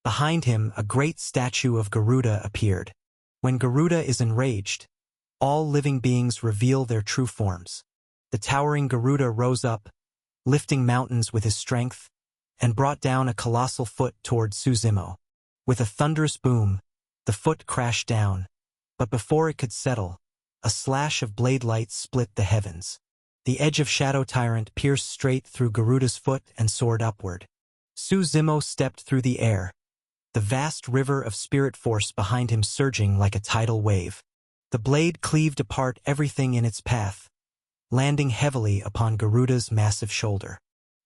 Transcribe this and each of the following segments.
Behind him, a great statue of Garuda appeared. When Garuda is enraged, all living beings reveal their true forms. The towering Garuda rose up, lifting mountains with his strength, and brought down a colossal foot toward Suzumo. With a thunderous boom, the foot crashed down, but before it could settle, a slash of blade light split the heavens. The edge of Shadow Tyrant pierced straight through Garuda's foot and soared upward. Suzumo stepped through the air, the vast river of spirit force behind him surging like a tidal wave. The blade cleaved apart everything in its path, landing heavily upon Garuda's massive shoulder.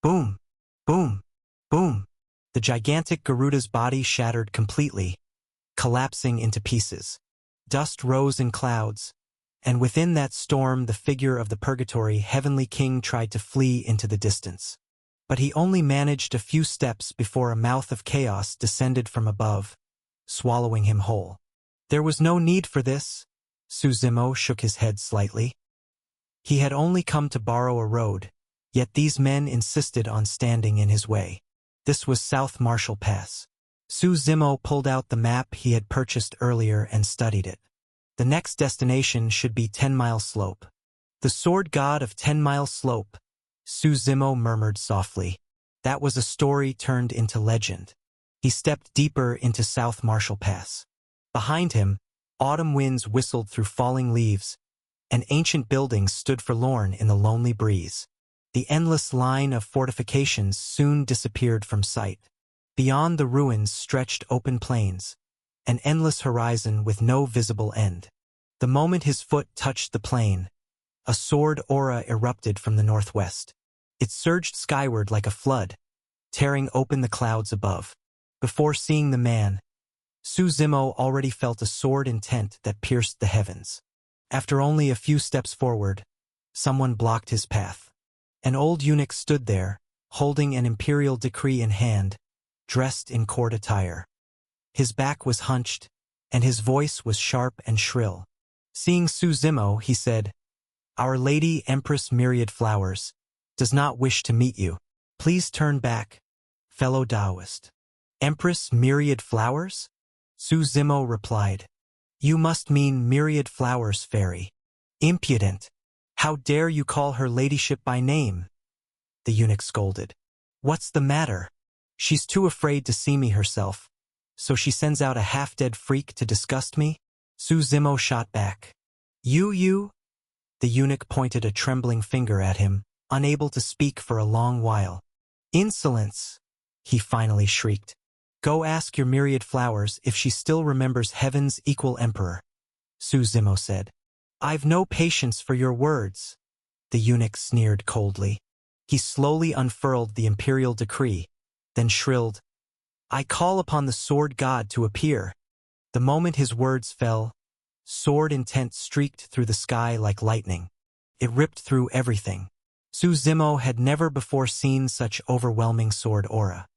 Boom! Boom! Boom! The gigantic Garuda's body shattered completely, collapsing into pieces. Dust rose in clouds, and within that storm the figure of the Purgatory Heavenly King tried to flee into the distance. But he only managed a few steps before a mouth of chaos descended from above, swallowing him whole. There was no need for this. Suzumo shook his head slightly. He had only come to borrow a road, yet these men insisted on standing in his way. This was South Marshall Pass. Suzumo pulled out the map he had purchased earlier and studied it. The next destination should be 10 Mile Slope. The sword god of 10 Mile Slope, Suzumo murmured softly. That was a story turned into legend. He stepped deeper into South Marshall Pass. Behind him, autumn winds whistled through falling leaves, and ancient buildings stood forlorn in the lonely breeze. The endless line of fortifications soon disappeared from sight. Beyond the ruins stretched open plains, an endless horizon with no visible end. The moment his foot touched the plain, a sword aura erupted from the northwest. It surged skyward like a flood, tearing open the clouds above. Before seeing the man, Suzumo already felt a sword intent that pierced the heavens. After only a few steps forward, someone blocked his path. An old eunuch stood there, holding an imperial decree in hand, dressed in court attire. His back was hunched, and his voice was sharp and shrill. Seeing Suzumo, he said, "Our Lady Empress Myriad Flowers does not wish to meet you. Please turn back, fellow Taoist." "Empress Myriad Flowers?" Suzumo replied. "You must mean Myriad Flowers, fairy. Impudent! How dare you call her ladyship by name?" The eunuch scolded. "What's the matter? She's too afraid to see me herself, so she sends out a half-dead freak to disgust me?" Suzumo shot back. You? The eunuch pointed a trembling finger at him, unable to speak for a long while. "Insolence!" he finally shrieked. "Go ask your Myriad Flowers if she still remembers Heaven's equal emperor," Suzumo said. "I've no patience for your words," the eunuch sneered coldly. He slowly unfurled the imperial decree, then shrilled, "I call upon the sword god to appear." The moment his words fell, sword intent streaked through the sky like lightning. It ripped through everything. Suzumo had never before seen such overwhelming sword aura.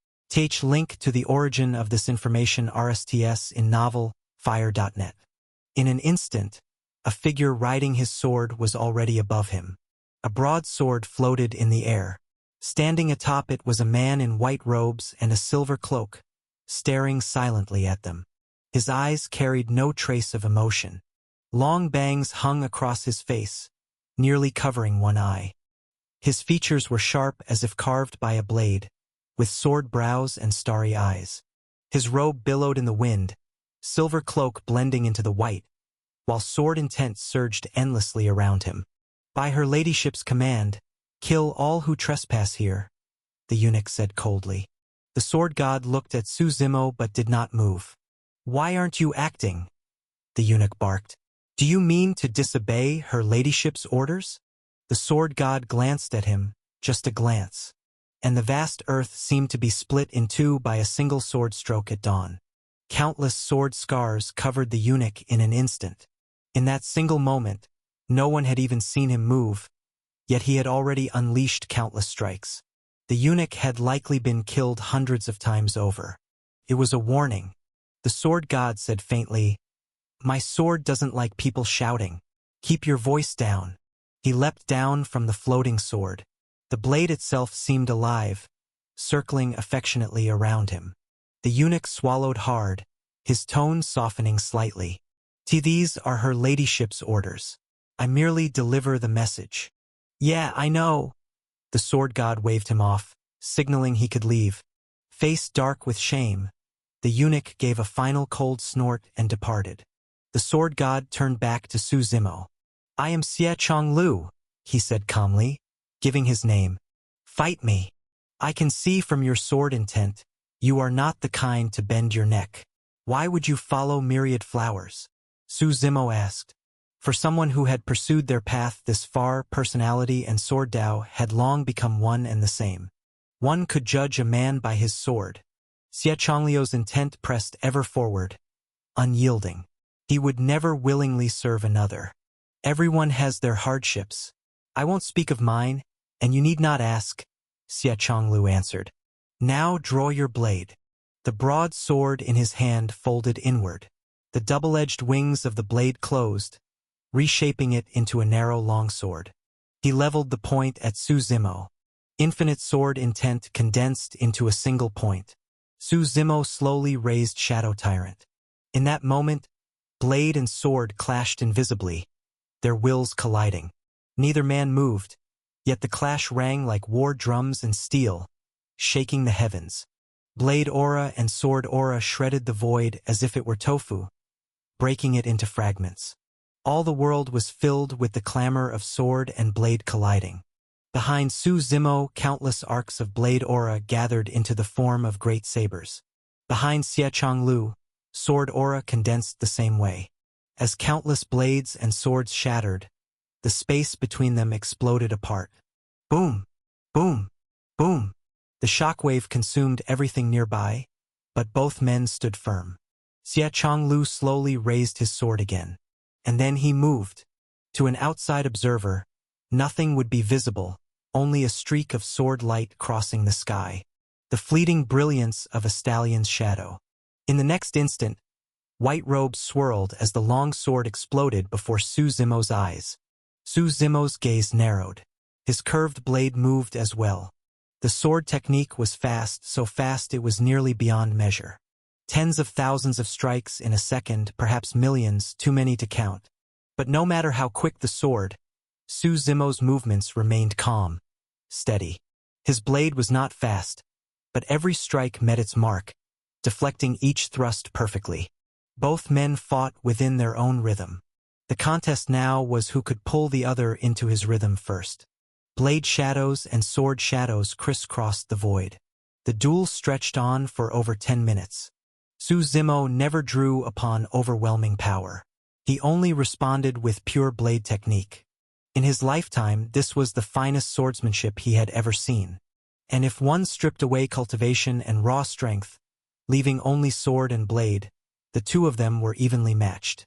Link to the origin of this information RSTS in novel, fire.net. In an instant, a figure riding his sword was already above him. A broad sword floated in the air. Standing atop it was a man in white robes and a silver cloak, staring silently at them. His eyes carried no trace of emotion. Long bangs hung across his face, nearly covering one eye. His features were sharp as if carved by a blade, with sword brows and starry eyes. His robe billowed in the wind, silver cloak blending into the white, while sword intent surged endlessly around him. "By her ladyship's command, kill all who trespass here," the eunuch said coldly. The sword god looked at Suzumo but did not move. "Why aren't you acting?" the eunuch barked. "Do you mean to disobey her ladyship's orders?" The sword god glanced at him, just a glance, and the vast earth seemed to be split in two by a single sword stroke at dawn. Countless sword scars covered the eunuch in an instant. In that single moment, no one had even seen him move, yet he had already unleashed countless strikes. The eunuch had likely been killed hundreds of times over. It was a warning. The sword god said faintly, "My sword doesn't like people shouting. Keep your voice down." He leapt down from the floating sword. The blade itself seemed alive, circling affectionately around him. The eunuch swallowed hard, his tone softening slightly. These are her ladyship's orders. I merely deliver the message. Yeah, I know. The sword god waved him off, signaling he could leave. Face dark with shame, the eunuch gave a final cold snort and departed. The sword god turned back to Su Zimo. I am Xie Chonglu, he said calmly, giving his name. Fight me. I can see from your sword intent, you are not the kind to bend your neck. Why would you follow myriad flowers? Su Zimo asked. For someone who had pursued their path this far, personality and sword Dao had long become one and the same. One could judge a man by his sword. Xie Chongliu's intent pressed ever forward, unyielding. He would never willingly serve another. Everyone has their hardships. I won't speak of mine, and you need not ask, Xie Chonglu answered. Now draw your blade. The broad sword in his hand folded inward. The double-edged wings of the blade closed, reshaping it into a narrow longsword. He leveled the point at Su Zimo. Infinite sword intent condensed into a single point. Su Zimo slowly raised Shadow Tyrant. In that moment, blade and sword clashed invisibly, their wills colliding. Neither man moved, yet the clash rang like war drums and steel, shaking the heavens. Blade aura and sword aura shredded the void as if it were tofu, breaking it into fragments. All the world was filled with the clamor of sword and blade colliding. Behind Su Zimo, countless arcs of blade aura gathered into the form of great sabers. Behind Xie Chonglu, sword aura condensed the same way. As countless blades and swords shattered, the space between them exploded apart. Boom! Boom! Boom! The shockwave consumed everything nearby, but both men stood firm. Xie Chonglu slowly raised his sword again. And then he moved. To an outside observer, nothing would be visible, only a streak of sword light crossing the sky. The fleeting brilliance of a stallion's shadow. In the next instant, white robes swirled as the long sword exploded before Su Zimo's eyes. Su Zimo's gaze narrowed. His curved blade moved as well. The sword technique was fast, so fast it was nearly beyond measure. Tens of thousands of strikes in a second, perhaps millions, too many to count. But no matter how quick the sword, Su Zimo's movements remained calm, steady. His blade was not fast, but every strike met its mark, deflecting each thrust perfectly. Both men fought within their own rhythm. The contest now was who could pull the other into his rhythm first. Blade shadows and sword shadows crisscrossed the void. The duel stretched on for over 10 minutes. Su Zimo never drew upon overwhelming power. He only responded with pure blade technique. In his lifetime, this was the finest swordsmanship he had ever seen. And if one stripped away cultivation and raw strength, leaving only sword and blade, the two of them were evenly matched.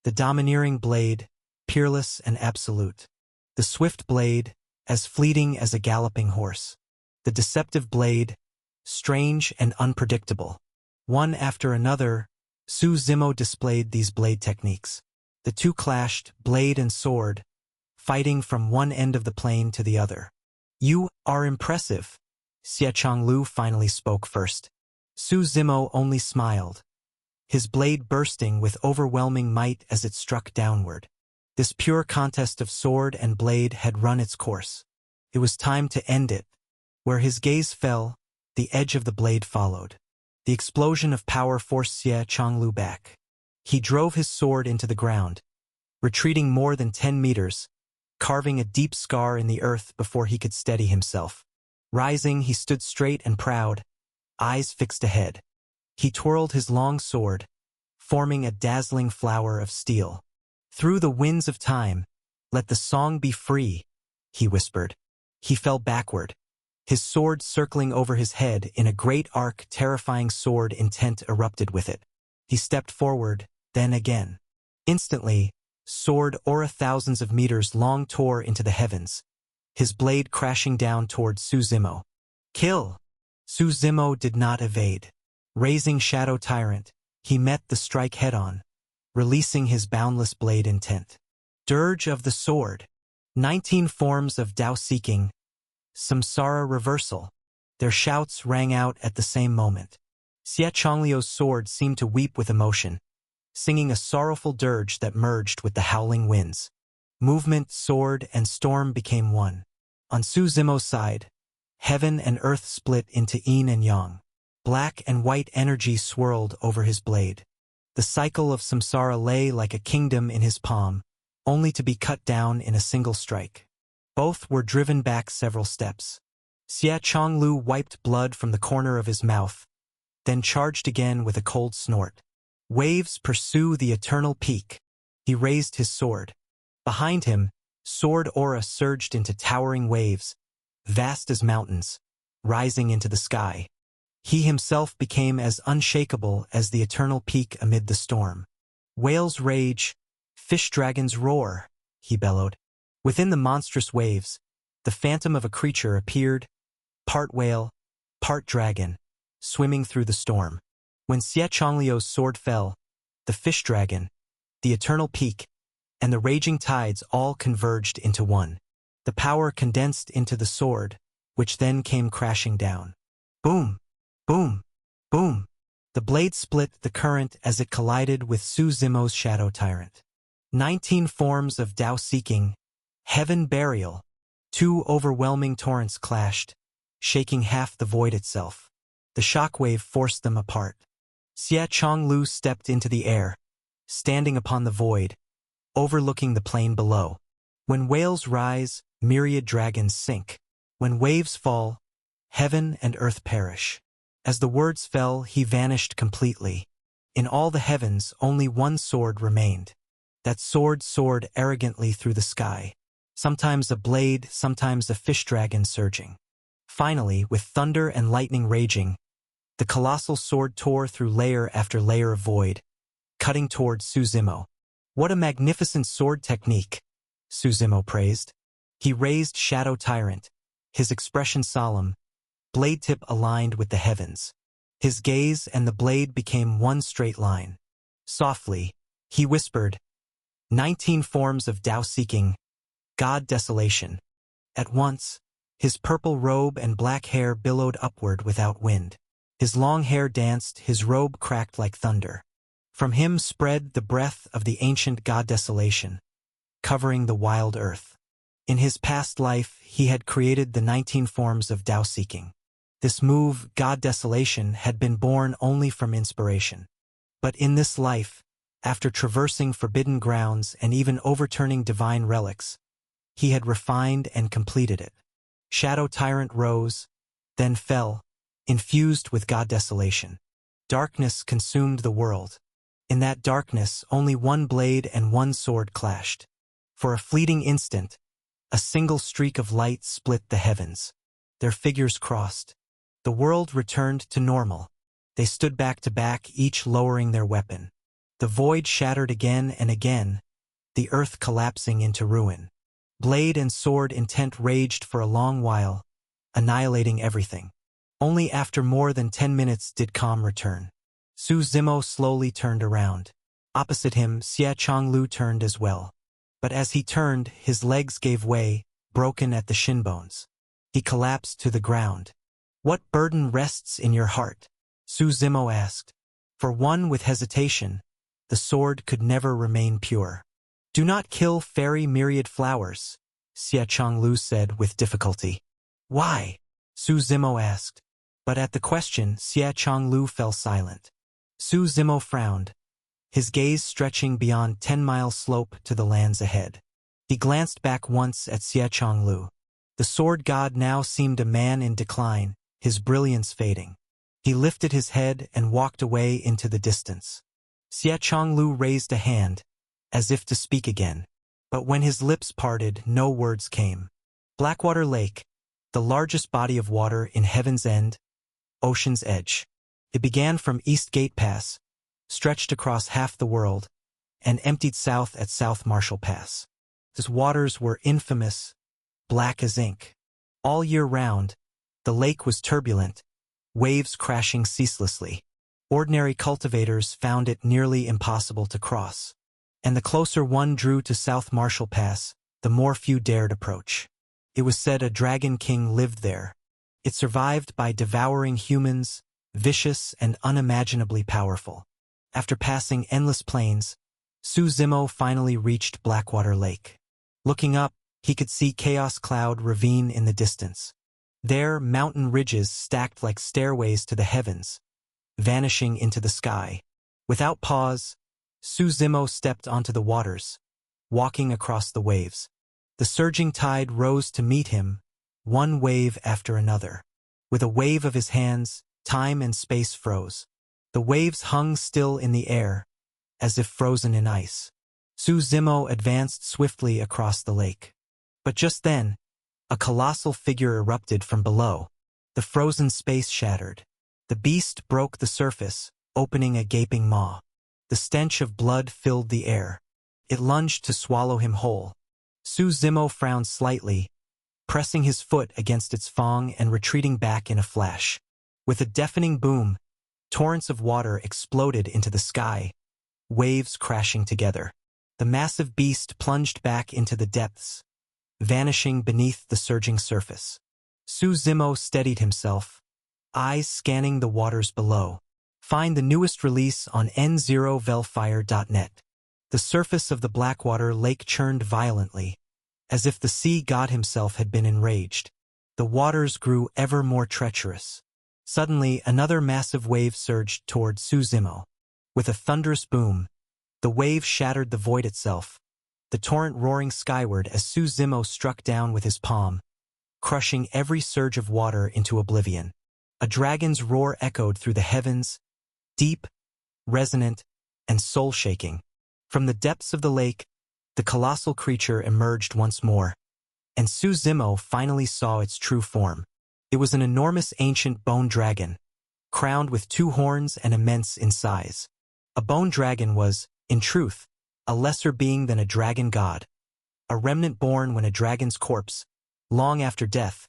The domineering blade, peerless and absolute. The swift blade, as fleeting as a galloping horse. The deceptive blade, strange and unpredictable. One after another, Su Zimo displayed these blade techniques. The two clashed, blade and sword, fighting from one end of the plane to the other. You are impressive, Xie Chonglu finally spoke first. Su Zimo only smiled, his blade bursting with overwhelming might as it struck downward. This pure contest of sword and blade had run its course. It was time to end it. Where his gaze fell, the edge of the blade followed. The explosion of power forced Xie Chonglu back. He drove his sword into the ground, retreating more than 10 meters, carving a deep scar in the earth before he could steady himself. Rising, he stood straight and proud, eyes fixed ahead. He twirled his long sword, forming a dazzling flower of steel. Through the winds of time, let the song be free, he whispered. He fell backward, his sword circling over his head in a great arc. Terrifying sword intent erupted with it. He stepped forward, then again. Instantly, sword aura thousands of meters long tore into the heavens, his blade crashing down toward Su Zimo. Kill! Su Zimo did not evade. Raising Shadow Tyrant, he met the strike head-on, releasing his boundless blade intent. Dirge of the Sword. 19 forms of Dao Seeking. Samsara Reversal. Their shouts rang out at the same moment. Xie Changliu's sword seemed to weep with emotion, singing a sorrowful dirge that merged with the howling winds. Movement, sword, and storm became one. On Su Zimo's side, heaven and earth split into yin and yang. Black and white energy swirled over his blade. The cycle of samsara lay like a kingdom in his palm, only to be cut down in a single strike. Both were driven back several steps. Xie Changlu wiped blood from the corner of his mouth, then charged again with a cold snort. Waves pursue the eternal peak. He raised his sword. Behind him, sword aura surged into towering waves, vast as mountains, rising into the sky. He himself became as unshakable as the eternal peak amid the storm. Whales rage, fish dragons roar, he bellowed. Within the monstrous waves, the phantom of a creature appeared, part whale, part dragon, swimming through the storm. When Xie Changliu's sword fell, the fish dragon, the eternal peak, and the raging tides all converged into one. The power condensed into the sword, which then came crashing down. Boom! Boom! Boom! The blade split the current as it collided with Su Zimo's shadow tyrant. 19 forms of Dao-seeking, heaven burial. 2 overwhelming torrents clashed, shaking half the void itself. The shockwave forced them apart. Xie Changlu stepped into the air, standing upon the void, overlooking the plain below. When whales rise, myriad dragons sink. When waves fall, heaven and earth perish. As the words fell, he vanished completely. In all the heavens, only one sword remained. That sword soared arrogantly through the sky, sometimes a blade, sometimes a fish dragon surging. Finally, with thunder and lightning raging, the colossal sword tore through layer after layer of void, cutting toward Su Zimo. What a magnificent sword technique, Su Zimo praised. He raised Shadow Tyrant, his expression solemn, blade tip aligned with the heavens. His gaze and the blade became one straight line. Softly, he whispered, 19 forms of Dao-seeking, God desolation. At once, his purple robe and black hair billowed upward without wind. His long hair danced, his robe cracked like thunder. From him spread the breath of the ancient God desolation, covering the wild earth. In his past life, he had created the 19 forms of Dao-seeking. This move, God desolation, had been born only from inspiration. But in this life, after traversing forbidden grounds and even overturning divine relics, he had refined and completed it. Shadow Tyrant rose, then fell, infused with God desolation. Darkness consumed the world. In that darkness, only one blade and one sword clashed. For a fleeting instant, a single streak of light split the heavens. Their figures crossed. The world returned to normal. They stood back to back, each lowering their weapon. The void shattered again and again, the earth collapsing into ruin. Blade and sword intent raged for a long while, annihilating everything. Only after more than 10 minutes did calm return. Su Zimo slowly turned around. Opposite him, Xie Changlu turned as well. But as he turned, his legs gave way, broken at the shin bones. He collapsed to the ground. What burden rests in your heart? Su Zimo asked. For one with hesitation, the sword could never remain pure. Do not kill fairy myriad flowers, Xie Changlu said with difficulty. Why? Su Zimo asked. But at the question, Xie Changlu fell silent. Su Zimo frowned, his gaze stretching beyond 10-mile slope to the lands ahead. He glanced back once at Xie Changlu. The sword god now seemed a man in decline, his brilliance fading. He lifted his head and walked away into the distance. Xie Changlu raised a hand, as if to speak again. But when his lips parted, no words came. Blackwater Lake, the largest body of water in Heaven's End, Ocean's Edge. It began from East Gate Pass, stretched across half the world, and emptied south at South Marshall Pass. Its waters were infamous, black as ink. All year round, the lake was turbulent, waves crashing ceaselessly. Ordinary cultivators found it nearly impossible to cross. And the closer one drew to South Marshall Pass, the more few dared approach. It was said a dragon king lived there. It survived by devouring humans, vicious and unimaginably powerful. After passing endless plains, Suzumo finally reached Blackwater Lake. Looking up, he could see Chaos Cloud Ravine in the distance. There, mountain ridges stacked like stairways to the heavens, vanishing into the sky. Without pause, Suzumo stepped onto the waters, walking across the waves. The surging tide rose to meet him, one wave after another. With a wave of his hands, time and space froze. The waves hung still in the air, as if frozen in ice. Suzumo advanced swiftly across the lake. But just then, a colossal figure erupted from below. The frozen space shattered. The beast broke the surface, opening a gaping maw. The stench of blood filled the air. It lunged to swallow him whole. Suzumo frowned slightly, pressing his foot against its fang and retreating back in a flash. With a deafening boom, torrents of water exploded into the sky, waves crashing together. The massive beast plunged back into the depths, vanishing beneath the surging surface. Suzumo steadied himself, eyes scanning the waters below. Find the newest release on n0velfire.net. The surface of the Blackwater Lake churned violently, as if the sea god himself had been enraged. The waters grew ever more treacherous. Suddenly, another massive wave surged toward Suzumo. With a thunderous boom, the wave shattered the void itself, the torrent roaring skyward as Suzumo struck down with his palm, crushing every surge of water into oblivion. A dragon's roar echoed through the heavens, deep, resonant, and soul-shaking. From the depths of the lake, the colossal creature emerged once more, and Suzumo finally saw its true form. It was an enormous ancient bone dragon, crowned with 2 horns and immense in size. A bone dragon was, in truth, a lesser being than a dragon god, a remnant born when a dragon's corpse, long after death,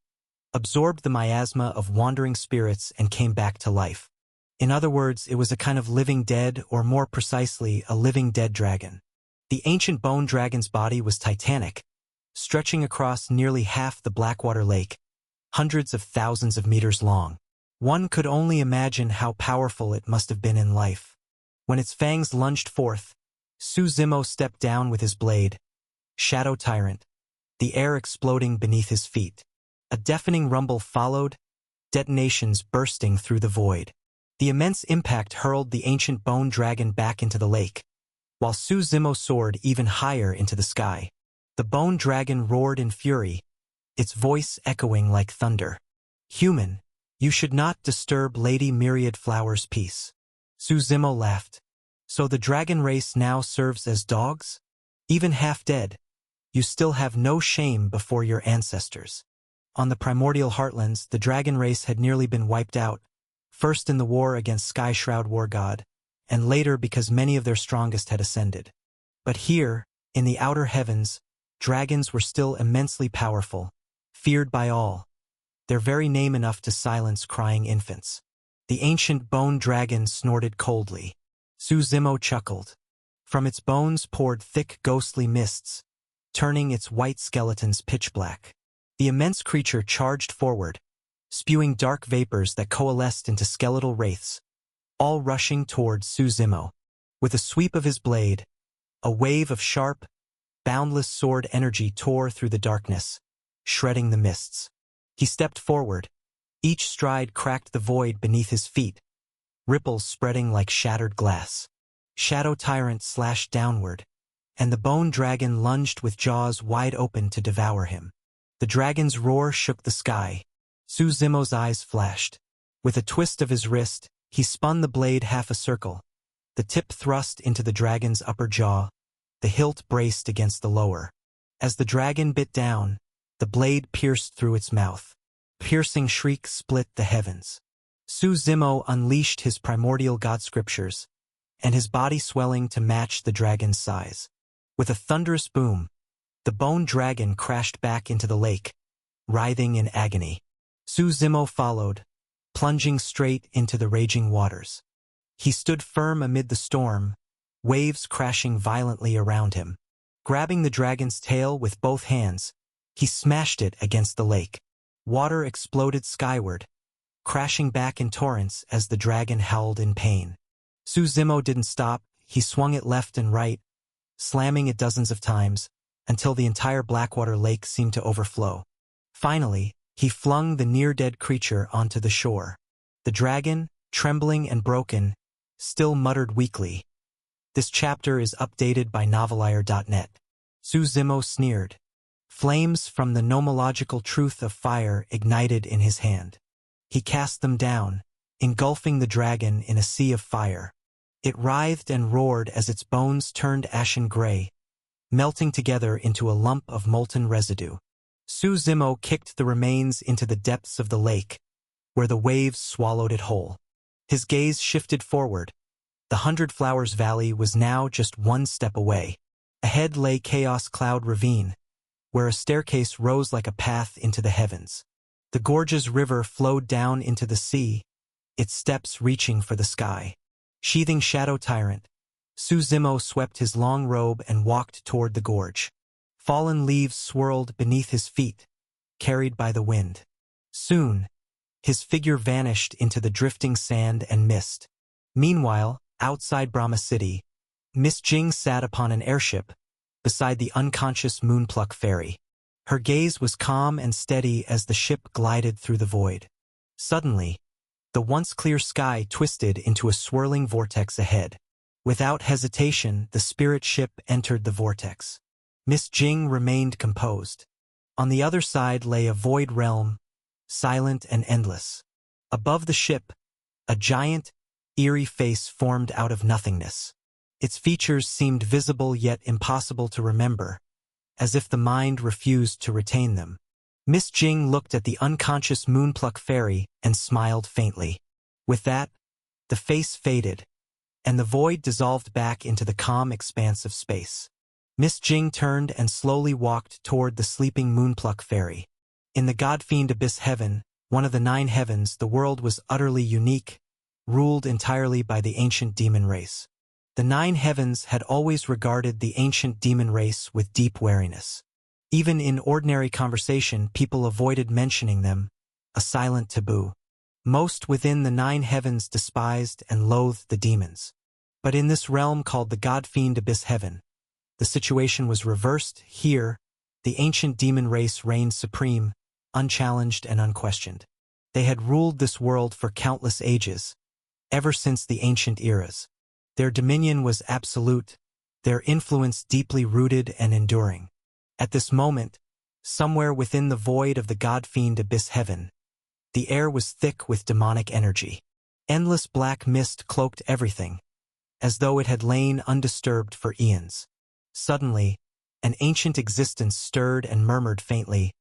absorbed the miasma of wandering spirits and came back to life. In other words, it was a kind of living dead, or more precisely, a living dead dragon. The ancient bone dragon's body was titanic, stretching across nearly half the Blackwater Lake, hundreds of thousands of meters long. One could only imagine how powerful it must have been in life. When its fangs lunged forth, Suzumo stepped down with his blade, Shadow Tyrant, the air exploding beneath his feet. A deafening rumble followed, detonations bursting through the void. The immense impact hurled the ancient bone dragon back into the lake, while Suzumo soared even higher into the sky. The bone dragon roared in fury, its voice echoing like thunder. "Human, you should not disturb Lady Myriad Flower's peace." Suzumo laughed. "So the dragon race now serves as dogs? Even half dead, you still have no shame before your ancestors." On the primordial heartlands, the dragon race had nearly been wiped out, first in the war against Skyshroud War God, and later because many of their strongest had ascended. But here, in the outer heavens, dragons were still immensely powerful, feared by all, their very name enough to silence crying infants. The ancient bone dragon snorted coldly. Suzumo chuckled. From its bones poured thick ghostly mists, turning its white skeletons pitch black. The immense creature charged forward, spewing dark vapors that coalesced into skeletal wraiths, all rushing towards Suzumo. With a sweep of his blade, a wave of sharp, boundless sword energy tore through the darkness, shredding the mists. He stepped forward. Each stride cracked the void beneath his feet, ripples spreading like shattered glass. Shadow Tyrant slashed downward, and the bone dragon lunged with jaws wide open to devour him. The dragon's roar shook the sky. Suzumo's eyes flashed. With a twist of his wrist, he spun the blade half a circle. The tip thrust into the dragon's upper jaw, the hilt braced against the lower. As the dragon bit down, the blade pierced through its mouth. Piercing shrieks split the heavens. Suzumo unleashed his primordial god scriptures, and his body swelling to match the dragon's size. With a thunderous boom, the bone dragon crashed back into the lake, writhing in agony. Suzumo followed, plunging straight into the raging waters. He stood firm amid the storm, waves crashing violently around him. Grabbing the dragon's tail with both hands, he smashed it against the lake. Water exploded skyward, crashing back in torrents as the dragon howled in pain. Suzimo didn't stop. He swung it left and right, slamming it dozens of times, until the entire Blackwater Lake seemed to overflow. Finally, he flung the near-dead creature onto the shore. The dragon, trembling and broken, still muttered weakly. This chapter is updated by Novelire.net. Suzimo sneered. Flames from the nomological truth of fire ignited in his hand. He cast them down, engulfing the dragon in a sea of fire. It writhed and roared as its bones turned ashen gray, melting together into a lump of molten residue. Suzimo kicked the remains into the depths of the lake, where the waves swallowed it whole. His gaze shifted forward. The Hundred Flowers Valley was now just one step away. Ahead lay Chaos Cloud Ravine, where a staircase rose like a path into the heavens. The gorge's river flowed down into the sea, its steps reaching for the sky. Sheathing Shadow Tyrant, Suzimo swept his long robe and walked toward the gorge. Fallen leaves swirled beneath his feet, carried by the wind. Soon, his figure vanished into the drifting sand and mist. Meanwhile, outside Brahma City, Miss Jing sat upon an airship beside the unconscious Moonpluck Fairy. Her gaze was calm and steady as the ship glided through the void. Suddenly, the once clear sky twisted into a swirling vortex ahead. Without hesitation, the spirit ship entered the vortex. Miss Jing remained composed. On the other side lay a void realm, silent and endless. Above the ship, a giant, eerie face formed out of nothingness. Its features seemed visible yet impossible to remember, as if the mind refused to retain them. Miss Jing looked at the unconscious Moonpluck Fairy and smiled faintly. With that, the face faded, and the void dissolved back into the calm expanse of space. Miss Jing turned and slowly walked toward the sleeping Moonpluck Fairy. In the God-fiend Abyss Heaven, one of the 9 heavens, the world was utterly unique, ruled entirely by the ancient demon race. The 9 heavens had always regarded the ancient demon race with deep wariness. Even in ordinary conversation, people avoided mentioning them, a silent taboo. Most within the 9 heavens despised and loathed the demons. But in this realm called the God-fiend Abyss Heaven, the situation was reversed. Here, the ancient demon race reigned supreme, unchallenged and unquestioned. They had ruled this world for countless ages, ever since the ancient eras. Their dominion was absolute, their influence deeply rooted and enduring. At this moment, somewhere within the void of the God-fiend Abyss Heaven, the air was thick with demonic energy. Endless black mist cloaked everything, as though it had lain undisturbed for eons. Suddenly, an ancient existence stirred and murmured faintly,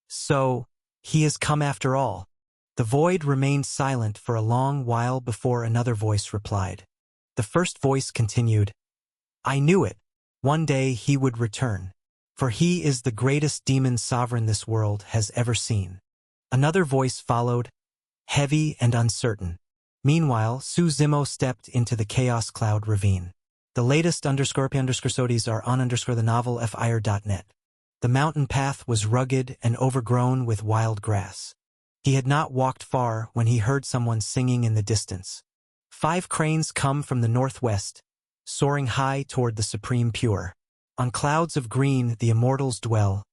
"So, he has come after all." The void remained silent for a long while before another voice replied. The first voice continued, "I knew it. One day he would return. For he is the greatest demon sovereign this world has ever seen." Another voice followed, heavy and uncertain. Meanwhile, Suzimo stepped into the Chaos Cloud Ravine. The latest _p_sodies are on the novel fire.net. The mountain path was rugged and overgrown with wild grass. He had not walked far when he heard someone singing in the distance. 5 cranes come from the northwest, soaring high toward the supreme pure. On clouds of green the immortals dwell,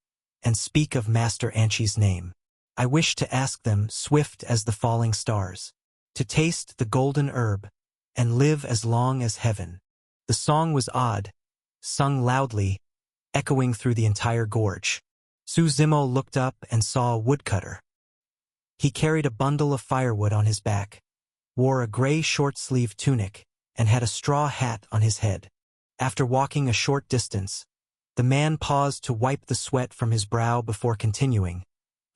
and speak of Master Anshi's name. I wish to ask them, swift as the falling stars, to taste the golden herb, and live as long as heaven. The song was odd, sung loudly, echoing through the entire gorge. Suzimo looked up and saw a woodcutter. He carried a bundle of firewood on his back, wore a gray short-sleeved tunic, and had a straw hat on his head. After walking a short distance, the man paused to wipe the sweat from his brow before continuing,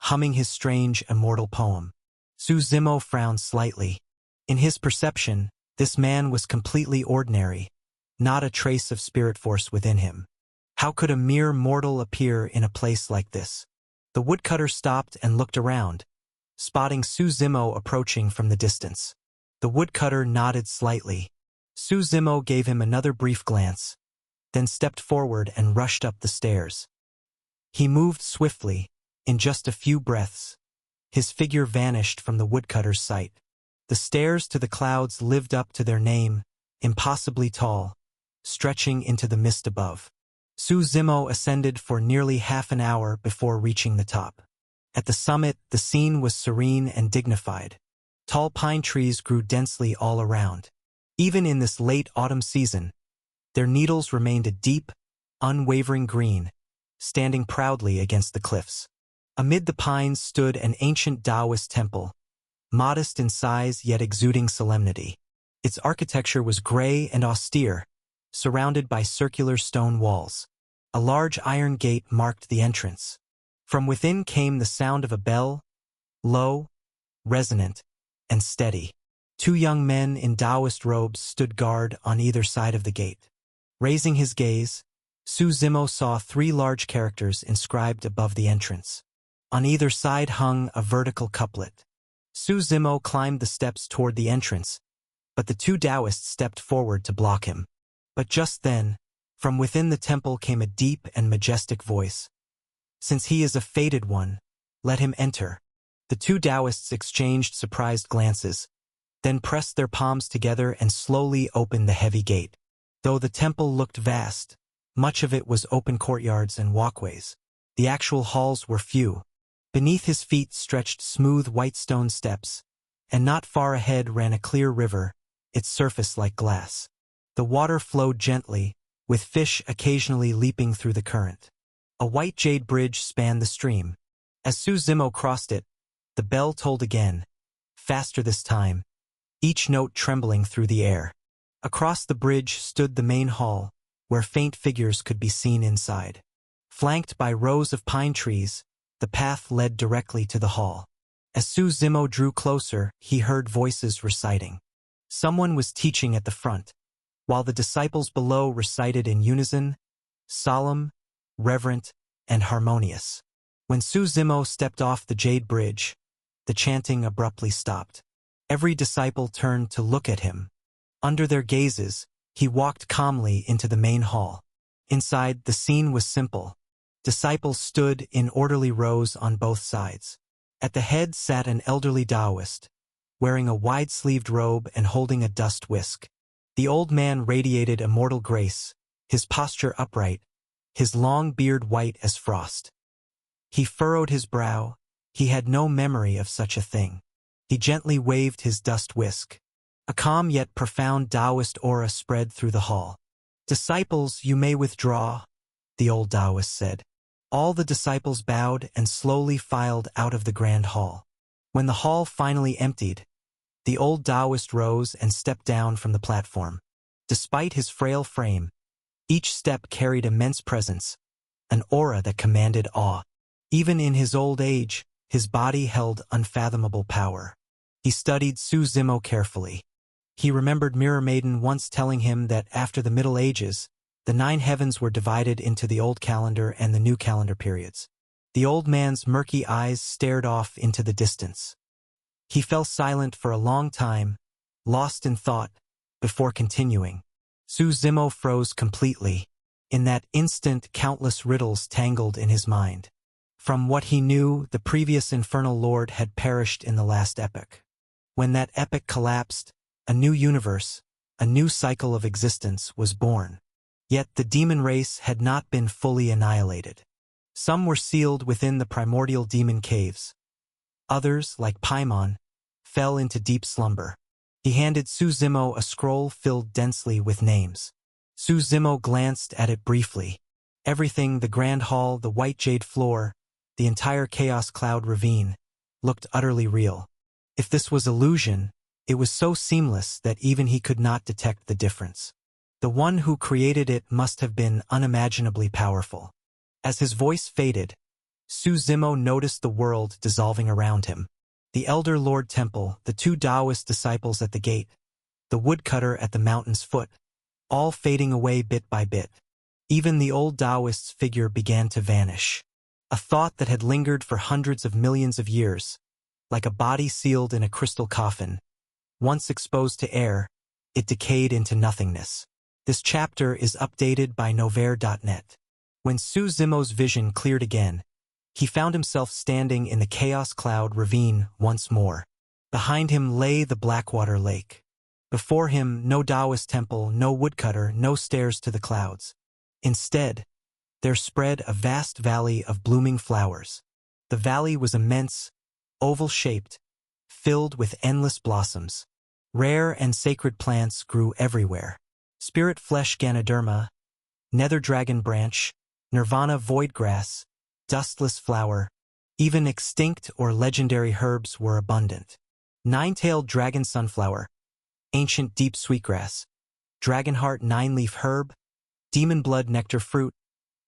humming his strange immortal poem. Suzimo frowned slightly. In his perception, this man was completely ordinary, not a trace of spirit force within him. How could a mere mortal appear in a place like this? The woodcutter stopped and looked around, spotting Suzimo approaching from the distance. The woodcutter nodded slightly. Suzimo gave him another brief glance, then stepped forward and rushed up the stairs. He moved swiftly. In just a few breaths, His figure vanished from the woodcutter's sight. The stairs to the clouds lived up to their name, impossibly tall, stretching into the mist above. Su Zimo ascended for nearly half an hour before reaching the top. At the summit, the scene was serene and dignified. Tall pine trees grew densely all around. Even in this late autumn season, their needles remained a deep, unwavering green, standing proudly against the cliffs. Amid the pines stood an ancient Taoist temple, modest in size yet exuding solemnity. Its architecture was gray and austere, surrounded by circular stone walls. A large iron gate marked the entrance. From within came the sound of a bell, low, resonant, and steady. Two young men in Taoist robes stood guard on either side of the gate. Raising his gaze, Su Zimo saw 3 large characters inscribed above the entrance. On either side hung a vertical couplet. Su Zimo climbed the steps toward the entrance, but the 2 Taoists stepped forward to block him. But just then, from within the temple came a deep and majestic voice. "Since he is a fated one, let him enter." The 2 Taoists exchanged surprised glances, then pressed their palms together and slowly opened the heavy gate. Though the temple looked vast, much of it was open courtyards and walkways. The actual halls were few. Beneath his feet stretched smooth white stone steps, and not far ahead ran a clear river, its surface like glass. The water flowed gently, with fish occasionally leaping through the current. A white jade bridge spanned the stream. As Su Zimo crossed it, the bell tolled again, faster this time, each note trembling through the air. Across the bridge stood the main hall, where faint figures could be seen inside. Flanked by rows of pine trees, the path led directly to the hall. As Su Zimo drew closer, he heard voices reciting. Someone was teaching at the front, while the disciples below recited in unison, solemn, reverent, and harmonious. When Su Zimo stepped off the jade bridge, the chanting abruptly stopped. Every disciple turned to look at him. Under their gazes, he walked calmly into the main hall. Inside, the scene was simple. Disciples stood in orderly rows on both sides. At the head sat an elderly Taoist, wearing a wide-sleeved robe and holding a dust whisk. The old man radiated immortal grace, his posture upright, his long beard white as frost. He furrowed his brow. He had no memory of such a thing. He gently waved his dust whisk. A calm yet profound Taoist aura spread through the hall. "Disciples, you may withdraw," the old Taoist said. All the disciples bowed and slowly filed out of the grand hall. When the hall finally emptied, the old Taoist rose and stepped down from the platform. Despite his frail frame, each step carried immense presence, an aura that commanded awe. Even in his old age, his body held unfathomable power. He studied Su Zimo carefully. He remembered Mirror Maiden once telling him that after the Middle Ages, the 9 heavens were divided into the old calendar and the new calendar periods. The old man's murky eyes stared off into the distance. He fell silent for a long time, lost in thought, before continuing. Su Zimo froze completely. In that instant, countless riddles tangled in his mind. From what he knew, the previous infernal lord had perished in the last epoch. When that epoch collapsed, a new universe, a new cycle of existence was born. Yet the demon race had not been fully annihilated. Some were sealed within the primordial demon caves. Others, like Paimon, fell into deep slumber. He handed Su Zimo a scroll filled densely with names. Su Zimo glanced at it briefly. Everything, the grand hall, the white jade floor, the entire Chaos Cloud ravine, looked utterly real. If this was illusion, it was so seamless that even he could not detect the difference. The one who created it must have been unimaginably powerful. As his voice faded, Su Zimo noticed the world dissolving around him. The Elder Lord Temple, the 2 Taoist disciples at the gate, the woodcutter at the mountain's foot, all fading away bit by bit. Even the old Taoist's figure began to vanish. A thought that had lingered for hundreds of millions of years, like a body sealed in a crystal coffin. Once exposed to air, it decayed into nothingness. This chapter is updated by Novair.net. When Su Zimo's vision cleared again, He found himself standing in the Chaos Cloud ravine once more. Behind him lay the Blackwater Lake. Before him, no Taoist temple, no woodcutter, no stairs to the clouds. Instead, there spread a vast valley of blooming flowers. The valley was immense, oval-shaped, filled with endless blossoms. Rare and sacred plants grew everywhere. Spirit flesh Ganoderma, nether dragon branch, nirvana voidgrass, dustless flower, even extinct or legendary herbs were abundant. Nine-tailed dragon sunflower, ancient deep sweetgrass, dragonheart nine-leaf herb, demon blood nectar fruit,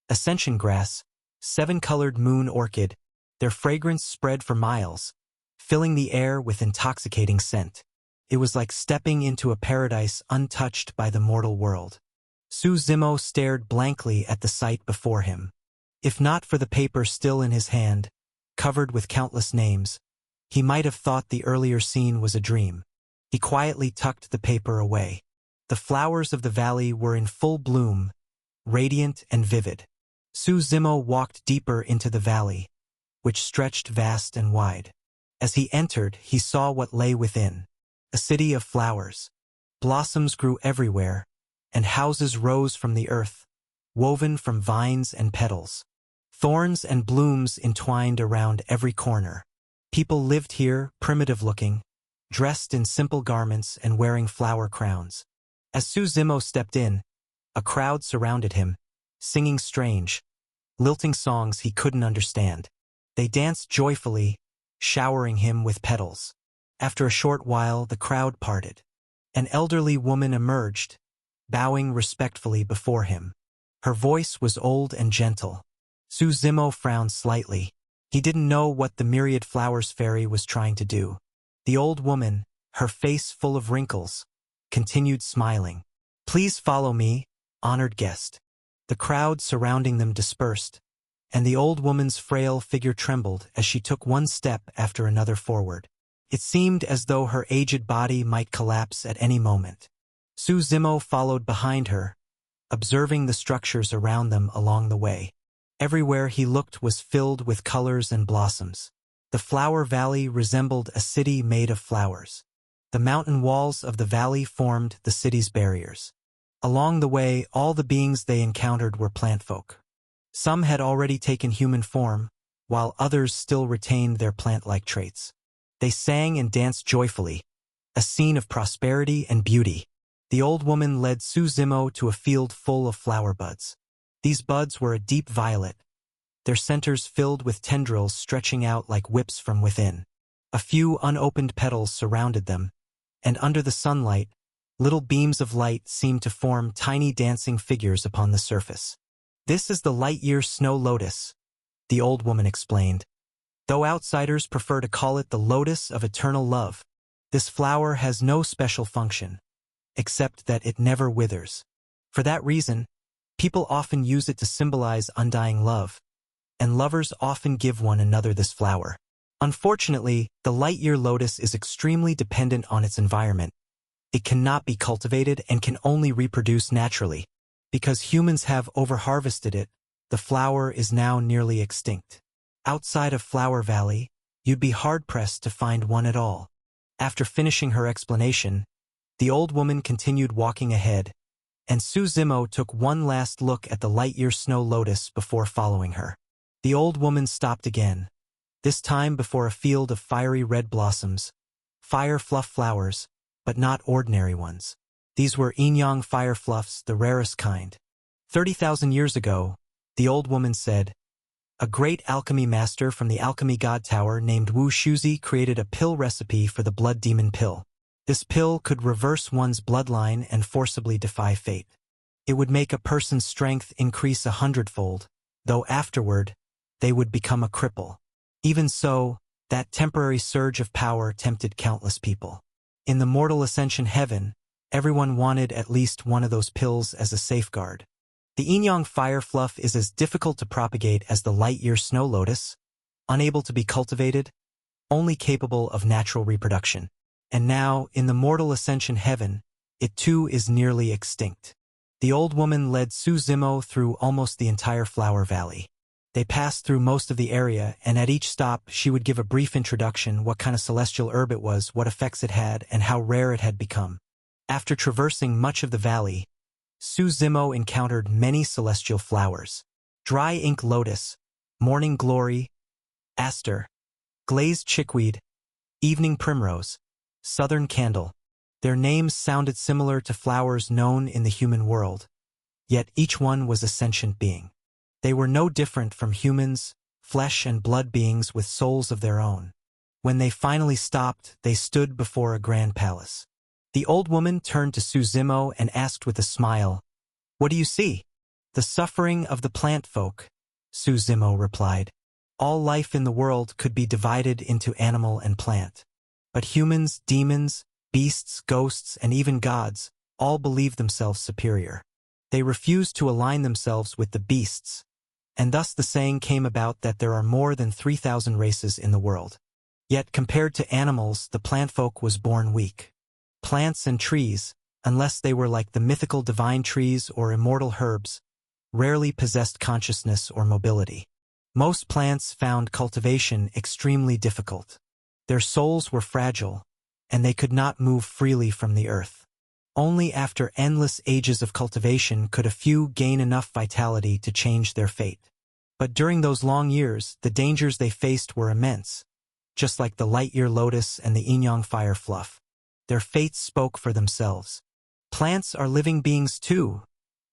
ascension grass, seven-colored moon orchid, their fragrance spread for miles, filling the air with intoxicating scent. It was like stepping into a paradise untouched by the mortal world. Su Zimo stared blankly at the sight before him. If not for the paper still in his hand, covered with countless names, he might have thought the earlier scene was a dream. He quietly tucked the paper away. The flowers of the valley were in full bloom, radiant and vivid. Su Zimo walked deeper into the valley, which stretched vast and wide. As he entered, he saw what lay within. A city of flowers. Blossoms grew everywhere, and houses rose from the earth, woven from vines and petals. Thorns and blooms entwined around every corner. People lived here, primitive-looking, dressed in simple garments and wearing flower crowns. As Su Zimo stepped in, a crowd surrounded him, singing strange, lilting songs he couldn't understand. They danced joyfully, showering him with petals. After a short while, the crowd parted. An elderly woman emerged, bowing respectfully before him. Her voice was old and gentle. Su Zimo frowned slightly. He didn't know what the myriad flowers fairy was trying to do. The old woman, her face full of wrinkles, continued smiling. "Please follow me, honored guest." The crowd surrounding them dispersed, and the old woman's frail figure trembled as she took one step after another forward. It seemed as though her aged body might collapse at any moment. Su Zimo followed behind her, observing the structures around them along the way. Everywhere he looked was filled with colors and blossoms. The flower valley resembled a city made of flowers. The mountain walls of the valley formed the city's barriers. Along the way, all the beings they encountered were plantfolk. Some had already taken human form, while others still retained their plant-like traits. They sang and danced joyfully, a scene of prosperity and beauty. The old woman led Su Zimo to a field full of flower buds. These buds were a deep violet, their centers filled with tendrils stretching out like whips from within. A few unopened petals surrounded them, and under the sunlight, little beams of light seemed to form tiny dancing figures upon the surface. "This is the light-year snow lotus," the old woman explained. "Though outsiders prefer to call it the lotus of eternal love, this flower has no special function, except that it never withers. For that reason, people often use it to symbolize undying love, and lovers often give one another this flower. Unfortunately, the light-year lotus is extremely dependent on its environment. It cannot be cultivated and can only reproduce naturally. Because humans have overharvested it, the flower is now nearly extinct. Outside of Flower Valley, you'd be hard-pressed to find one at all." After finishing her explanation, the old woman continued walking ahead, and Su Zimo took one last look at the light-year snow lotus before following her. The old woman stopped again, this time before a field of fiery red blossoms, fire fluff flowers, but not ordinary ones. These were Inyang fire fluffs, the rarest kind. 30,000 years ago, the old woman said, a great alchemy master from the Alchemy God Tower named Wu Shuzi created a pill recipe for the Blood Demon Pill. This pill could reverse one's bloodline and forcibly defy fate. It would make a person's strength increase 100-fold, though afterward, they would become a cripple. Even so, that temporary surge of power tempted countless people. In the Mortal Ascension Heaven, everyone wanted at least one of those pills as a safeguard. The Inyang fire fluff is as difficult to propagate as the light-year snow lotus, unable to be cultivated, only capable of natural reproduction. And now, in the Mortal Ascension Heaven, it too is nearly extinct. The old woman led Su Zimo through almost the entire Flower Valley. They passed through most of the area, and at each stop she would give a brief introduction: what kind of celestial herb it was, what effects it had, and how rare it had become. After traversing much of the valley, Suzimo encountered many celestial flowers: dry ink lotus, morning glory, aster, glazed chickweed, evening primrose, southern candle. Their names sounded similar to flowers known in the human world, yet each one was a sentient being. They were no different from humans, flesh and blood beings with souls of their own. When they finally stopped, they stood before a grand palace. The old woman turned to Suzimo and asked with a smile, "What do you see?" "The suffering of the plant folk," Suzimo replied. "All life in the world could be divided into animal and plant. But humans, demons, beasts, ghosts, and even gods all believe themselves superior. They refuse to align themselves with the beasts, and thus the saying came about that there are more than 3,000 races in the world. Yet compared to animals, the plant folk was born weak. Plants and trees, unless they were like the mythical divine trees or immortal herbs, rarely possessed consciousness or mobility. Most plants found cultivation extremely difficult. Their souls were fragile, and they could not move freely from the earth. Only after endless ages of cultivation could a few gain enough vitality to change their fate. But during those long years, the dangers they faced were immense, just like the light-year lotus and the Inyang fire fluff. Their fates spoke for themselves. "Plants are living beings too,"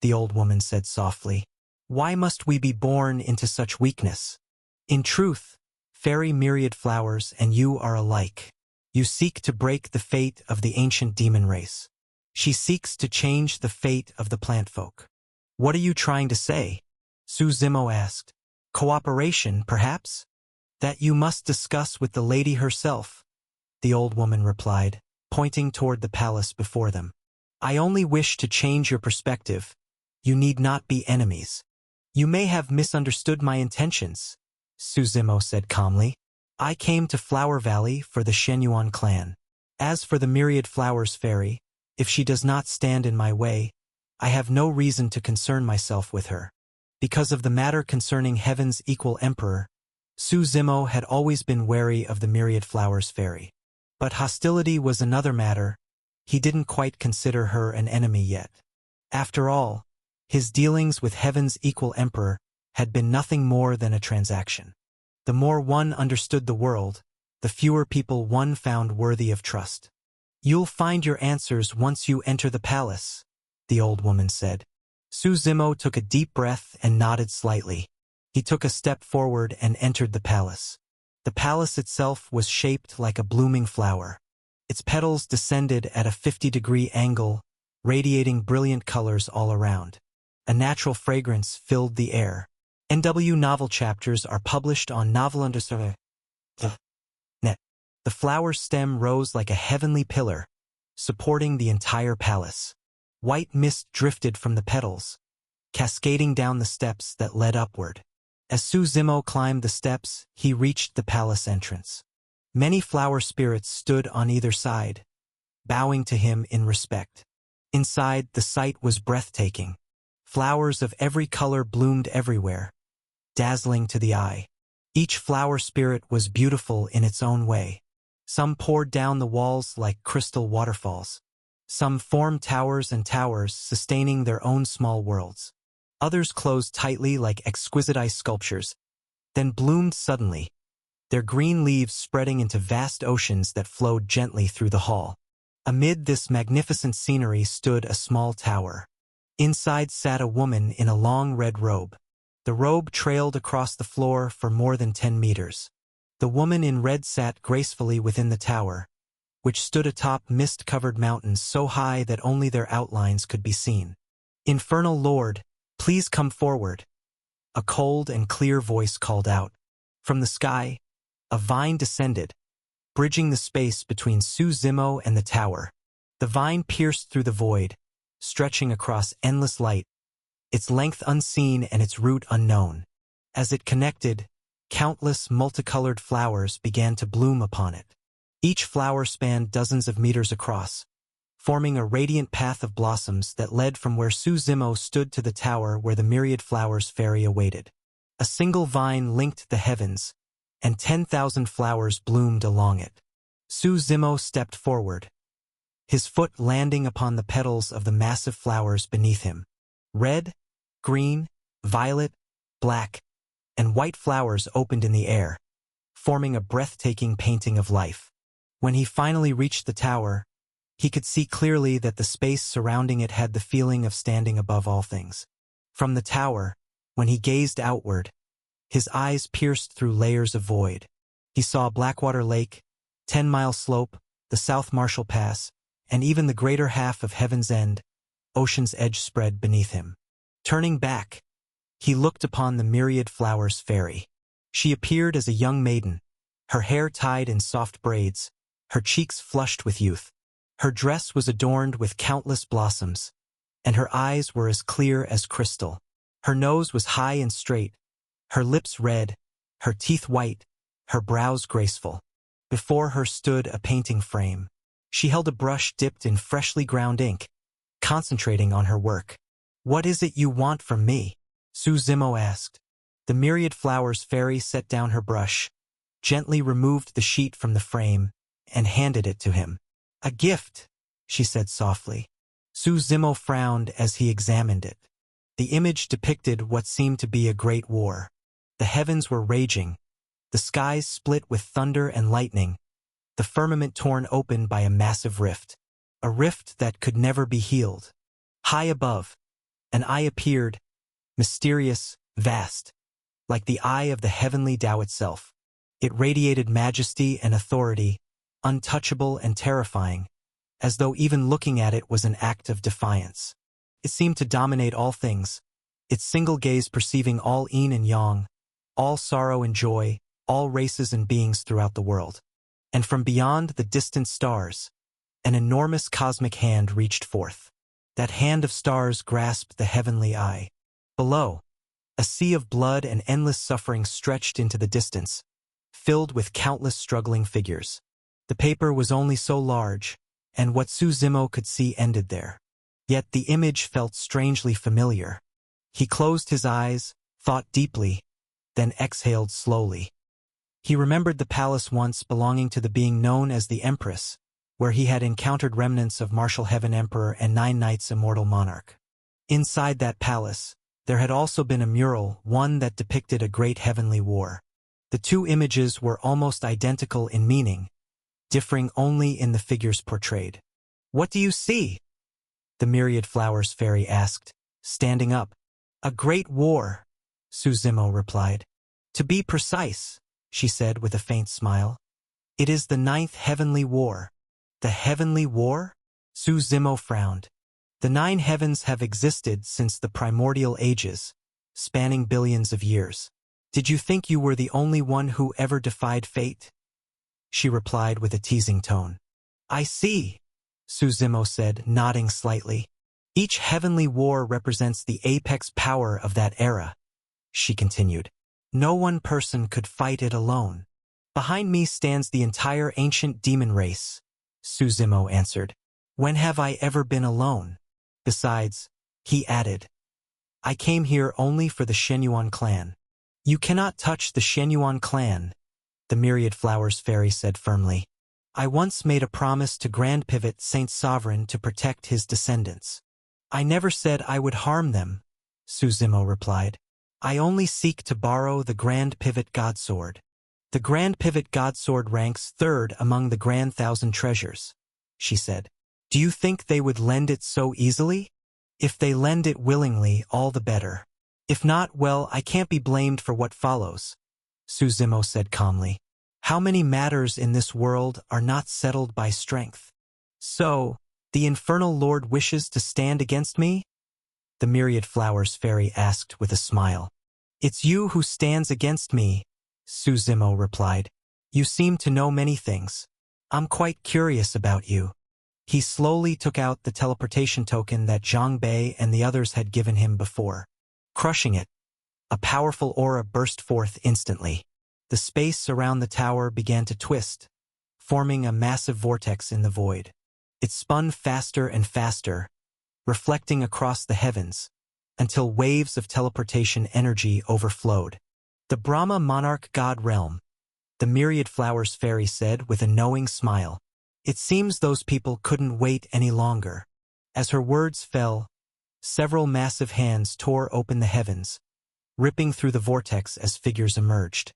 the old woman said softly. "Why must we be born into such weakness? In truth, fairy myriad flowers and you are alike. You seek to break the fate of the ancient demon race. She seeks to change the fate of the plant folk." "What are you trying to say?" Suzimo asked. "Cooperation, perhaps?" "That you must discuss with the lady herself," the old woman replied, pointing toward the palace before them. "I only wish to change your perspective. You need not be enemies." "You may have misunderstood my intentions," Suzimo said calmly. "I came to Flower Valley for the Shenyuan clan. As for the Myriad Flowers Fairy, if she does not stand in my way, I have no reason to concern myself with her." Because of the matter concerning Heaven's equal emperor, Suzimo had always been wary of the Myriad Flowers Fairy. But hostility was another matter. He didn't quite consider her an enemy yet. After all, his dealings with Heaven's equal emperor had been nothing more than a transaction. The more one understood the world, the fewer people one found worthy of trust. "You'll find your answers once you enter the palace," the old woman said. Suzimo took a deep breath and nodded slightly. He took a step forward and entered the palace. The palace itself was shaped like a blooming flower. Its petals descended at a 50-degree angle, radiating brilliant colors all around. A natural fragrance filled the air. NW novel chapters are published on Novelunderstanding.net. The flower's stem rose like a heavenly pillar, supporting the entire palace. White mist drifted from the petals, cascading down the steps that led upward. As Suzimo climbed the steps, he reached the palace entrance. Many flower spirits stood on either side, bowing to him in respect. Inside, the sight was breathtaking. Flowers of every color bloomed everywhere, dazzling to the eye. Each flower spirit was beautiful in its own way. Some poured down the walls like crystal waterfalls. Some formed towers and towers, sustaining their own small worlds. Others closed tightly like exquisite ice sculptures, then bloomed suddenly, their green leaves spreading into vast oceans that flowed gently through the hall. Amid this magnificent scenery stood a small tower. Inside sat a woman in a long red robe. The robe trailed across the floor for more than 10 meters. The woman in red sat gracefully within the tower, which stood atop mist-covered mountains so high that only their outlines could be seen. "Infernal Lord, please come forward," a cold and clear voice called out. From the sky, a vine descended, bridging the space between Suzimo and the tower. The vine pierced through the void, stretching across endless light, its length unseen and its root unknown. As it connected, countless multicolored flowers began to bloom upon it. Each flower spanned dozens of meters across, forming a radiant path of blossoms that led from where Suzimo stood to the tower where the Myriad Flowers Fairy awaited. A single vine linked the heavens, and 10,000 flowers bloomed along it. Su Zimo stepped forward, his foot landing upon the petals of the massive flowers beneath him. Red, green, violet, black, and white flowers opened in the air, forming a breathtaking painting of life. When he finally reached the tower, he could see clearly that the space surrounding it had the feeling of standing above all things. From the tower, when he gazed outward, his eyes pierced through layers of void. He saw Blackwater Lake, 10-Mile Slope, the South Marshall Pass, and even the greater half of Heaven's End, Ocean's Edge spread beneath him. Turning back, he looked upon the myriad flowers fairy. She appeared as a young maiden, her hair tied in soft braids, her cheeks flushed with youth. Her dress was adorned with countless blossoms, and her eyes were as clear as crystal. Her nose was high and straight, her lips red, her teeth white, her brows graceful. Before her stood a painting frame. She held a brush dipped in freshly ground ink, concentrating on her work. "What is it you want from me?" Su Zimo asked. The myriad flowers fairy set down her brush, gently removed the sheet from the frame, and handed it to him. "A gift," she said softly. Su Zimo frowned as he examined it. The image depicted what seemed to be a great war. The heavens were raging, the skies split with thunder and lightning, the firmament torn open by a massive rift. A rift that could never be healed. High above, an eye appeared, mysterious, vast, like the eye of the heavenly Tao itself. It radiated majesty and authority, untouchable and terrifying, as though even looking at it was an act of defiance. It seemed to dominate all things, its single gaze perceiving all yin and yang, all sorrow and joy, all races and beings throughout the world. And from beyond the distant stars, an enormous cosmic hand reached forth. That hand of stars grasped the heavenly eye. Below, a sea of blood and endless suffering stretched into the distance, filled with countless struggling figures. The paper was only so large, and what Su Zimo could see ended there. Yet the image felt strangely familiar. He closed his eyes, thought deeply, then exhaled slowly. He remembered the palace once belonging to the being known as the Empress, where he had encountered remnants of Marshall Heaven Emperor and 9 Nights Immortal Monarch. Inside that palace, there had also been a mural, one that depicted a great heavenly war. The two images were almost identical in meaning, differing only in the figures portrayed. "What do you see?" the myriad flowers fairy asked, standing up. "A great war," Su Zimo replied. "To be precise," she said with a faint smile. "It is the 9th heavenly war." "The heavenly war?" Su Zimo frowned. "The 9 heavens have existed since the primordial ages, spanning billions of years. Did you think you were the only one who ever defied fate?" She replied with a teasing tone. "I see," Su Zimo said, nodding slightly. "Each heavenly war represents the apex power of that era," she continued. "No one person could fight it alone. Behind me stands the entire ancient demon race," Su Zimo answered. "When have I ever been alone? Besides," he added, "I came here only for the Shenyuan clan." "You cannot touch the Shenyuan clan," the myriad flowers fairy said firmly. "I once made a promise to Grand Pivot Saint Sovereign to protect his descendants." "I never said I would harm them," Su Zimo replied. "I only seek to borrow the Grand Pivot Godsword. The Grand Pivot Godsword ranks 3rd among the Grand Thousand Treasures," she said. "Do you think they would lend it so easily? If they lend it willingly, all the better. If not, well, I can't be blamed for what follows," Su Zimo said calmly. "How many matters in this world are not settled by strength? So, the Infernal Lord wishes to stand against me?" the myriad flowers fairy asked with a smile. "It's you who stands against me," Su Zimo replied. "You seem to know many things. I'm quite curious about you." He slowly took out the teleportation token that Zhang Bei and the others had given him before. Crushing it, a powerful aura burst forth instantly. The space around the tower began to twist, forming a massive vortex in the void. It spun faster and faster, reflecting across the heavens, until waves of teleportation energy overflowed. The Brahma monarch god realm, the Myriad Flowers fairy said with a knowing smile. It seems those people couldn't wait any longer. As her words fell, several massive hands tore open the heavens, ripping through the vortex as figures emerged.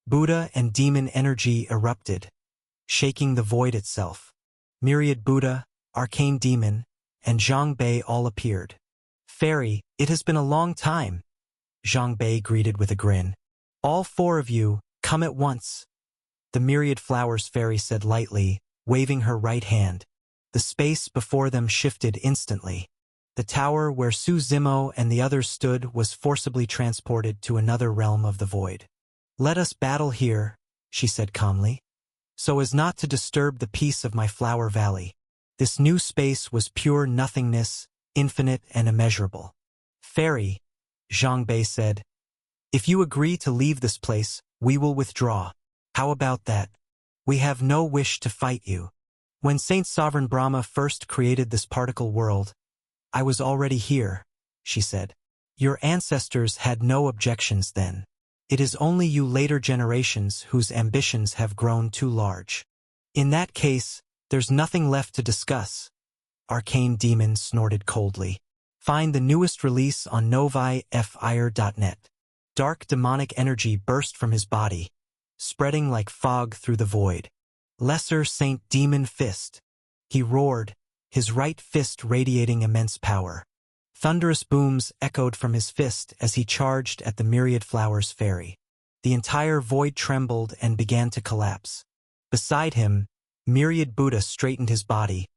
Buddha and demon energy erupted, shaking the void itself. Myriad Buddha, arcane demon, and Zhang Bei all appeared. Fairy, it has been a long time, Zhang Bei greeted with a grin. All four of you, come at once. The Myriad Flowers fairy said lightly, waving her right hand. The space before them shifted instantly. The tower where Su Zimo and the others stood was forcibly transported to another realm of the void. Let us battle here, she said calmly, so as not to disturb the peace of my flower valley. This new space was pure nothingness, infinite and immeasurable. Fairy, Zhang Bei said, if you agree to leave this place, we will withdraw. How about that? We have no wish to fight you. When Saint Sovereign Brahma first created this particle world, I was already here, she said. Your ancestors had no objections then. It is only you later generations whose ambitions have grown too large. In that case, there's nothing left to discuss. Arcane Demon snorted coldly. Find the newest release on novifire.net. Dark demonic energy burst from his body, spreading like fog through the void. Lesser Saint Demon Fist. He roared, his right fist radiating immense power. Thunderous booms echoed from his fist as he charged at the Myriad Flowers fairy. The entire void trembled and began to collapse. Beside him, Myriad Buddha straightened his body,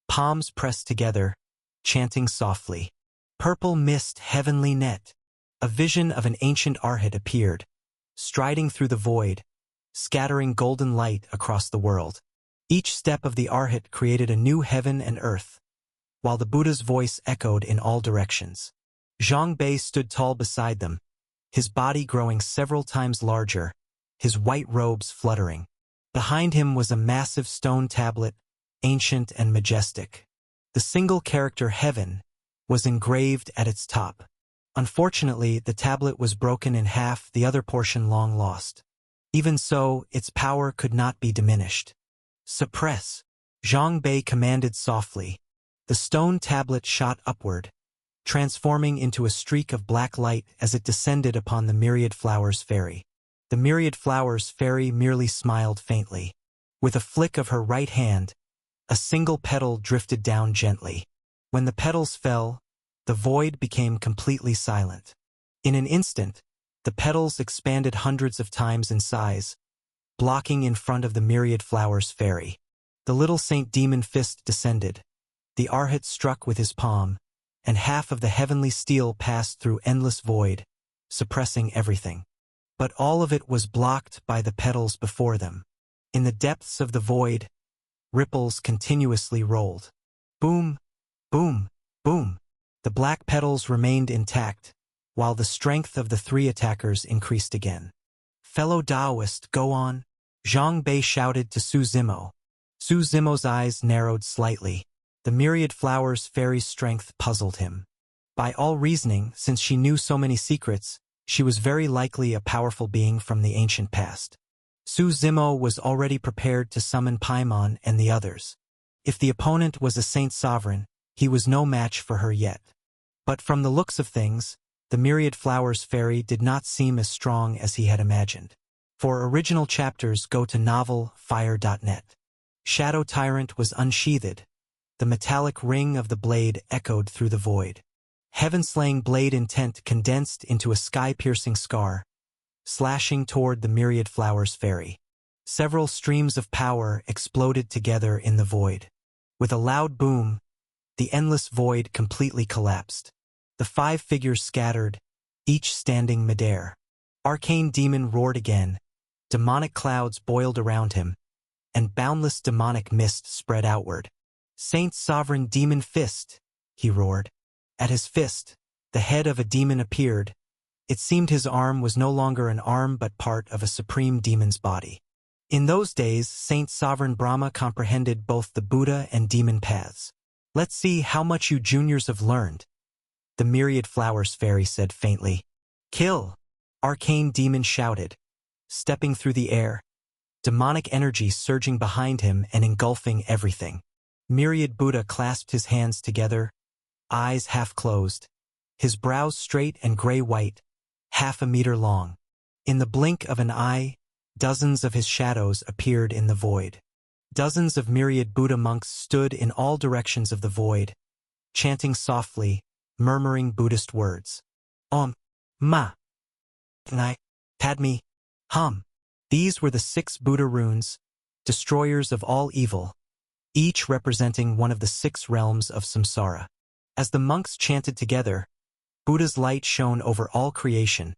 palms pressed together, chanting softly. Purple mist heavenly net. A vision of an ancient arhat appeared, striding through the void, scattering golden light across the world. Each step of the arhat created a new heaven and earth, while the Buddha's voice echoed in all directions. Zhang Bei stood tall beside them, his body growing several times larger, his white robes fluttering. Behind him was a massive stone tablet, ancient and majestic. The single character heaven was engraved at its top. Unfortunately, the tablet was broken in half, the other portion long lost. Even so, its power could not be diminished. Suppress, Zhang Bei commanded softly. The stone tablet shot upward, transforming into a streak of black light as it descended upon the Myriad Flowers fairy. The Myriad Flowers fairy merely smiled faintly. With a flick of her right hand, a single petal drifted down gently. When the petals fell, the void became completely silent. In an instant, the petals expanded hundreds of times in size, blocking in front of the Myriad Flowers fairy. The little Saint Demon Fist descended. The arhat struck with his palm, and half of the heavenly steel passed through endless void, suppressing everything. But all of it was blocked by the petals before them. In the depths of the void, ripples continuously rolled. Boom, boom, boom. The black petals remained intact, while the strength of the three attackers increased again. Fellow Taoist, go on, Zhang Bei shouted to Su Zimo. Su Zimo's eyes narrowed slightly. The Myriad Flowers fairy's strength puzzled him. By all reasoning, since she knew so many secrets, she was very likely a powerful being from the ancient past. Su Zimo was already prepared to summon Paimon and the others. If the opponent was a Saint Sovereign, he was no match for her yet. But from the looks of things, the Myriad Flowers fairy did not seem as strong as he had imagined. For original chapters, go to novelfire.net. Shadow Tyrant was unsheathed. The metallic ring of the blade echoed through the void. Heaven-slaying blade intent condensed into a sky-piercing scar, slashing toward the Myriad Flowers fairy. Several streams of power exploded together in the void. With a loud boom, the endless void completely collapsed. The 5 figures scattered, each standing midair. Arcane Demon roared again. Demonic clouds boiled around him, and boundless demonic mist spread outward. Saint Sovereign Demon Fist, he roared. At his fist, the head of a demon appeared. It seemed his arm was no longer an arm but part of a supreme demon's body. In those days, Saint Sovereign Brahma comprehended both the Buddha and demon paths. Let's see how much you juniors have learned, the Myriad Flowers fairy said faintly. Kill! Arcane demon shouted, stepping through the air, demonic energy surging behind him and engulfing everything. Myriad Buddha clasped his hands together, eyes half closed, his brows straight and gray-white, half a meter long. In the blink of an eye, dozens of his shadows appeared in the void. Dozens of myriad Buddha monks stood in all directions of the void, chanting softly, murmuring Buddhist words. Om, Ma, Nai, Padme, Hum. These were the 6 Buddha runes, destroyers of all evil, each representing one of the 6 realms of samsara. As the monks chanted together, Buddha's light shone over all creation,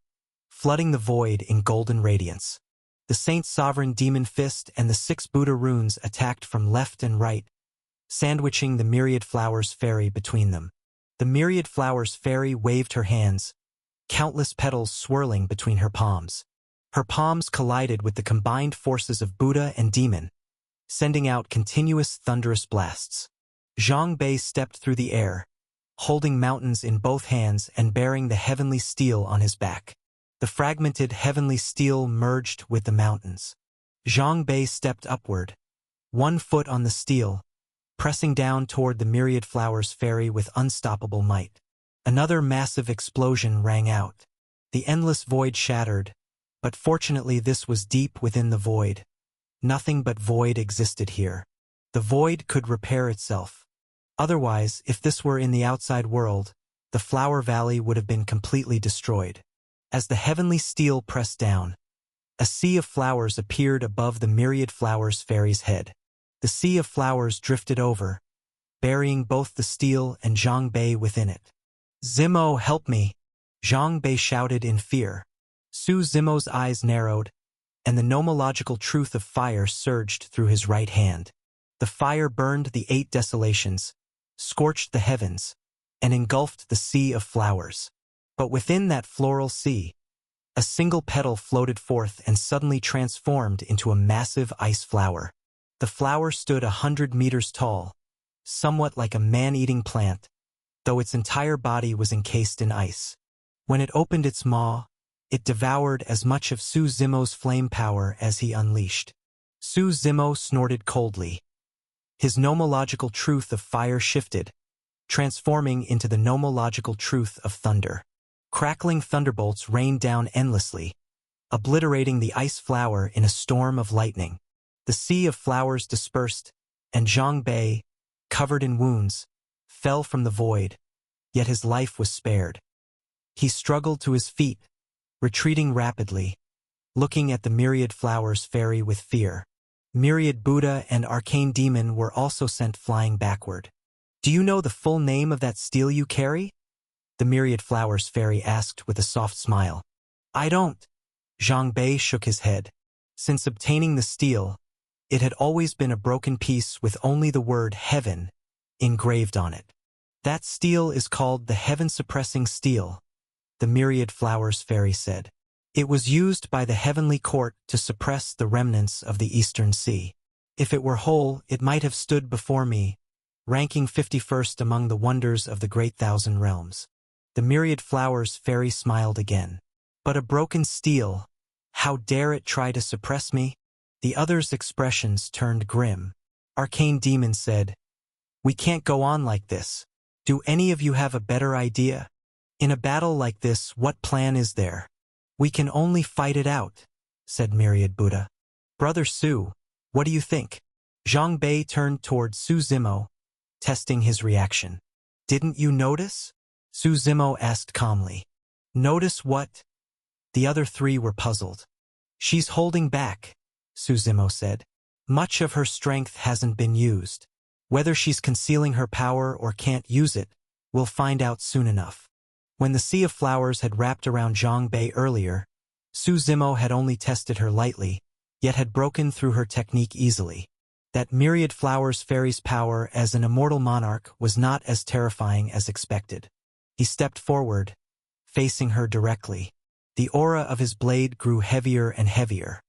flooding the void in golden radiance. The saint's sovereign demon fist and the 6 Buddha runes attacked from left and right, sandwiching the Myriad Flowers Fairy between them. The Myriad Flowers Fairy waved her hands, countless petals swirling between her palms. Her palms collided with the combined forces of Buddha and demon, sending out continuous thunderous blasts. Zhang Bei stepped through the air, holding mountains in both hands and bearing the heavenly steel on his back. The fragmented heavenly steel merged with the mountains. Zhang Bei stepped upward, 1 foot on the steel, pressing down toward the Myriad Flowers Fairy with unstoppable might. Another massive explosion rang out. The endless void shattered, but fortunately this was deep within the void. Nothing but void existed here. The void could repair itself. Otherwise, if this were in the outside world, the Flower Valley would have been completely destroyed. As the heavenly steel pressed down, a sea of flowers appeared above the Myriad Flowers Fairy's head. The sea of flowers drifted over, burying both the steel and Zhang Bei within it. Zimo, help me! Zhang Bei shouted in fear. Su Zimo's eyes narrowed, and the nomological truth of fire surged through his right hand. The fire burned the 8 desolations, scorched the heavens, and engulfed the sea of flowers. But within that floral sea, a single petal floated forth and suddenly transformed into a massive ice flower. The flower stood 100 meters tall, somewhat like a man-eating plant, though its entire body was encased in ice. When it opened its maw, it devoured as much of Su Zimo's flame power as he unleashed. Su Zimo snorted coldly. His nomological truth of fire shifted, transforming into the nomological truth of thunder. Crackling thunderbolts rained down endlessly, obliterating the ice flower in a storm of lightning. The sea of flowers dispersed, and Zhang Bei, covered in wounds, fell from the void, yet his life was spared. He struggled to his feet, retreating rapidly, looking at the Myriad Flowers Fairy with fear. Myriad Buddha and Arcane Demon were also sent flying backward. "Do you know the full name of that steel you carry?" the Myriad Flowers Fairy asked with a soft smile. "I don't." Zhang Bei shook his head. Since obtaining the steel, it had always been a broken piece with only the word heaven engraved on it. "That steel is called the heaven-suppressing steel," the Myriad Flowers Fairy said. "It was used by the heavenly court to suppress the remnants of the Eastern Sea. If it were whole, it might have stood before me, ranking 51st among the wonders of the great thousand realms." The Myriad Flowers Fairy smiled again. "But a broken steel, how dare it try to suppress me?" The other's expressions turned grim. Arcane Demon said, "We can't go on like this. Do any of you have a better idea? In a battle like this, what plan is there?" "We can only fight it out," said Myriad Buddha. "Brother Su, what do you think?" Zhang Bei turned toward Su Zimo, testing his reaction. "Didn't you notice?" Su Zimo asked calmly. "Notice what?" The other 3 were puzzled. "She's holding back," Su Zimo said. "Much of her strength hasn't been used. Whether she's concealing her power or can't use it, we'll find out soon enough." When the Sea of Flowers had wrapped around Zhang Bei earlier, Su Zimo had only tested her lightly, yet had broken through her technique easily. That Myriad Flowers Fairy's power as an immortal monarch was not as terrifying as expected. He stepped forward, facing her directly. The aura of his blade grew heavier and heavier.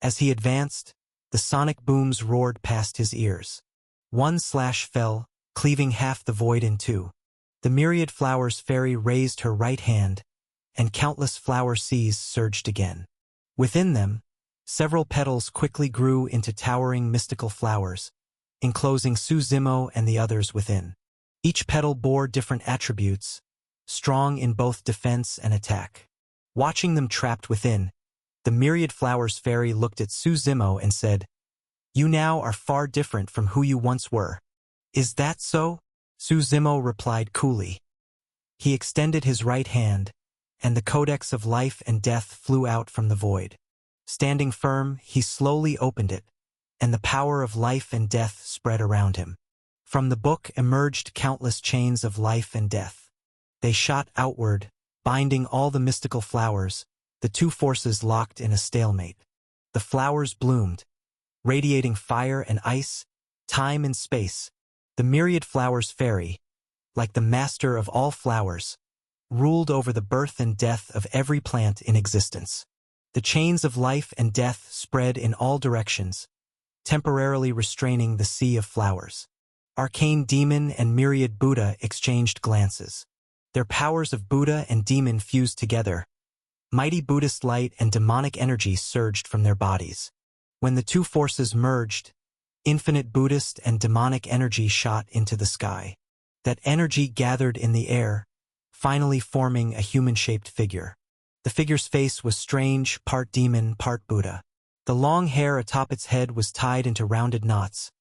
As he advanced, the sonic booms roared past his ears. 1 slash fell, cleaving half the void in 2. The Myriad Flowers Fairy raised her right hand, and countless flower seas surged again. Within them, several petals quickly grew into towering mystical flowers, enclosing Suzimo and the others within. Each petal bore different attributes, strong in both defense and attack. Watching them trapped within, the myriad flowers fairy looked at Suzimo and said, "You now are far different from who you once were. Is that so?" Suzimo replied coolly. He extended his right hand, and the codex of life and death flew out from the void. Standing firm, he slowly opened it, and the power of life and death spread around him. From the book emerged countless chains of life and death. They shot outward, binding all the mystical flowers, the two forces locked in a stalemate. The flowers bloomed, radiating fire and ice, time and space. The myriad flowers fairy, like the master of all flowers, ruled over the birth and death of every plant in existence. The chains of life and death spread in all directions, temporarily restraining the sea of flowers. Arcane demon and myriad Buddha exchanged glances. Their powers of Buddha and demon fused together. Mighty Buddhist light and demonic energy surged from their bodies. When the two forces merged, infinite Buddhist and demonic energy shot into the sky. That energy gathered in the air, finally forming a human-shaped figure. The figure's face was strange, part demon, part Buddha. The long hair atop its head was tied into rounded knots.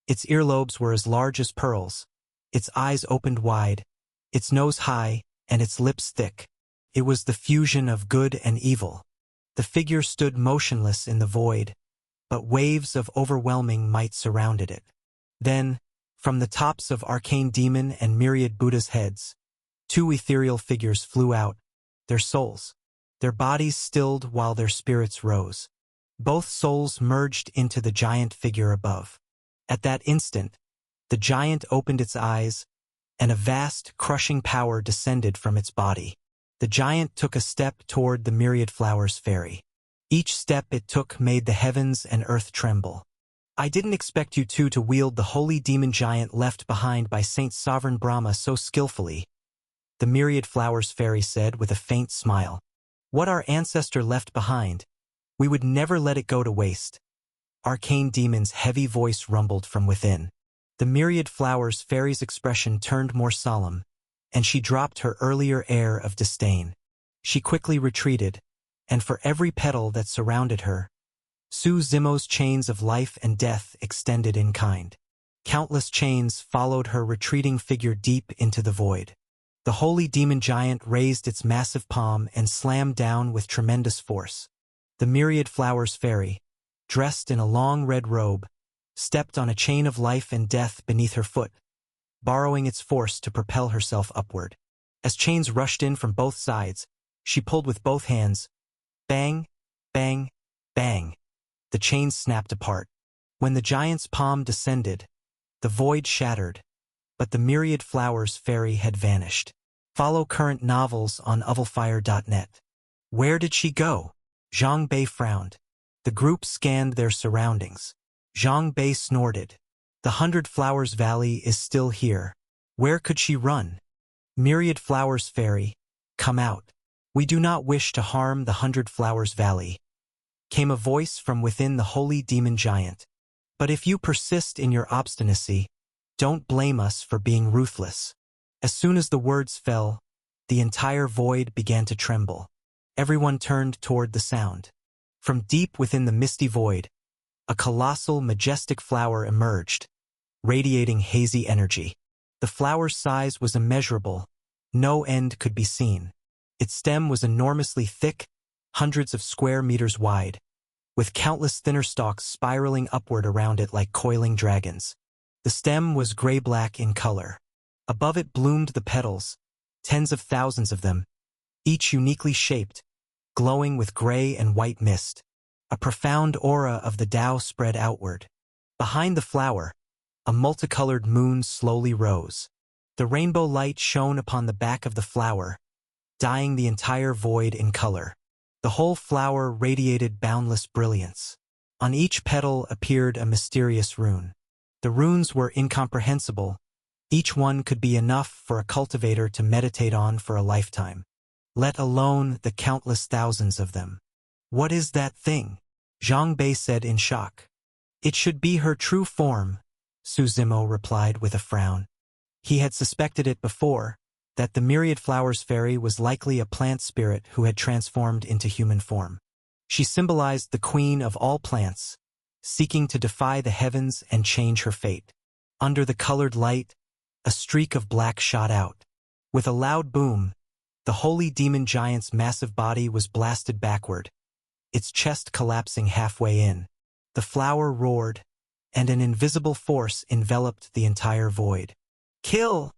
Its earlobes were as large as pearls. Its eyes opened wide, its nose high, and its lips thick. It was the fusion of good and evil. The figure stood motionless in the void, but waves of overwhelming might surrounded it. Then, from the tops of arcane demon and myriad Buddha's heads, two ethereal figures flew out, their souls. Their bodies stilled while their spirits rose. Both souls merged into the giant figure above. At that instant, the giant opened its eyes, and a vast, crushing power descended from its body. The giant took a step toward the myriad flowers fairy. Each step it took made the heavens and earth tremble. "I didn't expect you two to wield the holy demon giant left behind by Saint Sovereign Brahma so skillfully," the myriad flowers fairy said with a faint smile. "What our ancestor left behind, we would never let it go to waste." Arcane demon's heavy voice rumbled from within. The myriad flowers fairy's expression turned more solemn, and she dropped her earlier air of disdain. She quickly retreated, and for every petal that surrounded her, Suzimo's chains of life and death extended in kind. Countless chains followed her retreating figure deep into the void. The holy demon giant raised its massive palm and slammed down with tremendous force. The myriad flowers fairy, dressed in a long red robe, stepped on a chain of life and death beneath her foot, borrowing its force to propel herself upward. As chains rushed in from both sides, she pulled with both hands. Bang, bang, bang. The chains snapped apart. When the giant's palm descended, the void shattered, but the myriad flowers fairy had vanished. Follow current novels on ovalfire.net. Where did she go? Zhang Bei frowned. The group scanned their surroundings. Zhang Bei snorted. The 100 Flowers Valley is still here. Where could she run? Myriad Flowers Fairy, come out. We do not wish to harm the 100 Flowers Valley, came a voice from within the holy demon giant. But if you persist in your obstinacy, don't blame us for being ruthless. As soon as the words fell, the entire void began to tremble. Everyone turned toward the sound. From deep within the misty void, a colossal, majestic flower emerged, radiating hazy energy. The flower's size was immeasurable. No end could be seen. Its stem was enormously thick, hundreds of square meters wide, with countless thinner stalks spiraling upward around it like coiling dragons. The stem was gray-black in color. Above it bloomed the petals, tens of thousands of them, each uniquely shaped, glowing with gray and white mist. A profound aura of the Tao spread outward. Behind the flower, a multicolored moon slowly rose. The rainbow light shone upon the back of the flower, dyeing the entire void in color. The whole flower radiated boundless brilliance. On each petal appeared a mysterious rune. The runes were incomprehensible. Each one could be enough for a cultivator to meditate on for a lifetime. let alone the countless thousands of them. What is that thing? Zhang Bei said in shock. It should be her true form, Su Zimo replied with a frown. He had suspected it before, that the Myriad Flowers fairy was likely a plant spirit who had transformed into human form. She symbolized the queen of all plants, seeking to defy the heavens and change her fate. Under the colored light, a streak of black shot out. With a loud boom, the holy demon giant's massive body was blasted backward, its chest collapsing halfway in. The flower roared, and an invisible force enveloped the entire void. Kill!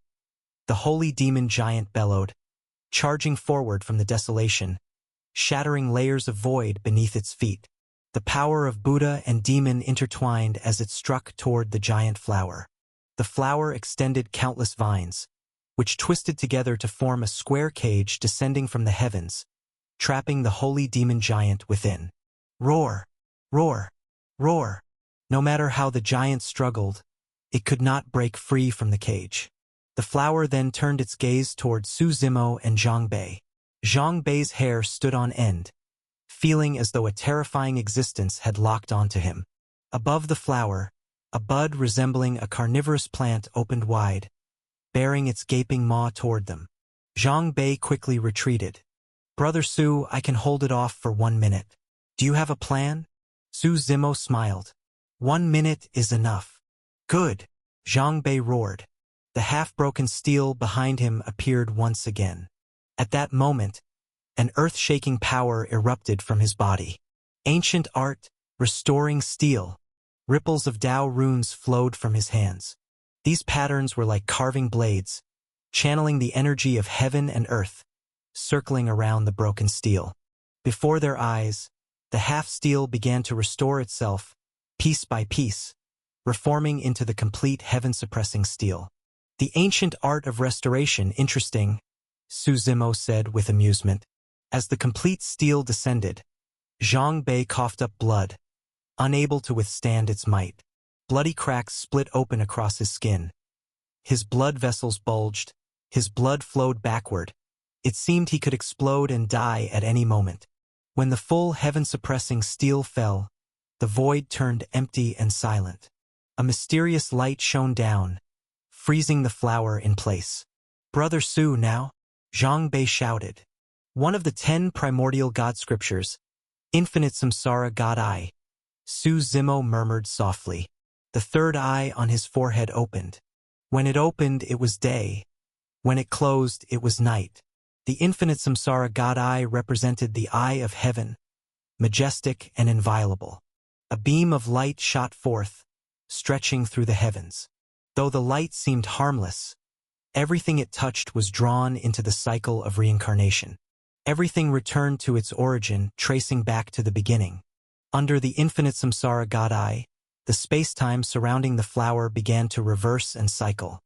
The holy demon giant bellowed, charging forward from the desolation, shattering layers of void beneath its feet. The power of Buddha and demon intertwined as it struck toward the giant flower. The flower extended countless vines, which twisted together to form a square cage descending from the heavens, trapping the holy demon giant within. Roar! Roar! Roar! No matter how the giant struggled, it could not break free from the cage. The flower then turned its gaze toward Su Zimo and Zhang Bei. Zhang Bei's hair stood on end, feeling as though a terrifying existence had locked onto him. Above the flower, a bud resembling a carnivorous plant opened wide, bearing its gaping maw toward them. Zhang Bei quickly retreated. Brother Su, I can hold it off for 1 minute. Do you have a plan? Su Zimo smiled. 1 minute is enough. Good, Zhang Bei roared. The half-broken steel behind him appeared once again. At that moment, an earth-shaking power erupted from his body. Ancient art, restoring steel. Ripples of Tao runes flowed from his hands. These patterns were like carving blades, channeling the energy of heaven and earth, circling around the broken steel. Before their eyes, the half-steel began to restore itself, piece by piece, reforming into the complete heaven-suppressing steel. The ancient art of restoration, interesting, Su Zimo said with amusement. As the complete steel descended, Zhang Bei coughed up blood, unable to withstand its might. Bloody cracks split open across his skin. His blood vessels bulged, his blood flowed backward. It seemed he could explode and die at any moment. When the full heaven-suppressing steel fell, the void turned empty and silent. A mysterious light shone down, freezing the flower in place. Brother Su now, Zhang Bei shouted. One of the 10 primordial god scriptures, Infinite Samsara God Eye. Su Zimo murmured softly. The third eye on his forehead opened. When it opened, it was day. When it closed, it was night. The Infinite Samsara God Eye represented the eye of heaven, majestic and inviolable. A beam of light shot forth, stretching through the heavens. Though the light seemed harmless, everything it touched was drawn into the cycle of reincarnation. Everything returned to its origin, tracing back to the beginning. Under the Infinite Samsara God Eye, the space-time surrounding the flower began to reverse and cycle.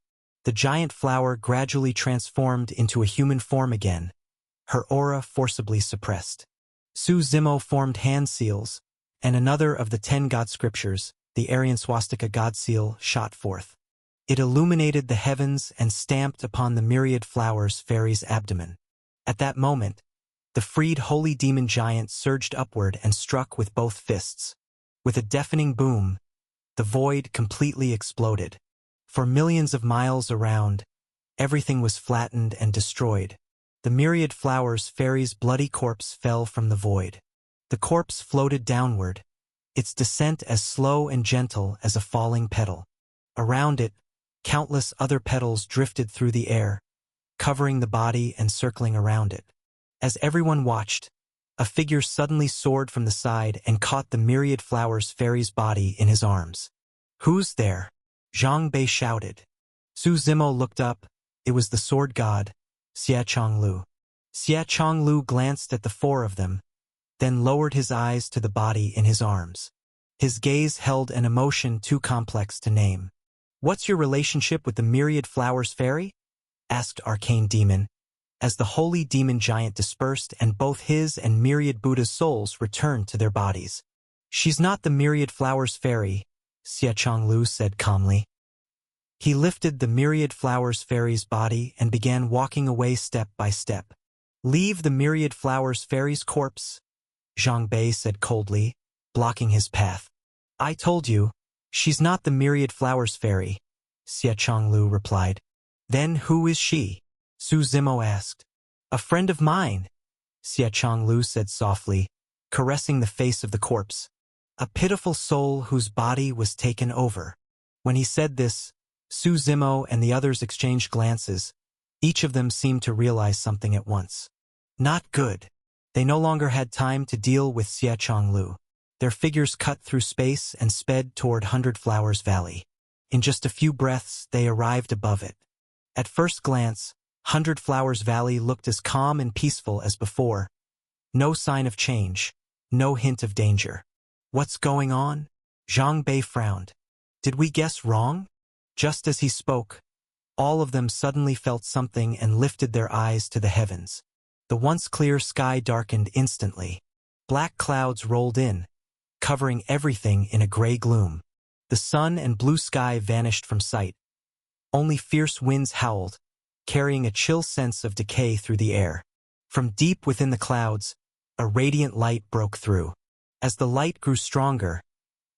The giant flower gradually transformed into a human form again, her aura forcibly suppressed. Su Zimo formed hand seals, and another of the 10 god scriptures, the Aryan swastika god seal, shot forth. It illuminated the heavens and stamped upon the myriad flowers fairy's abdomen. At that moment, the freed holy demon giant surged upward and struck with both fists. With a deafening boom, the void completely exploded. For millions of miles around, everything was flattened and destroyed. The myriad flowers fairy's bloody corpse fell from the void. The corpse floated downward, its descent as slow and gentle as a falling petal. Around it, countless other petals drifted through the air, covering the body and circling around it. As everyone watched, a figure suddenly soared from the side and caught the myriad flowers fairy's body in his arms. Who's there? Zhang Bei shouted. Su Zimo looked up. It was the sword god, Xia Chonglu. Xia Chonglu glanced at the 4 of them, then lowered his eyes to the body in his arms. His gaze held an emotion too complex to name. What's your relationship with the myriad flowers fairy? Asked Arcane Demon, as the holy demon giant dispersed and both his and myriad Buddha's souls returned to their bodies. She's not the myriad flowers fairy, Xia Chonglu said calmly. He lifted the myriad flowers fairy's body and began walking away step by step. Leave the Myriad Flowers Fairy's corpse, Zhang Bei said coldly, blocking his path. I told you, she's not the Myriad Flowers Fairy, Xie Chonglu replied. Then who is she? Su Zimo asked. A friend of mine, Xie Chonglu said softly, caressing the face of the corpse. A pitiful soul whose body was taken over. When he said this, Su Zimo and the others exchanged glances. Each of them seemed to realize something at once. Not good. They no longer had time to deal with Xie Chonglu. Their figures cut through space and sped toward Hundred Flowers Valley. In just a few breaths, they arrived above it. At first glance, Hundred Flowers Valley looked as calm and peaceful as before. No sign of change, no hint of danger. What's going on? Zhang Bei frowned. Did we guess wrong? Just as he spoke, all of them suddenly felt something and lifted their eyes to the heavens. The once clear sky darkened instantly. Black clouds rolled in, covering everything in a gray gloom. The sun and blue sky vanished from sight. Only fierce winds howled, carrying a chill sense of decay through the air. From deep within the clouds, a radiant light broke through. As the light grew stronger,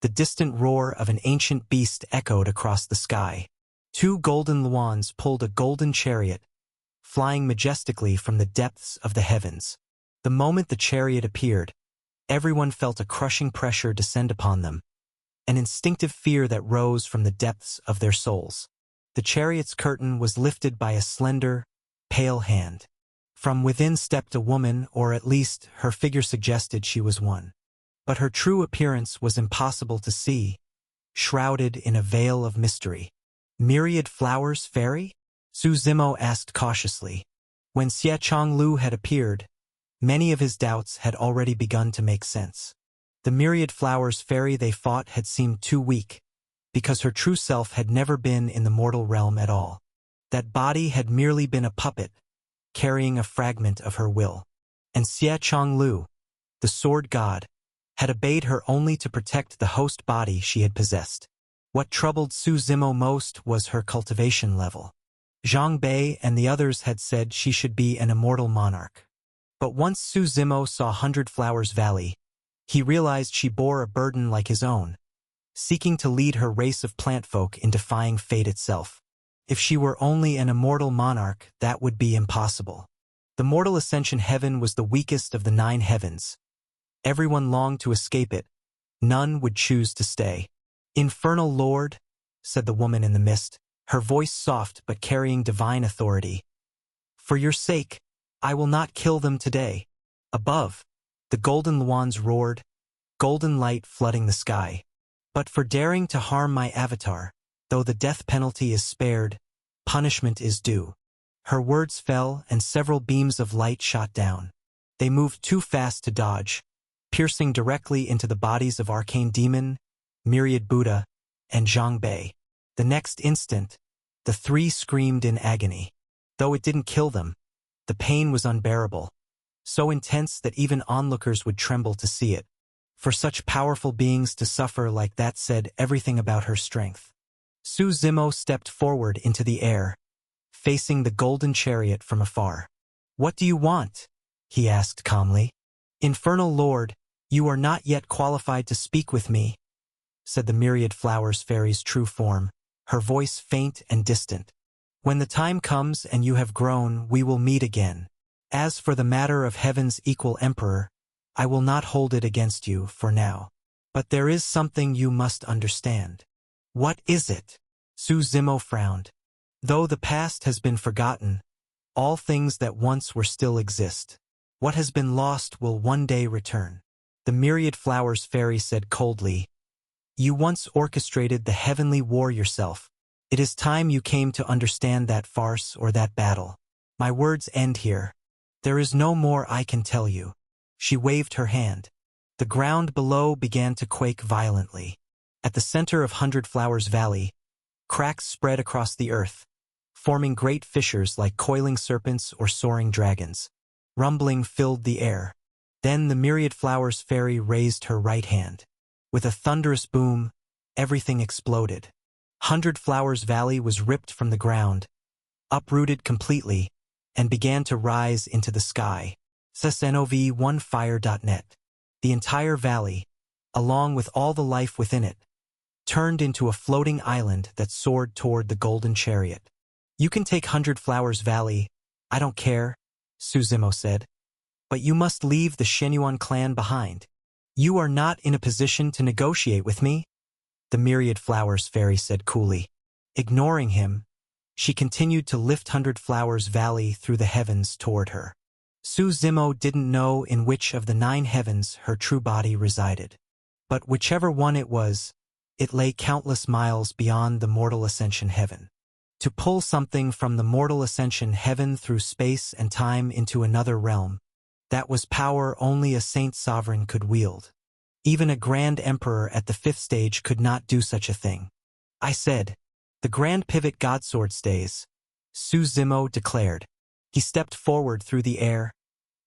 the distant roar of an ancient beast echoed across the sky. Two golden luans pulled a golden chariot, flying majestically from the depths of the heavens. The moment the chariot appeared, everyone felt a crushing pressure descend upon them, an instinctive fear that rose from the depths of their souls. The chariot's curtain was lifted by a slender, pale hand. From within stepped a woman, or at least her figure suggested she was one. But her true appearance was impossible to see, shrouded in a veil of mystery. Myriad Flowers Fairy? Su Zimo asked cautiously. When Xie Chonglu had appeared, many of his doubts had already begun to make sense. The Myriad Flowers Fairy they fought had seemed too weak, because her true self had never been in the mortal realm at all. That body had merely been a puppet, carrying a fragment of her will. And Xie Chonglu, the sword god, had obeyed her only to protect the host body she had possessed. What troubled Su Zimo most was her cultivation level. Zhang Bei and the others had said she should be an immortal monarch. But once Su Zimo saw Hundred Flowers Valley, he realized she bore a burden like his own, seeking to lead her race of plant folk in defying fate itself. If she were only an immortal monarch, that would be impossible. The mortal ascension heaven was the weakest of the 9 heavens. Everyone longed to escape it. None would choose to stay. Infernal Lord, said the woman in the mist, her voice soft but carrying divine authority. For your sake, I will not kill them today. Above, the golden luans roared, golden light flooding the sky. But for daring to harm my avatar, though the death penalty is spared, punishment is due. Her words fell and several beams of light shot down. They moved too fast to dodge, piercing directly into the bodies of Arcane Demon, Myriad Buddha, and Zhang Bei. The next instant, the 3 screamed in agony. Though it didn't kill them, the pain was unbearable, so intense that even onlookers would tremble to see it. For such powerful beings to suffer like that said everything about her strength. Su Zimo stepped forward into the air, facing the golden chariot from afar. What do you want? He asked calmly. Infernal Lord, you are not yet qualified to speak with me, said the Myriad Flowers Fairy's true form, her voice faint and distant. When the time comes and you have grown, we will meet again. As for the matter of Heaven's equal emperor, I will not hold it against you for now. But there is something you must understand. What is it? Su Zimo frowned. Though the past has been forgotten, all things that once were still exist. What has been lost will one day return. The Myriad Flowers Fairy said coldly, You once orchestrated the heavenly war yourself. It is time you came to understand that farce or that battle. My words end here. There is no more I can tell you. She waved her hand. The ground below began to quake violently. At the center of Hundred Flowers Valley, cracks spread across the earth, forming great fissures like coiling serpents or soaring dragons. Rumbling filled the air. Then the Myriad Flowers Fairy raised her right hand. With a thunderous boom, everything exploded. Hundred Flowers Valley was ripped from the ground, uprooted completely, and began to rise into the sky. SNOV1Fire.net. The entire valley, along with all the life within it, turned into a floating island that soared toward the golden chariot. You can take 100 Flowers Valley, I don't care, Suzumo said. But you must leave the Shenyuan clan behind. You are not in a position to negotiate with me, the Myriad Flowers Fairy said coolly. Ignoring him, she continued to lift 100 Flowers Valley through the heavens toward her. Suzumo didn't know in which of the 9 heavens her true body resided. But whichever one it was, it lay countless miles beyond the mortal ascension heaven. To pull something from the mortal ascension heaven through space and time into another realm, that was power only a saint sovereign could wield. Even a grand emperor at the 5th stage could not do such a thing. I said, the grand pivot Godsword stays, Suzumo declared. He stepped forward through the air,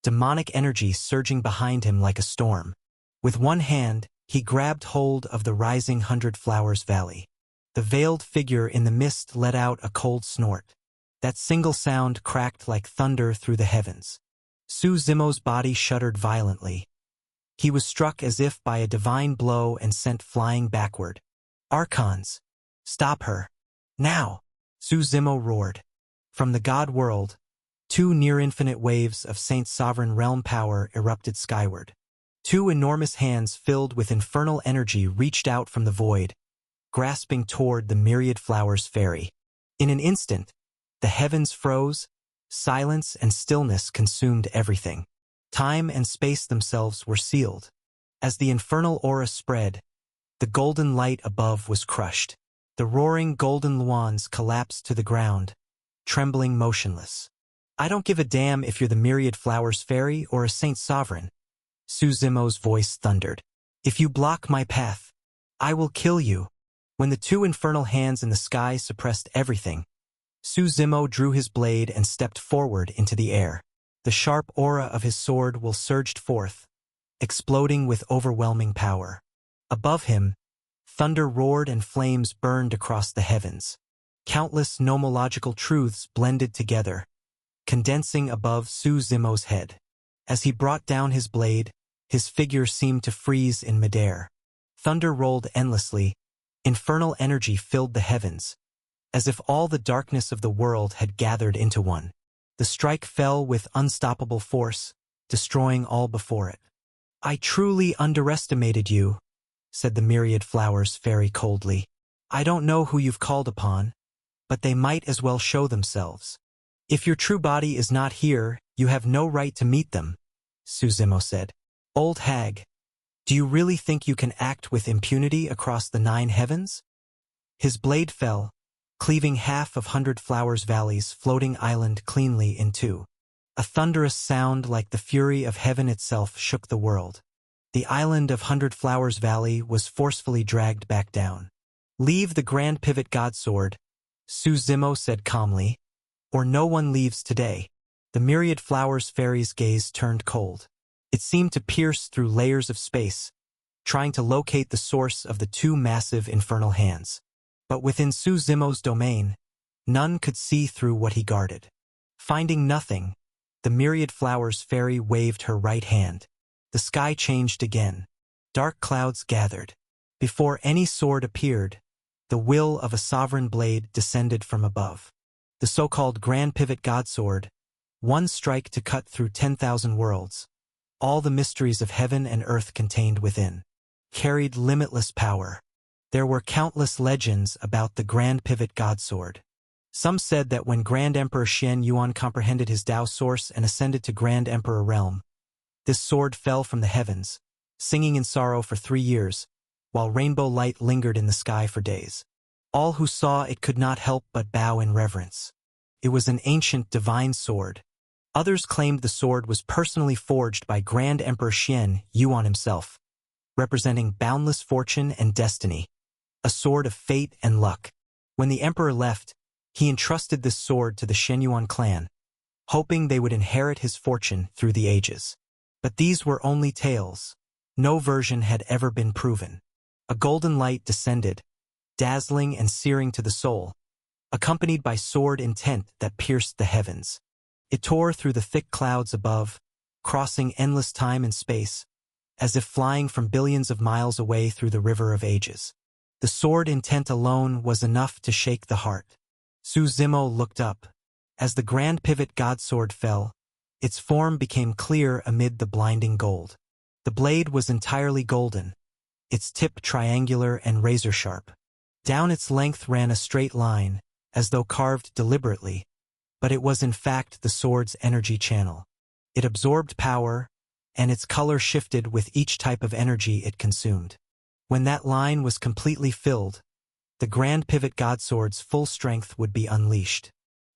demonic energy surging behind him like a storm. With one hand, he grabbed hold of the rising 100 Flowers Valley. The veiled figure in the mist let out a cold snort. That single sound cracked like thunder through the heavens. Suzumo's body shuddered violently. He was struck as if by a divine blow and sent flying backward. Archons! Stop her! Now! Suzumo roared. From the god world, 2 near-infinite waves of Saint's sovereign realm power erupted skyward. 2 enormous hands filled with infernal energy reached out from the void, grasping toward the Myriad Flowers Fairy. In an instant, the heavens froze, silence and stillness consumed everything. Time and space themselves were sealed. As the infernal aura spread, the golden light above was crushed. The roaring golden luans collapsed to the ground, trembling motionless. I don't give a damn if you're the Myriad Flowers Fairy or a Saint Sovereign, Suzumo's voice thundered. If you block my path, I will kill you. When the 2 infernal hands in the sky suppressed everything, Suzumo drew his blade and stepped forward into the air. The sharp aura of his sword will surged forth, exploding with overwhelming power. Above him, thunder roared and flames burned across the heavens. Countless nomological truths blended together, condensing above Suzumo's head. As he brought down his blade, his figure seemed to freeze in midair. Thunder rolled endlessly, infernal energy filled the heavens, as if all the darkness of the world had gathered into one. The strike fell with unstoppable force, destroying all before it. I truly underestimated you, said the Myriad Flowers Fairy coldly. I don't know who you've called upon, but they might as well show themselves. If your true body is not here, you have no right to meet them, Suzumo said. Old hag, do you really think you can act with impunity across the 9 heavens? His blade fell, cleaving half of 100 Flowers Valley's floating island cleanly in 2. A thunderous sound like the fury of heaven itself shook the world. The island of 100 Flowers Valley was forcefully dragged back down. Leave the grand pivot Godsword, Suzumo said calmly, or no one leaves today. The Myriad Flowers Fairy's gaze turned cold. It seemed to pierce through layers of space, trying to locate the source of the 2 massive infernal hands. But within Suzumo's domain, none could see through what he guarded. Finding nothing, the Myriad Flowers Fairy waved her right hand. The sky changed again. Dark clouds gathered. Before any sword appeared, the will of a sovereign blade descended from above. The so-called Grand Pivot Godsword, one strike to cut through 10,000 worlds, all the mysteries of heaven and earth contained within, carried limitless power. There were countless legends about the Grand Pivot Godsword. Some said that when Grand Emperor Xian Yuan comprehended his Tao source and ascended to Grand Emperor realm, this sword fell from the heavens, singing in sorrow for 3 years, while rainbow light lingered in the sky for days. All who saw it could not help but bow in reverence. It was an ancient divine sword. Others claimed the sword was personally forged by Grand Emperor Xian Yuan himself, representing boundless fortune and destiny, a sword of fate and luck. When the emperor left, he entrusted this sword to the Shenyuan clan, hoping they would inherit his fortune through the ages. But these were only tales. No version had ever been proven. A golden light descended, dazzling and searing to the soul, accompanied by sword intent that pierced the heavens. It tore through the thick clouds above, crossing endless time and space, as if flying from billions of miles away through the river of ages. The sword intent alone was enough to shake the heart. Su Zimo looked up. As the grand pivot godsword fell, its form became clear amid the blinding gold. The blade was entirely golden, its tip triangular and razor-sharp. Down its length ran a straight line, as though carved deliberately, but it was in fact the sword's energy channel. It absorbed power, and its color shifted with each type of energy it consumed. When that line was completely filled, the grand pivot godsword's full strength would be unleashed.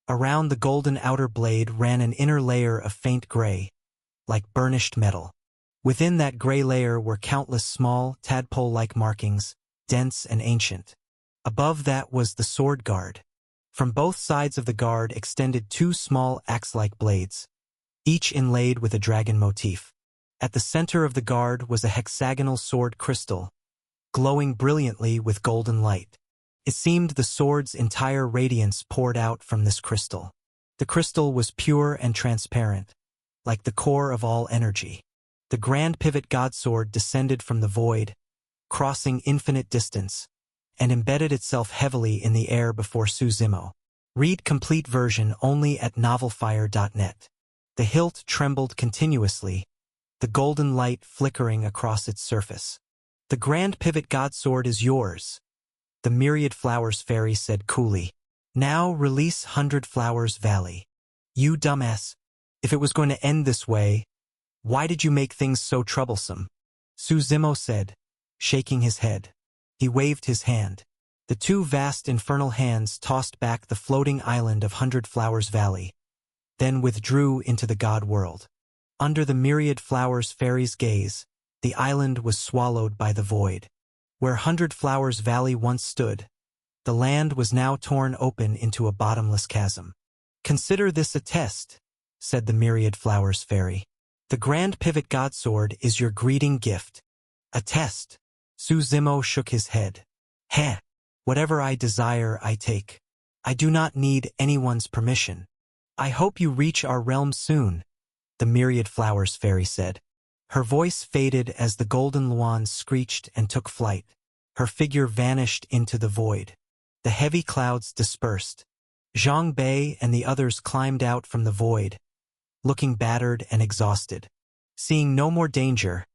Around the golden outer blade ran an inner layer of faint gray, like burnished metal. Within that gray layer were countless small, tadpole-like markings, dense and ancient. Above that was the sword guard. From both sides of the guard extended two small axe-like blades, each inlaid with a dragon motif. At the center of the guard was a hexagonal sword crystal, glowing brilliantly with golden light. It seemed the sword's entire radiance poured out from this crystal. The crystal was pure and transparent, like the core of all energy. The grand pivot godsword descended from the void, crossing infinite distance, and embedded itself heavily in the air before Su Zimo. Read complete version only at novelfire.net. The hilt trembled continuously, the golden light flickering across its surface. "The grand pivot godsword is yours," the Myriad Flowers fairy said coolly. "Now release 100 Flowers Valley." "You dumbass. If it was going to end this way, why did you make things so troublesome?" Su Zimo said, shaking his head. He waved his hand. The two vast infernal hands tossed back the floating island of 100 Flowers Valley, then withdrew into the god world. Under the Myriad Flowers fairy's gaze, the island was swallowed by the void. Where 100 Flowers Valley once stood, the land was now torn open into a bottomless chasm. "Consider this a test," said the Myriad Flowers fairy. "The grand pivot godsword is your greeting gift." "A test?" Su Zimo shook his head. "Heh. Whatever I desire, I take. I do not need anyone's permission. I hope you reach our realm soon," the Myriad Flowers fairy said. Her voice faded as the golden luan screeched and took flight. Her figure vanished into the void. The heavy clouds dispersed. Zhang Bei and the others climbed out from the void, looking battered and exhausted. Seeing no more danger,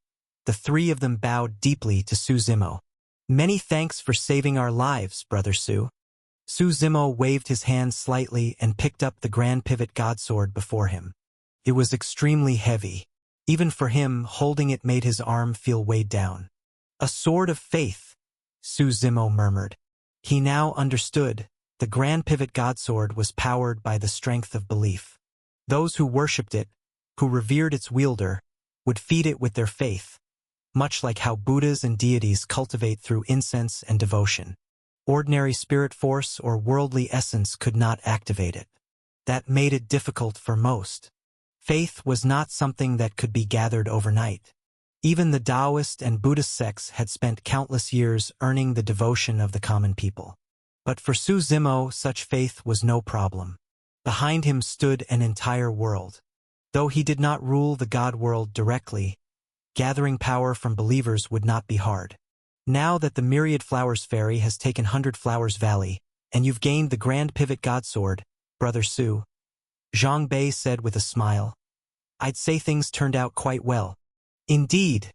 the three of them bowed deeply to Su Zimo. "Many thanks for saving our lives, Brother Su." Su Zimo waved his hand slightly and picked up the grand pivot godsword before him. It was extremely heavy. Even for him, holding it made his arm feel weighed down. "A sword of faith," Su Zimo murmured. He now understood. The grand pivot godsword was powered by the strength of belief. Those who worshipped it, who revered its wielder, would feed it with their faith, much like how Buddhas and deities cultivate through incense and devotion. Ordinary spirit force or worldly essence could not activate it. That made it difficult for most. Faith was not something that could be gathered overnight. Even the Taoist and Buddhist sects had spent countless years earning the devotion of the common people. But for Su Zimo, such faith was no problem. Behind him stood an entire world. Though he did not rule the god world directly, gathering power from believers would not be hard. "Now that the Myriad Flowers fairy has taken 100 Flowers Valley, and you've gained the grand pivot godsword, Brother Su," Zhang Bei said with a smile, "I'd say things turned out quite well." "Indeed,"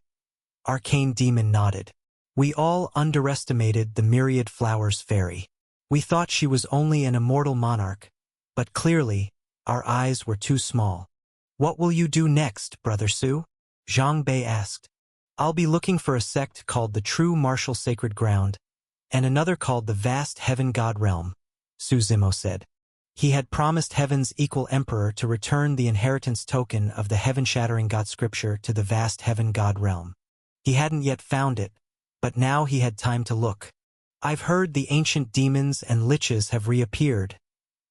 Arcane Demon nodded. "We all underestimated the Myriad Flowers fairy. We thought she was only an immortal monarch, but clearly, our eyes were too small." "What will you do next, Brother Su?" Zhang Bei asked. "I'll be looking for a sect called the True Martial Sacred Ground, and another called the Vast Heaven God Realm," Su Zimo said. He had promised Heaven's equal emperor to return the inheritance token of the heaven-shattering God Scripture to the Vast Heaven God Realm. He hadn't yet found it, but now he had time to look. "I've heard the ancient demons and liches have reappeared,"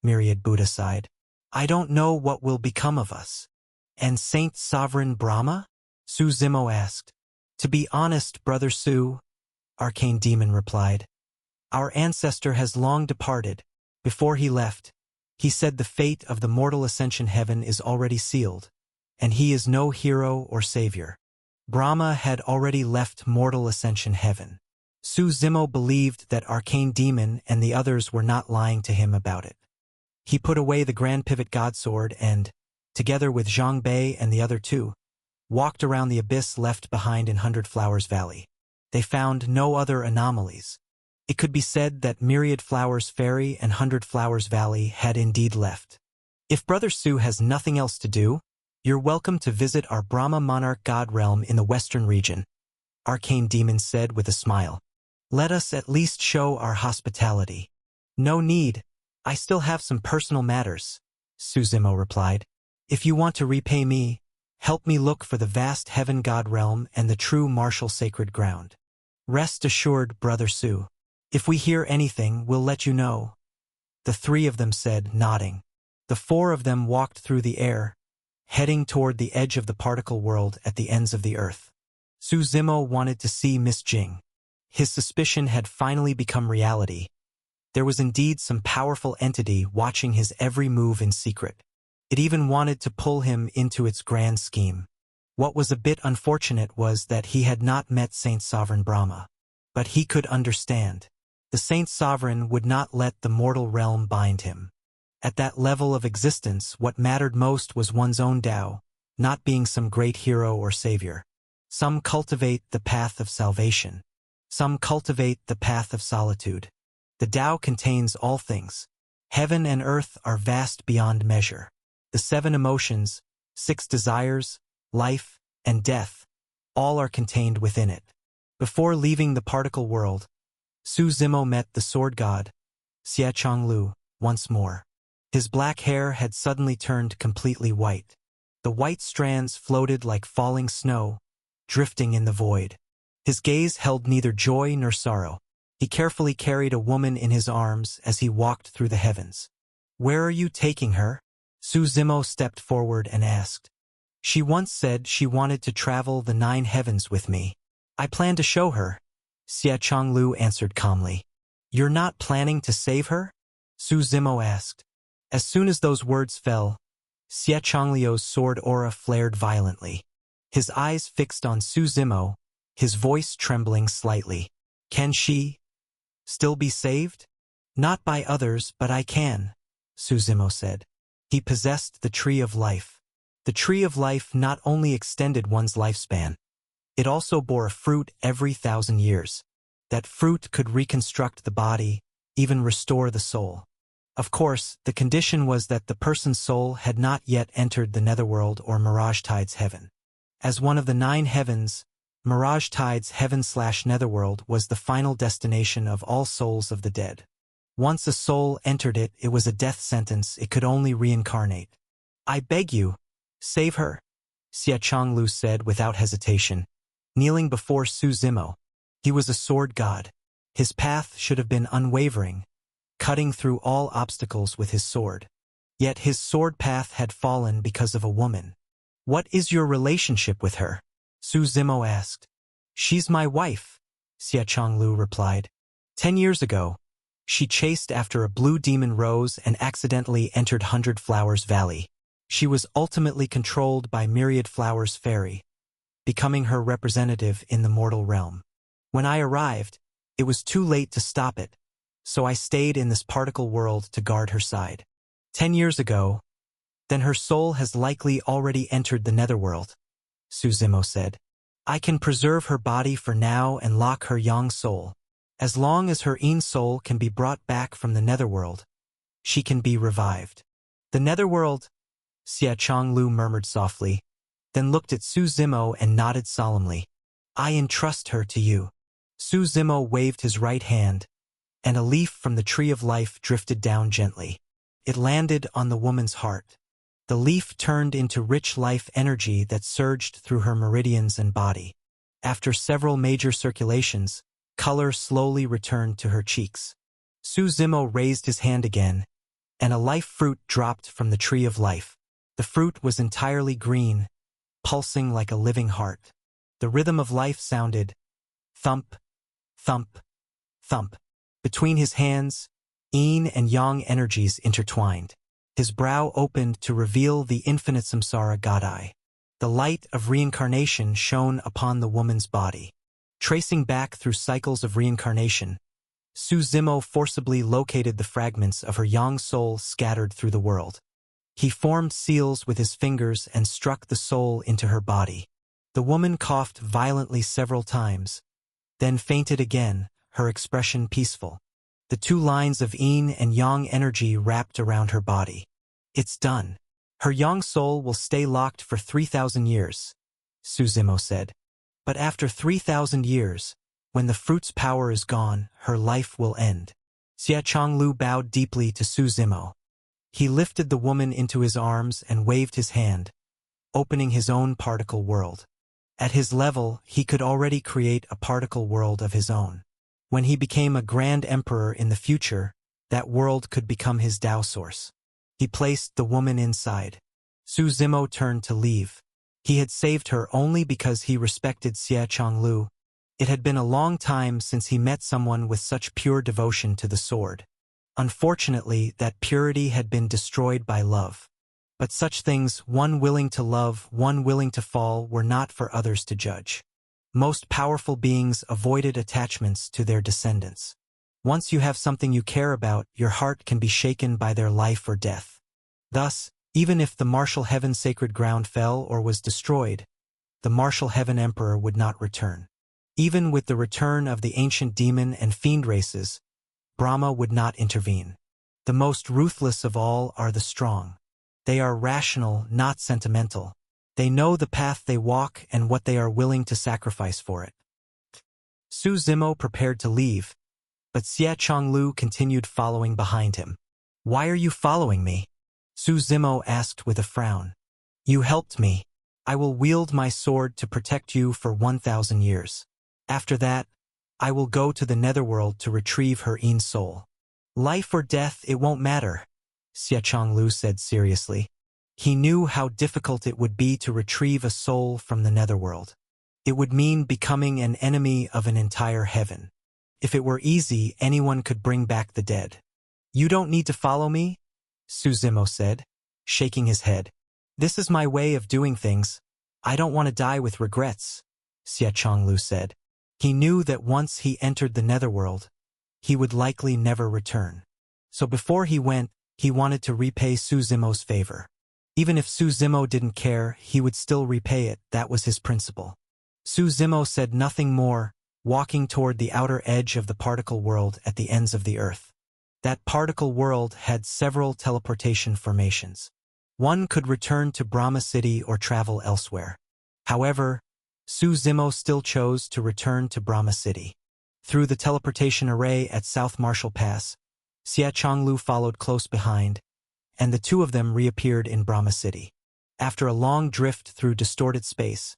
Myriad Buddha sighed. "I don't know what will become of us." "And Saint Sovereign Brahma?" Su Zimo asked. "To be honest, Brother Su," Arcane Demon replied, "our ancestor has long departed. Before he left, He said the fate of the mortal ascension heaven is already sealed, and he is no hero or savior. Brahma had already left mortal ascension heaven. Su Zimo believed that Arcane Demon and the others were not lying to him about it. He put away the Grand Pivot Godsword and, together with Zhang Bei and the other two, walked around the abyss left behind in Hundred Flowers Valley. They found no other anomalies. It could be said that Myriad Flowers Ferry and Hundred Flowers Valley had indeed left. If Brother Su has nothing else to do, you're welcome to visit our Brahma Monarch God realm in the western region, Arcane Demon said with a smile. Let us at least show our hospitality. No need. I still have some personal matters, Su Zimo replied. If you want to repay me, help me look for the vast heaven god realm and the true martial sacred ground. Rest assured, Brother Su. If we hear anything, we'll let you know. The three of them said, nodding. The four of them walked through the air, heading toward the edge of the particle world at the ends of the earth. Su Zimo wanted to see Miss Jing. His suspicion had finally become reality. There was indeed some powerful entity watching his every move in secret. It even wanted to pull him into its grand scheme. What was a bit unfortunate was that he had not met Saint Sovereign Brahma. But he could understand. The Saint Sovereign would not let the mortal realm bind him. At that level of existence, what mattered most was one's own Tao, not being some great hero or savior. Some cultivate the path of salvation. Some cultivate the path of solitude. The Tao contains all things. Heaven and earth are vast beyond measure. The 7 emotions, 6 desires, life, and death, all are contained within it. Before leaving the particle world, Su Zimo met the sword god, Xie Chonglu, once more. His black hair had suddenly turned completely white. The white strands floated like falling snow, drifting in the void. His gaze held neither joy nor sorrow. He carefully carried a woman in his arms as he walked through the heavens. Where are you taking her? Su Zimo stepped forward and asked. She once said she wanted to travel the 9 heavens with me. I plan to show her, Xie Chonglu answered calmly. You're not planning to save her? Su Zimo asked. As soon as those words fell, Xie Chongliu's sword aura flared violently. His eyes fixed on Su Zimo, his voice trembling slightly. Can she still be saved? Not by others, but I can, Su Zimo said. He possessed the Tree of Life. The Tree of Life not only extended one's lifespan, it also bore a fruit every 1,000 years. That fruit could reconstruct the body, even restore the soul. Of course, the condition was that the person's soul had not yet entered the Netherworld or Mirage Tide's heaven. As one of the 9 heavens, Mirage Tide's heaven/Netherworld was the final destination of all souls of the dead. Once a soul entered it, it was a death sentence. It could only reincarnate. I beg you, save her, Xie Chonglu said without hesitation, kneeling before Su Zimo. He was a sword god. His path should have been unwavering, cutting through all obstacles with his sword. Yet his sword path had fallen because of a woman. What is your relationship with her? Su Zimo asked. She's my wife, Xie Chonglu replied. 10 years ago, she chased after a blue demon rose and accidentally entered Hundred Flowers Valley. She was ultimately controlled by Myriad Flowers Fairy, becoming her representative in the mortal realm. When I arrived, it was too late to stop it, so I stayed in this particle world to guard her side. 10 years ago, then her soul has likely already entered the Netherworld, Su Zimo said. I can preserve her body for now and lock her yang soul. As long as her yin soul can be brought back from the Netherworld, she can be revived. The Netherworld, Xie Chonglu murmured softly, then looked at Su Zimo and nodded solemnly. I entrust her to you. Su Zimo waved his right hand, and a leaf from the Tree of Life drifted down gently. It landed on the woman's heart. The leaf turned into rich life energy that surged through her meridians and body. After several major circulations, color slowly returned to her cheeks. Su Zimo raised his hand again, and a life fruit dropped from the Tree of Life. The fruit was entirely green, pulsing like a living heart. The rhythm of life sounded thump, thump, thump. Between his hands, yin and yang energies intertwined. His brow opened to reveal the infinite samsara god eye. The light of reincarnation shone upon the woman's body. Tracing back through cycles of reincarnation, Su Zimo forcibly located the fragments of her young soul scattered through the world. He formed seals with his fingers and struck the soul into her body. The woman coughed violently several times, then fainted again, her expression peaceful. The two lines of yin and yang energy wrapped around her body. It's done. Her yang soul will stay locked for 3,000 years, Su Zimo said. But after 3,000 years, when the fruit's power is gone, her life will end. Xia Chonglu bowed deeply to Su Zimo. He lifted the woman into his arms and waved his hand, opening his own particle world. At his level, he could already create a particle world of his own. When he became a grand emperor in the future, that world could become his Tao source. He placed the woman inside. Su Zimo turned to leave. He had saved her only because he respected Xia Chonglu. It had been a long time since he met someone with such pure devotion to the sword. Unfortunately, that purity had been destroyed by love. But such things, one willing to love, one willing to fall, were not for others to judge. Most powerful beings avoided attachments to their descendants. Once you have something you care about, your heart can be shaken by their life or death. Thus, even if the martial heaven sacred ground fell or was destroyed, the martial heaven emperor would not return. Even with the return of the ancient demon and fiend races, Brahma would not intervene. The most ruthless of all are the strong. They are rational, not sentimental. They know the path they walk and what they are willing to sacrifice for it. Su Zimo prepared to leave, but Xia Chonglu continued following behind him. "Why are you following me?" Su Zimo asked with a frown. "You helped me. I will wield my sword to protect you for 1,000 years. After that, I will go to the netherworld to retrieve her yin soul. Life or death, it won't matter," Xia Chonglu said seriously. He knew how difficult it would be to retrieve a soul from the netherworld. It would mean becoming an enemy of an entire heaven. If it were easy, anyone could bring back the dead. "You don't need to follow me," Su Zimo said, shaking his head. "This is my way of doing things. I don't want to die with regrets," Xia Chonglu said. He knew that once he entered the netherworld, he would likely never return. So before he went, he wanted to repay Su Zimo's favor. Even if Su Zimo didn't care, he would still repay it. That was his principle. Su Zimo said nothing more, walking toward the outer edge of the particle world at the ends of the earth. That particle world had several teleportation formations. One could return to Brahma City or travel elsewhere. However, Su Zimo still chose to return to Brahma City. Through the teleportation array at South Marshall Pass, Xia Chonglu followed close behind, and the two of them reappeared in Brahma City. After a long drift through distorted space,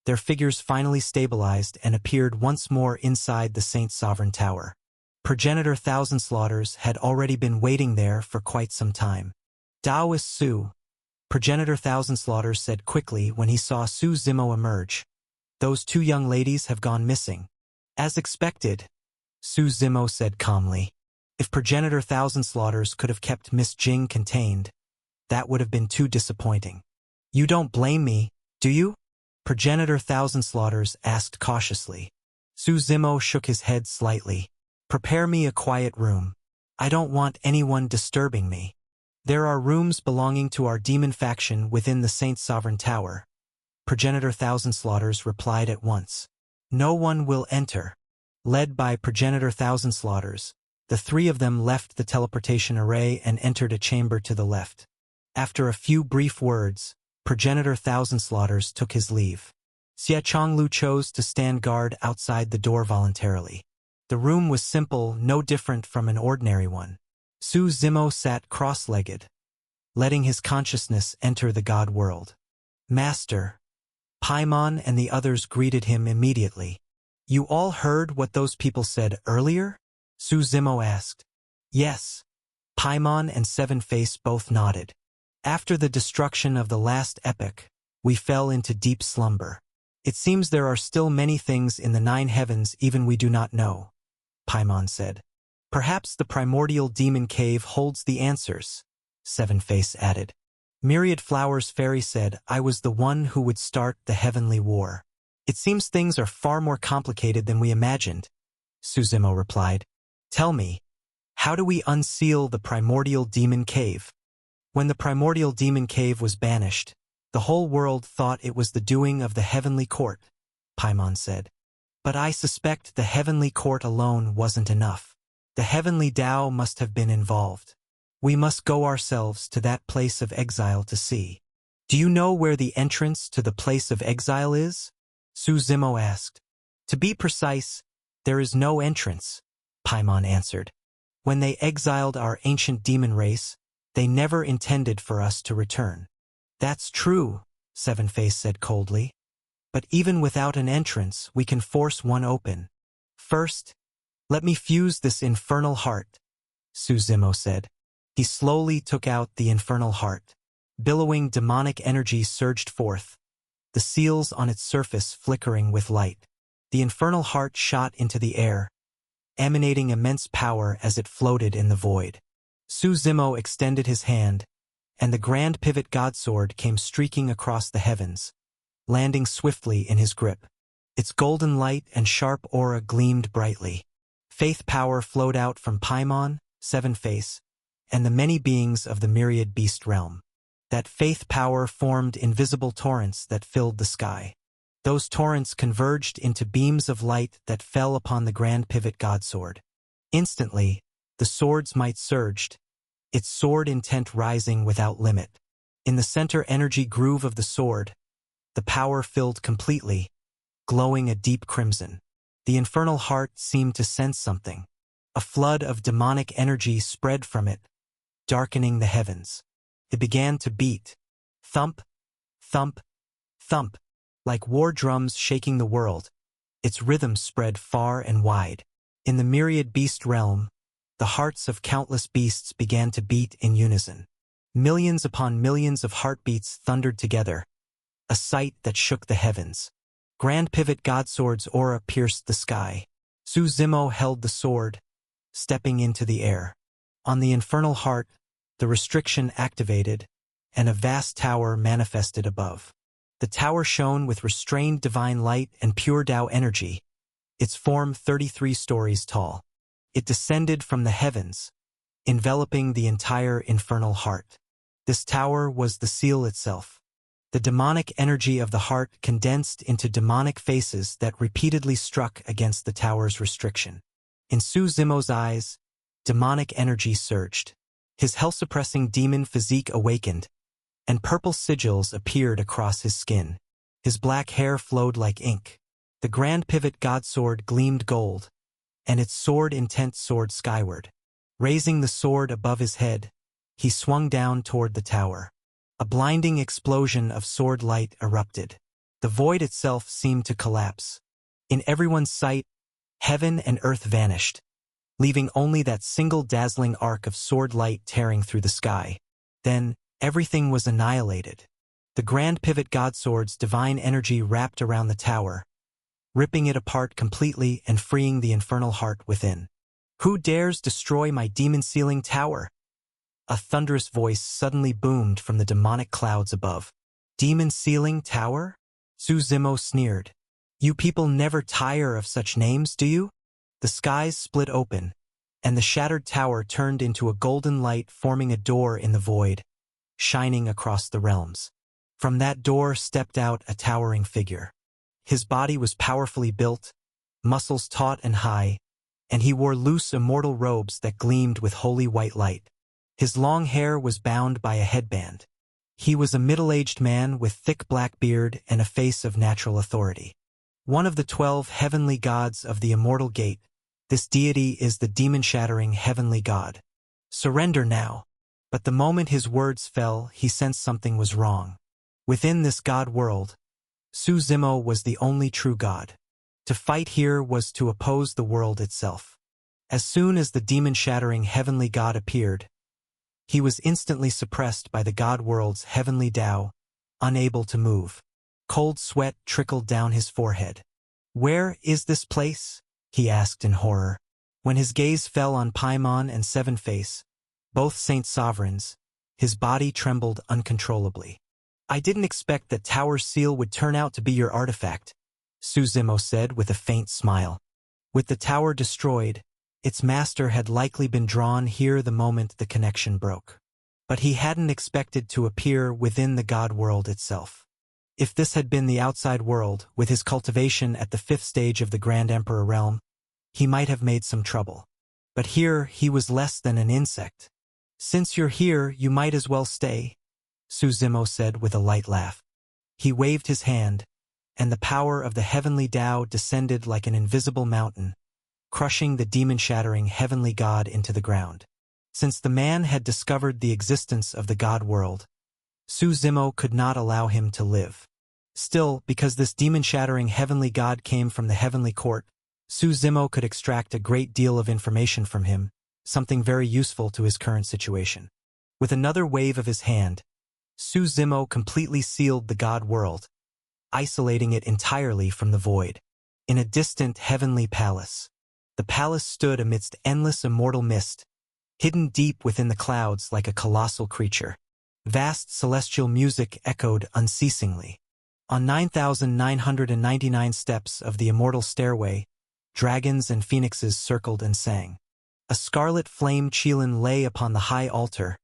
their figures finally stabilized and appeared once more inside the Saint Sovereign Tower. Progenitor Thousand Slaughters had already been waiting there for quite some time. "Taoist Su," Progenitor Thousand Slaughters said quickly when he saw Su Zimo emerge. "Those two young ladies have gone missing." "As expected," Su Zimo said calmly. If Progenitor Thousand Slaughters could have kept Miss Jing contained, that would have been too disappointing. "You don't blame me, do you?" Progenitor Thousand Slaughters asked cautiously. Su Zimo shook his head slightly. "Prepare me a quiet room. I don't want anyone disturbing me. There are rooms belonging to our demon faction within the Saint Sovereign Tower." Progenitor Thousand Slaughters replied at once. "No one will enter." Led by Progenitor Thousand Slaughters, the three of them left the teleportation array and entered a chamber to the left. After a few brief words, Progenitor Thousand Slaughters took his leave. Xia Chonglu chose to stand guard outside the door voluntarily. The room was simple, no different from an ordinary one. Su Zimo sat cross-legged, letting his consciousness enter the god world. "Master." Paimon and the others greeted him immediately. "You all heard what those people said earlier?" Su Zimo asked. "Yes." Paimon and Seven Face both nodded. "After the destruction of the last epoch, we fell into deep slumber. It seems there are still many things in the 9 heavens even we do not know," Paimon said. "Perhaps the primordial demon cave holds the answers." Seven-Face added. Myriad Flowers Fairy said, I was the one who would start the heavenly war. It seems things are far more complicated than we imagined, Suzumo replied. Tell me, how do we unseal the primordial demon cave? When the primordial demon cave was banished, the whole world thought it was the doing of the heavenly court, Paimon said. But I suspect the heavenly court alone wasn't enough. The heavenly Tao must have been involved. We must go ourselves to that place of exile to see. Do you know where the entrance to the place of exile is? Suzumo asked. To be precise, there is no entrance, Paimon answered. When they exiled our ancient demon race, they never intended for us to return. That's true, Seven-Face said coldly. But even without an entrance, we can force one open. First, let me fuse this infernal heart, Suzumo said. He slowly took out the infernal heart. Billowing demonic energy surged forth, the seals on its surface flickering with light. The infernal heart shot into the air, emanating immense power as it floated in the void. Suzumo extended his hand, and the Grand Pivot Godsword came streaking across the heavens, landing swiftly in his grip. Its golden light and sharp aura gleamed brightly. Faith power flowed out from Paimon, Seven-Face, and the many beings of the myriad beast realm. That faith power formed invisible torrents that filled the sky. Those torrents converged into beams of light that fell upon the Grand Pivot Godsword. Instantly, the sword's might surged, its sword intent rising without limit. In the center energy groove of the sword, the power filled completely, glowing a deep crimson. The infernal heart seemed to sense something. A flood of demonic energy spread from it, darkening the heavens. It began to beat. Thump, thump, thump. Like war drums shaking the world, its rhythm spread far and wide. In the myriad beast realm, the hearts of countless beasts began to beat in unison. Millions upon millions of heartbeats thundered together, a sight that shook the heavens. Grand Pivot Godsword's aura pierced the sky. Suzumo held the sword, stepping into the air. On the infernal heart, the restriction activated, and a vast tower manifested above. The tower shone with restrained divine light and pure Tao energy, its form 33 stories tall. It descended from the heavens, enveloping the entire infernal heart. This tower was the seal itself. The demonic energy of the heart condensed into demonic faces that repeatedly struck against the tower's restriction. In Suzumo's eyes, demonic energy surged. His hell-suppressing demon physique awakened, and purple sigils appeared across his skin. His black hair flowed like ink. The Grand Pivot Godsword gleamed gold, and its sword intent soared skyward. Raising the sword above his head, he swung down toward the tower. A blinding explosion of sword light erupted. The void itself seemed to collapse. In everyone's sight, heaven and earth vanished, leaving only that single dazzling arc of sword light tearing through the sky. Then, everything was annihilated. The Grand Pivot Godsword's divine energy wrapped around the tower, ripping it apart completely and freeing the infernal heart within. Who dares destroy my demon-sealing tower? A thunderous voice suddenly boomed from the demonic clouds above. Demon-sealing tower? Suzumo sneered. You people never tire of such names, do you? The skies split open, and the shattered tower turned into a golden light forming a door in the void, shining across the realms. From that door stepped out a towering figure. His body was powerfully built, muscles taut and high, and he wore loose immortal robes that gleamed with holy white light. His long hair was bound by a headband. He was a middle-aged man with thick black beard and a face of natural authority. One of the 12 heavenly gods of the Immortal Gate, this deity is the demon-shattering heavenly god. Surrender now. But the moment his words fell, he sensed something was wrong. Within this god world, Suzumo was the only true god. To fight here was to oppose the world itself. As soon as the demon-shattering heavenly god appeared, he was instantly suppressed by the god world's heavenly Tao, unable to move. Cold sweat trickled down his forehead. Where is this place? He asked in horror. When his gaze fell on Paimon and Seven-Face, both saint sovereigns, His body trembled uncontrollably. "I didn't expect that Tower Seal would turn out to be your artifact," Su Zimo said with a faint smile. With the tower destroyed, its master had likely been drawn here the moment the connection broke. But he hadn't expected to appear within the god world itself. If this had been the outside world, with his cultivation at the 5th stage of the Grand Emperor realm, he might have made some trouble. But here he was less than an insect. "Since you're here, you might as well stay," Su Zimo said with a light laugh. He waved his hand, and the power of the heavenly Tao descended like an invisible mountain, crushing the demon-shattering heavenly god into the ground. Since the man had discovered the existence of the god world, Su Zimo could not allow him to live. Still, because this demon-shattering heavenly god came from the heavenly court, Su Zimo could extract a great deal of information from him, something very useful to his current situation. With another wave of his hand, Su Zimo completely sealed the god world, isolating it entirely from the void. In a distant heavenly palace, the palace stood amidst endless immortal mist, hidden deep within the clouds like a colossal creature. Vast celestial music echoed unceasingly. On 9,999 steps of the immortal stairway, dragons and phoenixes circled and sang. A scarlet flame Qilin lay upon the high altar,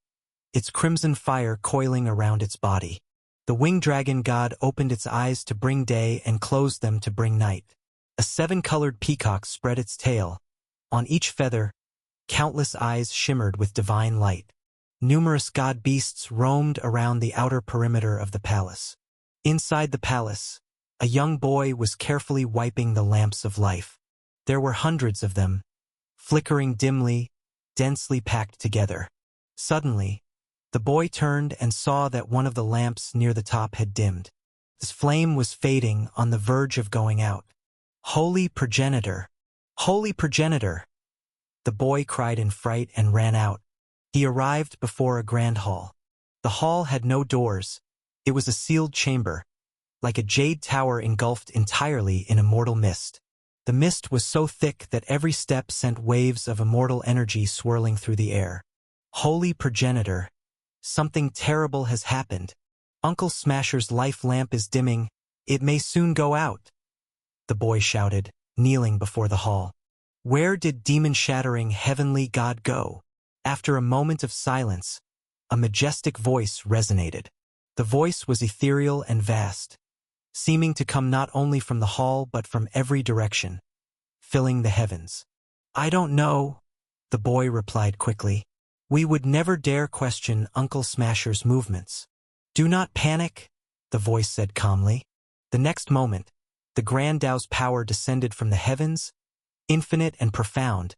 its crimson fire coiling around its body. The winged dragon god opened its eyes to bring day and closed them to bring night. A 7-colored peacock spread its tail. On each feather, countless eyes shimmered with divine light. Numerous god beasts roamed around the outer perimeter of the palace. Inside the palace, a young boy was carefully wiping the lamps of life. There were hundreds of them, flickering dimly, densely packed together. Suddenly, the boy turned and saw that one of the lamps near the top had dimmed. This flame was fading, on the verge of going out. "Holy progenitor! Holy progenitor!" The boy cried in fright and ran out. He arrived before a grand hall. The hall had no doors. It was a sealed chamber, like a jade tower engulfed entirely in immortal mist. The mist was so thick that every step sent waves of immortal energy swirling through the air. "Holy progenitor! Something terrible has happened. Uncle Smasher's life lamp is dimming. It may soon go out," the boy shouted, kneeling before the hall. Where did demon-shattering heavenly god go? After a moment of silence, a majestic voice resonated. The voice was ethereal and vast, seeming to come not only from the hall but from every direction, filling the heavens. "I don't know," the boy replied quickly. "We would never dare question Uncle Smasher's movements." "Do not panic," the voice said calmly. The next moment, the Grand Tao's power descended from the heavens, infinite and profound,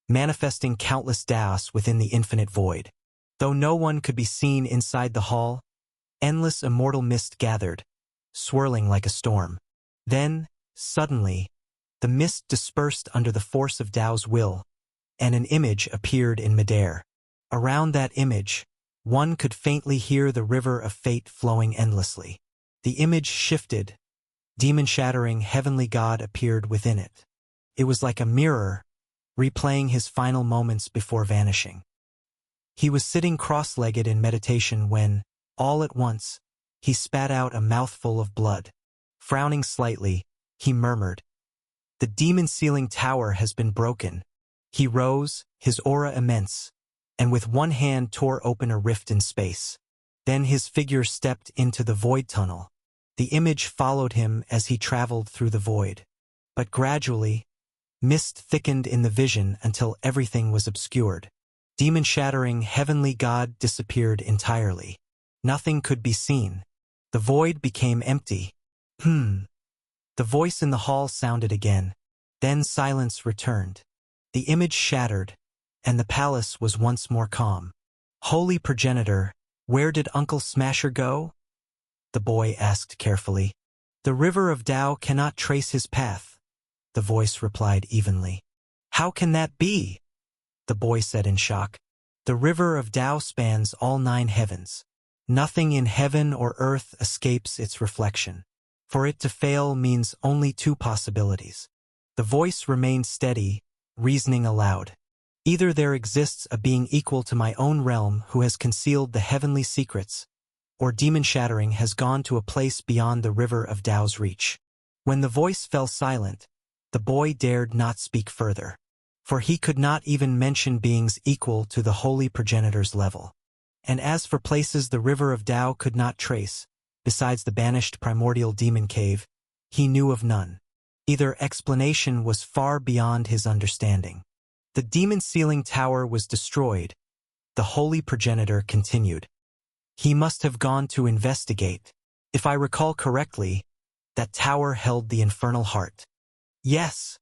manifesting countless Taos within the infinite void. Though no one could be seen inside the hall, endless immortal mist gathered, swirling like a storm. Then, suddenly, the mist dispersed under the force of Tao's will, and an image appeared in midair. Around that image, one could faintly hear the river of fate flowing endlessly. The image shifted. Demon-shattering heavenly god appeared within it. It was like a mirror, replaying his final moments before vanishing. He was sitting cross-legged in meditation when, all at once, he spat out a mouthful of blood. Frowning slightly, he murmured, "The demon-sealing tower has been broken." He rose, his aura immense, and with one hand tore open a rift in space. Then his figure stepped into the void tunnel. The image followed him as he traveled through the void. But gradually, mist thickened in the vision until everything was obscured. Demon-shattering heavenly god disappeared entirely. Nothing could be seen. The void became empty. The voice in the hall sounded again. Then silence returned. The image shattered, and the palace was once more calm. "Holy progenitor, where did Uncle Smasher go?" the boy asked carefully. "The river of Tao cannot trace his path," the voice replied evenly. "How can that be?" the boy said in shock. "The river of Tao spans all 9 heavens. Nothing in heaven or earth escapes its reflection. For it to fail means only 2 possibilities." The voice remained steady, reasoning aloud. Either there exists a being equal to my own realm who has concealed the heavenly secrets, or demon shattering has gone to a place beyond the river of Tao's reach. When the voice fell silent, the boy dared not speak further, for he could not even mention beings equal to the holy progenitor's level. And as for places the river of Tao could not trace, besides the banished primordial demon cave, he knew of none. Either explanation was far beyond his understanding. The demon ceiling tower was destroyed. The holy progenitor continued. He must have gone to investigate. If I recall correctly, that tower held the infernal heart. Yes,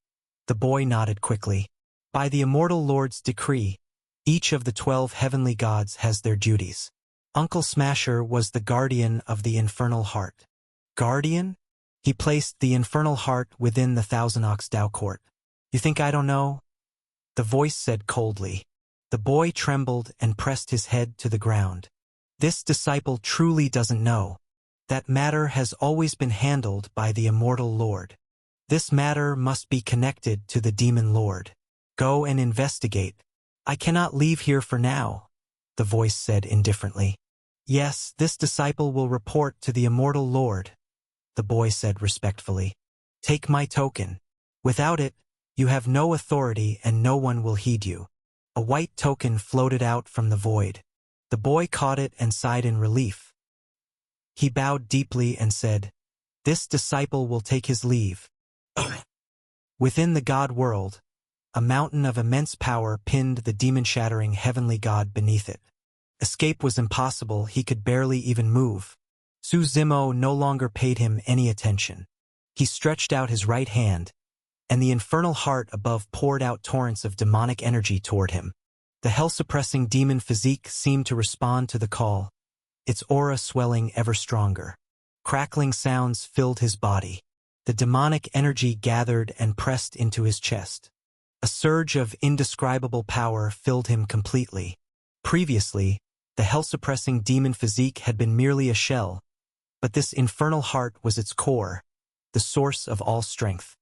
the boy nodded quickly. By the immortal Lord's decree, each of the 12 heavenly gods has their duties. Uncle Smasher was the guardian of the infernal heart. Guardian? He placed the infernal heart within the Thousand Ox Tao court. You think I don't know? The voice said coldly. The boy trembled and pressed his head to the ground. This disciple truly doesn't know. That matter has always been handled by the immortal Lord. This matter must be connected to the demon lord. Go and investigate. I cannot leave here for now, the voice said indifferently. Yes, this disciple will report to the immortal Lord, the boy said respectfully. Take my token. Without it, you have no authority and no one will heed you. A white token floated out from the void. The boy caught it and sighed in relief. He bowed deeply and said, This disciple will take his leave. Within the God world, a mountain of immense power pinned the demon-shattering heavenly god beneath it. Escape was impossible, he could barely even move. Su Zimo no longer paid him any attention. He stretched out his right hand, and the infernal heart above poured out torrents of demonic energy toward him. The hell-suppressing demon physique seemed to respond to the call, its aura swelling ever stronger. Crackling sounds filled his body. The demonic energy gathered and pressed into his chest. A surge of indescribable power filled him completely. Previously, the hell-suppressing demon physique had been merely a shell, but this infernal heart was its core, the source of all strength.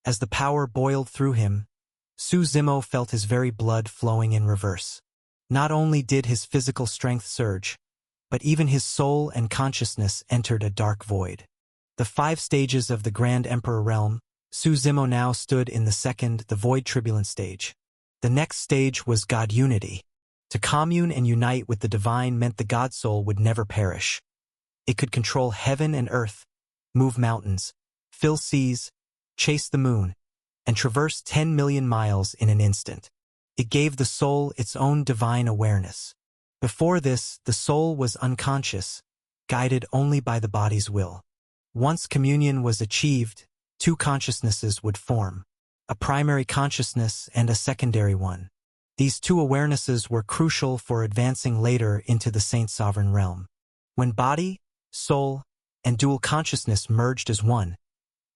As the power boiled through him, Su Zimo felt his very blood flowing in reverse. Not only did his physical strength surge, but even his soul and consciousness entered a dark void. The 5 stages of the Grand Emperor realm, Su Zimo now stood in the second, the Void Tribulent stage. The next stage was God Unity. To commune and unite with the divine meant the God soul would never perish. It could control heaven and earth, move mountains, fill seas, chase the moon, and traverse 10 million miles in an instant. It gave the soul its own divine awareness. Before this, the soul was unconscious, guided only by the body's will. Once communion was achieved, 2 consciousnesses would form, a primary consciousness and a secondary one. These 2 awarenesses were crucial for advancing later into the Saint Sovereign realm. When body, soul, and dual consciousness merged as one,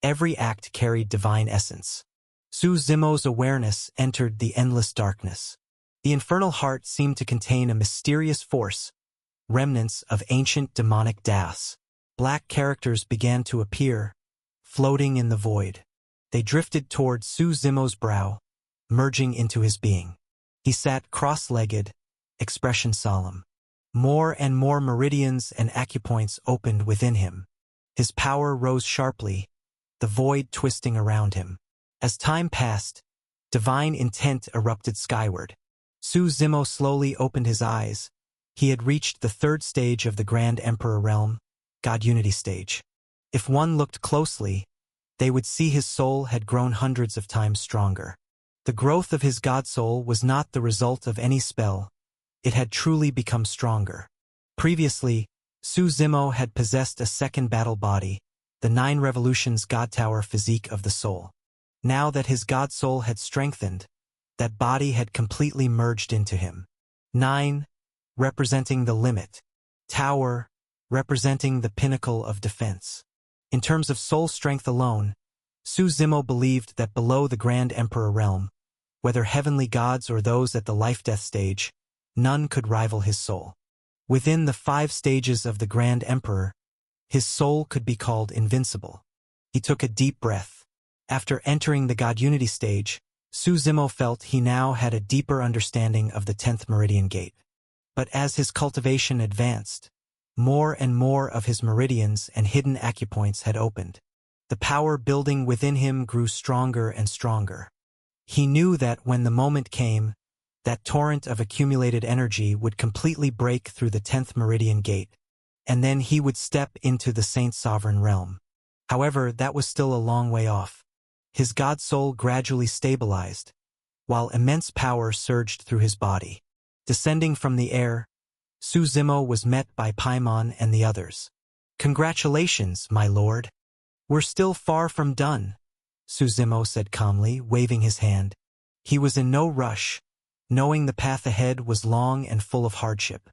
every act carried divine essence. Su Zimo's awareness entered the endless darkness. The infernal heart seemed to contain a mysterious force, remnants of ancient demonic das. Black characters began to appear, floating in the void. They drifted toward Su Zimo's brow, merging into his being. He sat cross-legged, expression solemn. More and more meridians and acupoints opened within him. His power rose sharply, the void twisting around him. As time passed, divine intent erupted skyward. Su Zimo slowly opened his eyes. He had reached the 3rd stage of the Grand Emperor realm, God Unity stage. If one looked closely, they would see his soul had grown hundreds of times stronger. The growth of his God soul was not the result of any spell. It had truly become stronger. Previously, Su Zimo had possessed a second battle body, the 9 Revolutions God Tower physique of the soul. Now that his God soul had strengthened, that body had completely merged into him. 9, representing the limit. Tower, representing the pinnacle of defense. In terms of soul strength alone, Su Zimo believed that below the Grand Emperor realm, whether heavenly gods or those at the life-death stage, none could rival his soul. Within the 5 stages of the Grand Emperor, his soul could be called invincible. He took a deep breath. After entering the God Unity stage, Su Zimo felt he now had a deeper understanding of the 10th meridian gate. But as his cultivation advanced, more and more of his meridians and hidden acupoints had opened. The power building within him grew stronger and stronger. He knew that when the moment came, that torrent of accumulated energy would completely break through the 10th meridian gate, and then he would step into the Saint's sovereign realm. However, that was still a long way off. His god soul gradually stabilized, while immense power surged through his body. Descending from the air, Su Zimo was met by Paimon and the others. "Congratulations, my lord. We're still far from done," Su Zimo said calmly, waving his hand. He was in no rush, knowing the path ahead was long and full of hardship.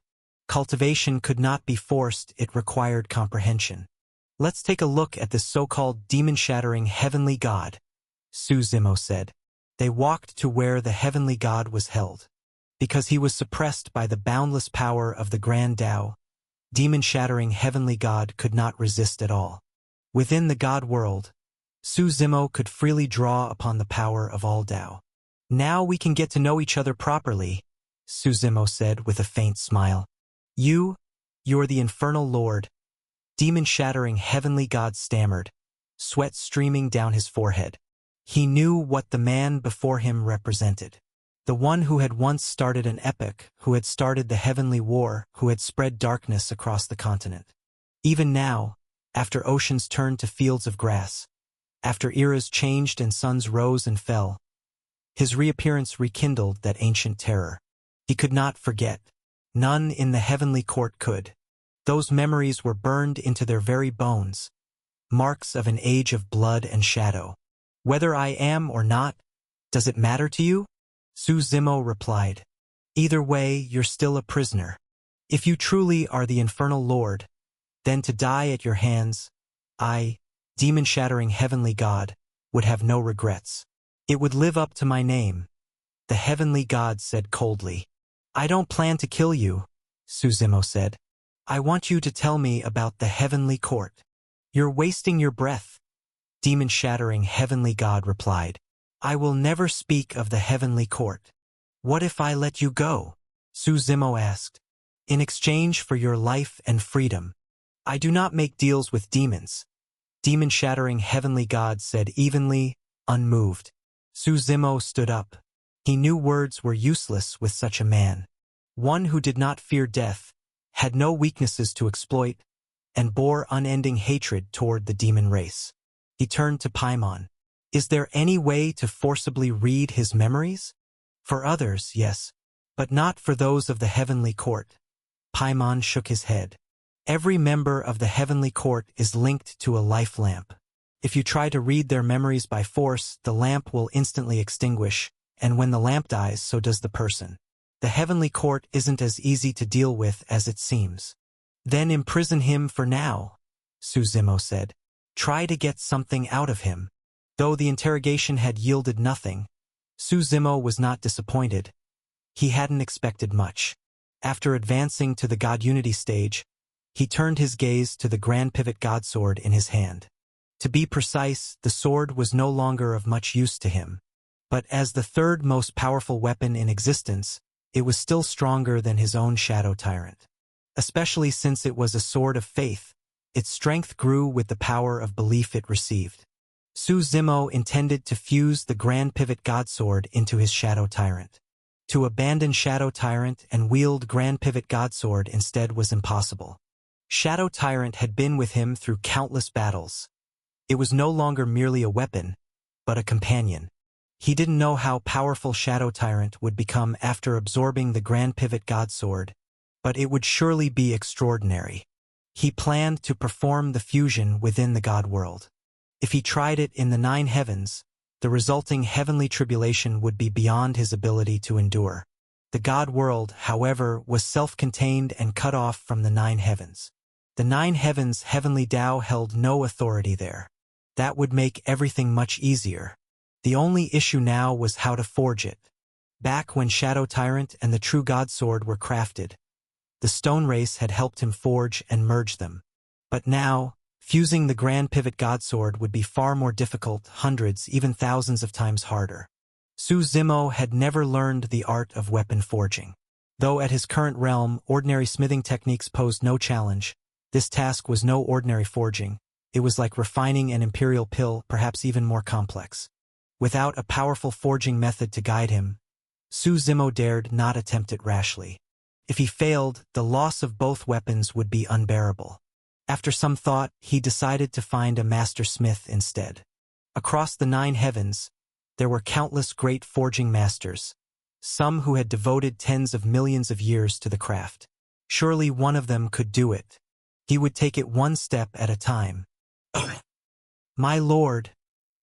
Cultivation could not be forced, it required comprehension. "Let's take a look at this so-called demon-shattering heavenly god," Su Zimo said. They walked to where the heavenly god was held. Because he was suppressed by the boundless power of the Grand Tao, demon-shattering heavenly god could not resist at all. Within the god world, Su Zimo could freely draw upon the power of all Tao. "Now we can get to know each other properly," Su Zimo said with a faint smile. You're the infernal lord," demon-shattering heavenly god stammered, sweat streaming down his forehead. He knew what the man before him represented. The one who had once started an epic, who had started the heavenly war, who had spread darkness across the continent. Even now, after oceans turned to fields of grass, after eras changed and suns rose and fell, his reappearance rekindled that ancient terror. He could not forget. None in the heavenly court could. Those memories were burned into their very bones, marks of an age of blood and shadow. "Whether I am or not, does it matter to you?" Su Zimo replied. "Either way, you're still a prisoner. If you truly are the infernal lord, then to die at your hands, I, demon-shattering heavenly god, would have no regrets. It would live up to my name," the heavenly god said coldly. "I don't plan to kill you," Su Zimo said. "I want you to tell me about the heavenly court." "You're wasting your breath," demon-shattering heavenly god replied. "I will never speak of the heavenly court." "What if I let you go?" Su Zimo asked. "In exchange for your life and freedom." "I do not make deals with demons," demon-shattering heavenly god said evenly, unmoved. Su Zimo stood up. He knew words were useless with such a man. One who did not fear death, had no weaknesses to exploit, and bore unending hatred toward the demon race. He turned to Paimon. "Is there any way to forcibly read his memories?" "For others, yes, but not for those of the heavenly court." Paimon shook his head. "Every member of the heavenly court is linked to a life lamp. If you try to read their memories by force, the lamp will instantly extinguish, and when the lamp dies, so does the person. The heavenly court isn't as easy to deal with as it seems." "Then imprison him for now," Su Zimo said. "Try to get something out of him." Though the interrogation had yielded nothing, Su Zimo was not disappointed. He hadn't expected much. After advancing to the God Unity stage, he turned his gaze to the Grand Pivot God Sword in his hand. To be precise, the sword was no longer of much use to him. But as the third most powerful weapon in existence, it was still stronger than his own Shadow Tyrant. Especially since it was a sword of faith, its strength grew with the power of belief it received. Su Zimo intended to fuse the Grand Pivot God Sword into his Shadow Tyrant. To abandon Shadow Tyrant and wield Grand Pivot God Sword instead was impossible. Shadow Tyrant had been with him through countless battles. It was no longer merely a weapon, but a companion. He didn't know how powerful Shadow Tyrant would become after absorbing the Grand Pivot God Sword, but it would surely be extraordinary. He planned to perform the fusion within the God world. If he tried it in the 9 heavens, the resulting heavenly tribulation would be beyond his ability to endure. The God world, however, was self-contained and cut off from the 9 heavens. The 9 heavens' heavenly Tao held no authority there. That would make everything much easier. The only issue now was how to forge it. Back when Shadow Tyrant and the True God Sword were crafted, the Stone Race had helped him forge and merge them. But now, fusing the Grand Pivot God Sword would be far more difficult, hundreds, even thousands of times harder. Su Zimo had never learned the art of weapon forging. Though at his current realm, ordinary smithing techniques posed no challenge, this task was no ordinary forging. It was like refining an imperial pill, perhaps even more complex. Without a powerful forging method to guide him, Su Zimo dared not attempt it rashly. If he failed, the loss of both weapons would be unbearable. After some thought, he decided to find a master smith instead. Across the 9 heavens, there were countless great forging masters, some who had devoted tens of millions of years to the craft. Surely one of them could do it. He would take it one step at a time. My lord,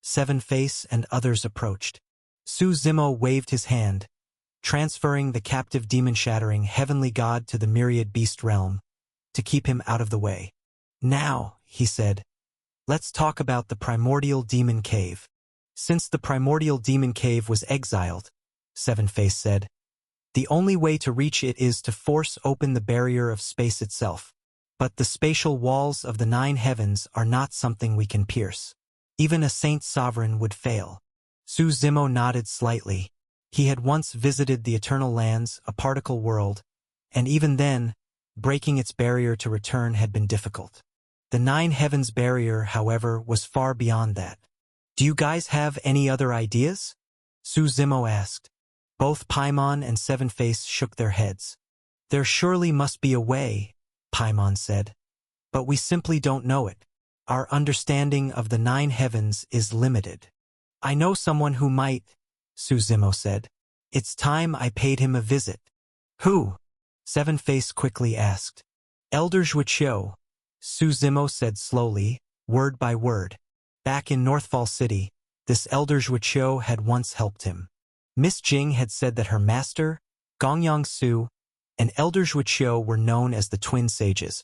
Seven-Face and others approached. Su Zimo waved his hand, transferring the captive demon-shattering heavenly god to the myriad beast realm, to keep him out of the way. Now, he said, let's talk about the primordial demon cave. Since the primordial demon cave was exiled, Seven-Face said, the only way to reach it is to force open the barrier of space itself. But the spatial walls of the 9 heavens are not something we can pierce. Even a saint sovereign would fail. Su Zimo nodded slightly. He had once visited the Eternal Lands, a particle world, and even then, breaking its barrier to return had been difficult. The 9 heavens barrier, however, was far beyond that. Do you guys have any other ideas? Su Zimo asked. Both Paimon and Seven-Face shook their heads. There surely must be a way, Paimon said. But we simply don't know it. Our understanding of the 9 heavens is limited. I know someone who might, Su Zimo said. It's time I paid him a visit. Who? Seven-Face quickly asked. Elder Zhuqiu, Su Zimo said slowly, word by word. Back in Northfall City, this Elder Zhuqiu had once helped him. Miss Jing had said that her master, Gongyang Su, and Elder Zhuqiu were known as the Twin Sages,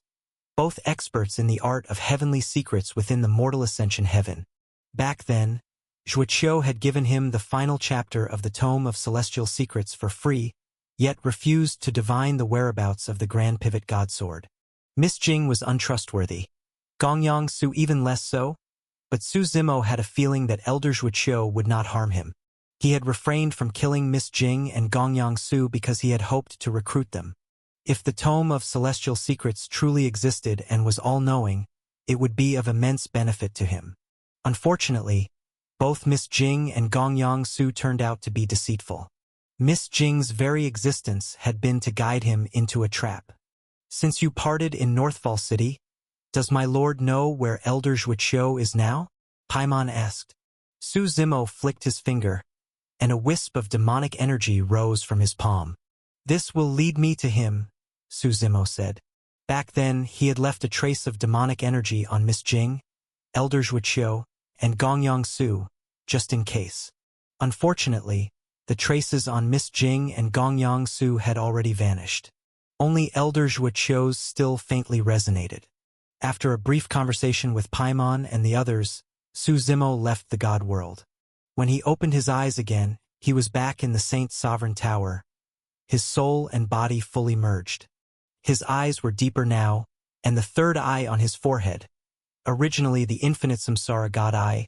both experts in the art of heavenly secrets within the mortal ascension heaven. Back then, Zhuqiu had given him the final chapter of the Tome of Celestial Secrets for free, yet refused to divine the whereabouts of the Grand Pivot Godsword. Miss Jing was untrustworthy. Gongyang Su even less so, but Su Zimo had a feeling that Elder Zhuqiu would not harm him. He had refrained from killing Miss Jing and Gongyang Su because he had hoped to recruit them. If the Tome of Celestial Secrets truly existed and was all-knowing, it would be of immense benefit to him. Unfortunately, both Miss Jing and Gongyang Su turned out to be deceitful. Miss Jing's very existence had been to guide him into a trap. Since you parted in Northfall City, does my lord know where Elder Zhuqiu is now? Paimon asked. Su Zimo flicked his finger, and a wisp of demonic energy rose from his palm. This will lead me to him, Su Zimo said. Back then, he had left a trace of demonic energy on Miss Jing, Elder Zhuqiu, and Gongyang Su, just in case. Unfortunately, the traces on Miss Jing and Gongyang Su had already vanished. Only Elder Zhuqiu's still faintly resonated. After a brief conversation with Paimon and the others, Su Zimo left the God world. When he opened his eyes again, he was back in the Saint Sovereign Tower, his soul and body fully merged. His eyes were deeper now, and the third eye on his forehead, originally the infinite Samsara God Eye,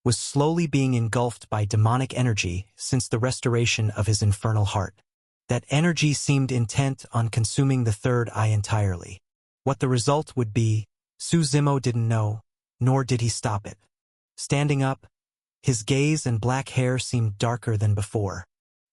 was slowly being engulfed by demonic energy since the restoration of his infernal heart. That energy seemed intent on consuming the third eye entirely. What the result would be, Su Zimo didn't know, nor did he stop it. Standing up, his gaze and black hair seemed darker than before.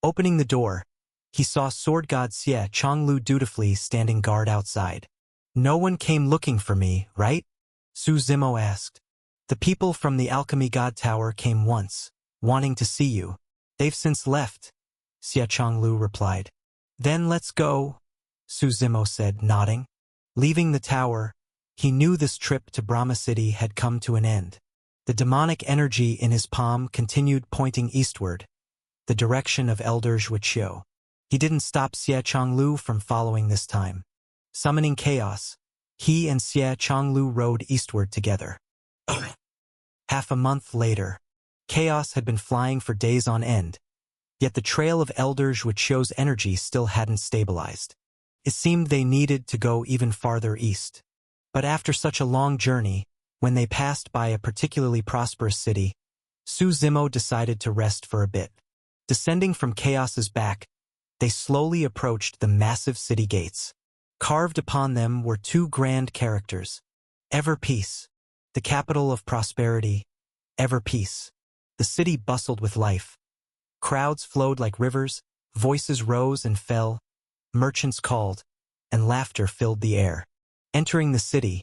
Opening the door, he saw Sword God Xie Chonglu dutifully standing guard outside. No one came looking for me, right? Su Zimo asked. The people from the Alchemy God Tower came once, wanting to see you. They've since left, Xie Chonglu replied. Then let's go, Su Zimo said, nodding. Leaving the tower, he knew this trip to Brahma City had come to an end. The demonic energy in his palm continued pointing eastward, the direction of Elder Zhuqiu. He didn't stop Xie Chonglu from following this time. Summoning chaos, he and Xie Chonglu rode eastward together. Half a month later, chaos had been flying for days on end, yet the trail of Elder Zhuqiu's energy still hadn't stabilized. It seemed they needed to go even farther east. But after such a long journey, when they passed by a particularly prosperous city, Su Zimo decided to rest for a bit. Descending from Chaos's back, they slowly approached the massive city gates. Carved upon them were two grand characters. Ever Peace, the capital of prosperity. Ever Peace. The city bustled with life. Crowds flowed like rivers, voices rose and fell, merchants called, and laughter filled the air. Entering the city,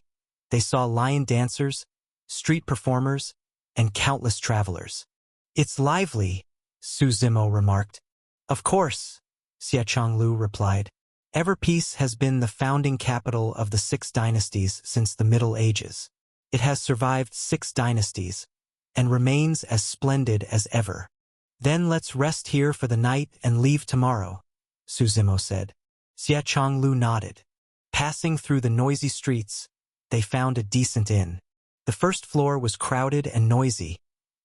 they saw lion dancers, street performers, and countless travelers. "It's lively," Su Zimo remarked. "Of course," Xie Chonglu replied. Ever Peace has been the founding capital of the 6 dynasties since the Middle Ages. It has survived 6 dynasties and remains as splendid as ever. "Then let's rest here for the night and leave tomorrow," Su Zimo said. Xie Chonglu nodded. Passing through the noisy streets, they found a decent inn. The first floor was crowded and noisy,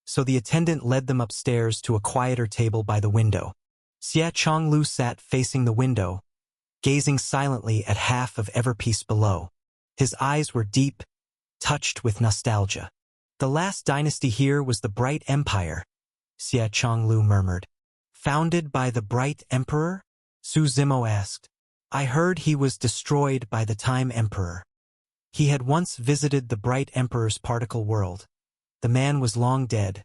so the attendant led them upstairs to a quieter table by the window. Xie Chonglu sat facing the window, gazing silently at half of Ever Peace below. His eyes were deep, touched with nostalgia. "The last dynasty here was the Bright Empire," Xie Chonglu murmured. "Founded by the Bright Emperor?" Su Zimo asked. "I heard he was destroyed by the Time Emperor." He had once visited the Bright Emperor's particle world. The man was long dead,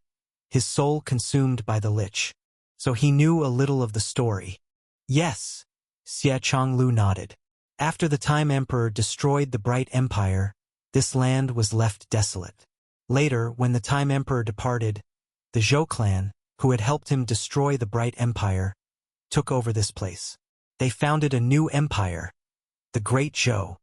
his soul consumed by the Lich, so he knew a little of the story. "Yes," Xie Chonglu nodded. "After the Time Emperor destroyed the Bright Empire, this land was left desolate. Later, when the Time Emperor departed, the Zhou clan, who had helped him destroy the Bright Empire, took over this place. They founded a new empire, the Great Zhou."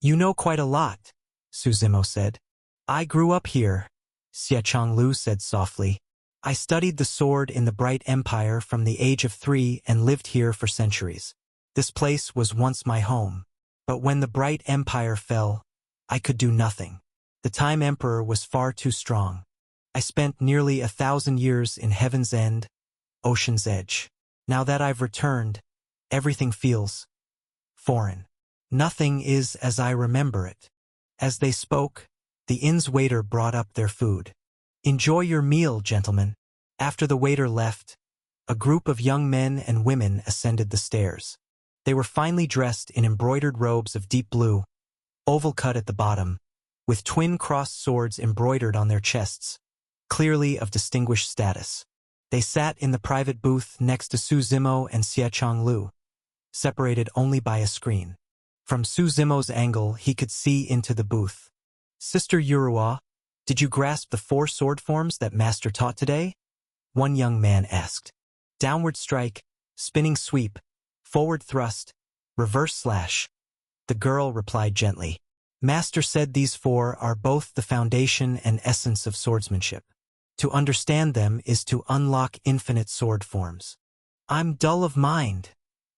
"You know quite a lot," Su Zimo said. "I grew up here," Xie Chonglu said softly. "I studied the sword in the Bright Empire from the age of 3 and lived here for centuries. This place was once my home. But when the Bright Empire fell, I could do nothing. The Time Emperor was far too strong. I spent nearly 1,000 years in Heaven's End, Ocean's Edge. Now that I've returned, everything feels foreign. Nothing is as I remember it." As they spoke, the inn's waiter brought up their food. "Enjoy your meal, gentlemen." After the waiter left, a group of young men and women ascended the stairs. They were finely dressed in embroidered robes of deep blue, oval cut at the bottom, with twin crossed swords embroidered on their chests, clearly of distinguished status. They sat in the private booth next to Su Zimo and Xie Chonglu, separated only by a screen. From Su Zimo's angle, he could see into the booth. "Sister Yurua, did you grasp the 4 sword forms that Master taught today?" one young man asked. "Downward strike, spinning sweep, forward thrust, reverse slash," the girl replied gently. "Master said these 4 are both the foundation and essence of swordsmanship. To understand them is to unlock infinite sword forms." "I'm dull of mind,"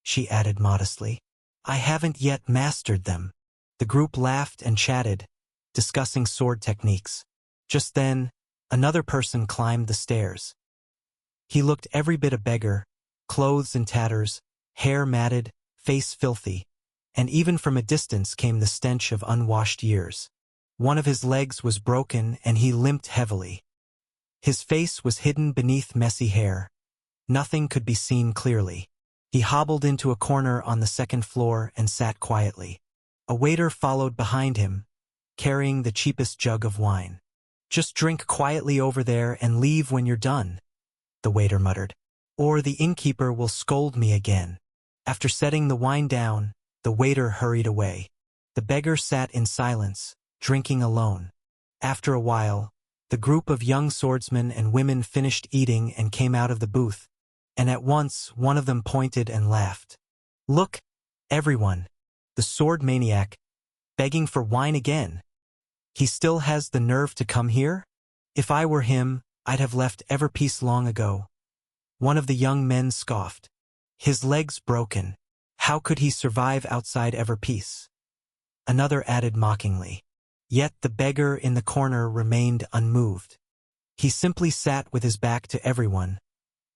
she added modestly. "I haven't yet mastered them." The group laughed and chatted, discussing sword techniques. Just then, another person climbed the stairs. He looked every bit a beggar, clothes in tatters, hair matted, face filthy, and even from a distance came the stench of unwashed years. One of his legs was broken and he limped heavily. His face was hidden beneath messy hair. Nothing could be seen clearly. He hobbled into a corner on the 2nd floor and sat quietly. A waiter followed behind him, carrying the cheapest jug of wine. "Just drink quietly over there and leave when you're done," the waiter muttered. "Or the innkeeper will scold me again." After setting the wine down, the waiter hurried away. The beggar sat in silence, drinking alone. After a while, the group of young swordsmen and women finished eating and came out of the booth, and at once one of them pointed and laughed. "Look, everyone, the sword maniac, begging for wine again. He still has the nerve to come here? If I were him, I'd have left Ever Peace long ago." One of the young men scoffed. "His leg's broken. How could he survive outside Ever Peace?" Another added mockingly. Yet the beggar in the corner remained unmoved. He simply sat with his back to everyone,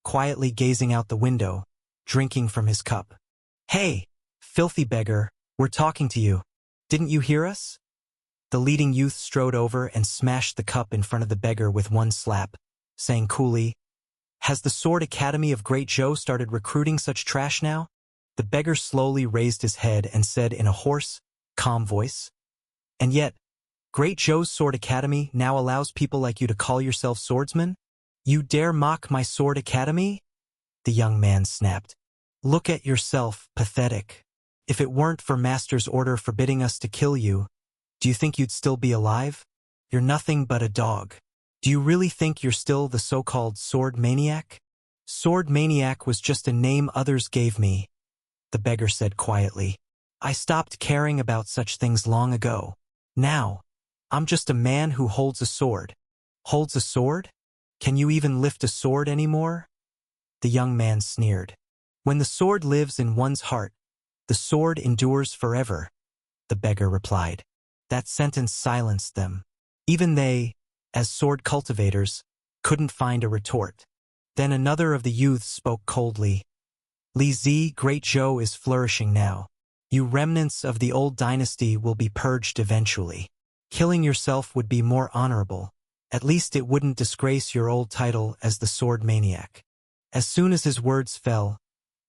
quietly gazing out the window, drinking from his cup. "Hey, filthy beggar, we're talking to you. Didn't you hear us?" The leading youth strode over and smashed the cup in front of the beggar with one slap, saying coolly, Has the Sword Academy of Great Zhou started recruiting such trash now? The beggar slowly raised his head and said in a hoarse, calm voice. And yet, Great Zhou's Sword Academy now allows people like you to call yourself swordsmen? You dare mock my Sword Academy? The young man snapped. Look at yourself, pathetic. If it weren't for Master's order forbidding us to kill you, do you think you'd still be alive? You're nothing but a dog. Do you really think you're still the so-called sword maniac? Sword maniac was just a name others gave me, the beggar said quietly. I stopped caring about such things long ago. Now, I'm just a man who holds a sword. Holds a sword? Can you even lift a sword anymore? The young man sneered. When the sword lives in one's heart, the sword endures forever, the beggar replied. That sentence silenced them. Even they, as sword cultivators, couldn't find a retort. Then another of the youths spoke coldly. Li Zi, Great Zhou is flourishing now. You remnants of the old dynasty will be purged eventually. Killing yourself would be more honorable. At least it wouldn't disgrace your old title as the sword maniac. As soon as his words fell,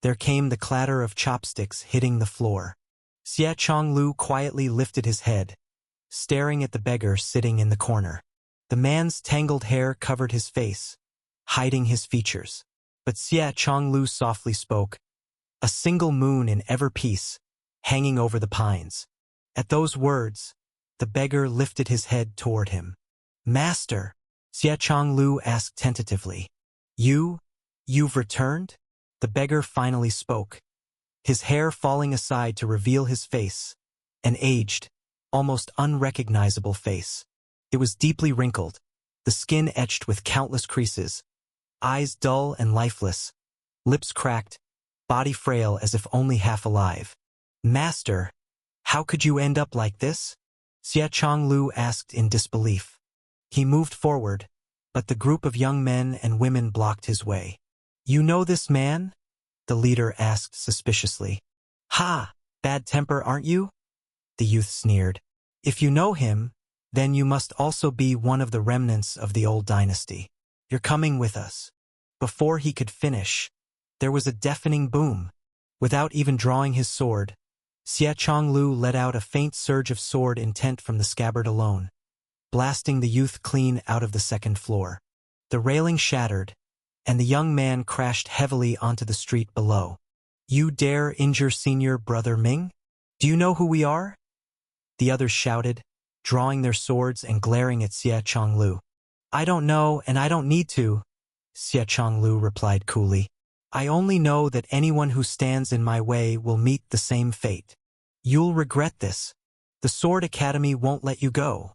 there came the clatter of chopsticks hitting the floor. Xie Chonglu quietly lifted his head, staring at the beggar sitting in the corner. The man's tangled hair covered his face, hiding his features. But Xie Chonglu softly spoke, a single moon in ever peace, hanging over the pines. At those words, the beggar lifted his head toward him. Master, Xie Chonglu asked tentatively. You've returned? The beggar finally spoke, his hair falling aside to reveal his face, an aged, almost unrecognizable face. It was deeply wrinkled, the skin etched with countless creases, eyes dull and lifeless, lips cracked, body frail as if only half alive. Master, how could you end up like this? Xie Chonglu asked in disbelief. He moved forward, but the group of young men and women blocked his way. You know this man? The leader asked suspiciously. Ha! Bad temper, aren't you? The youth sneered. If you know him, then you must also be one of the remnants of the old dynasty. You're coming with us. Before he could finish, there was a deafening boom. Without even drawing his sword, Xie Chonglu let out a faint surge of sword intent from the scabbard alone, blasting the youth clean out of the second floor. The railing shattered, and the young man crashed heavily onto the street below. You dare injure Senior Brother Ming? Do you know who we are? The others shouted, drawing their swords and glaring at Xie Chonglu. I don't know and I don't need to, Xie Chonglu replied coolly. I only know that anyone who stands in my way will meet the same fate. You'll regret this. The Sword Academy won't let you go.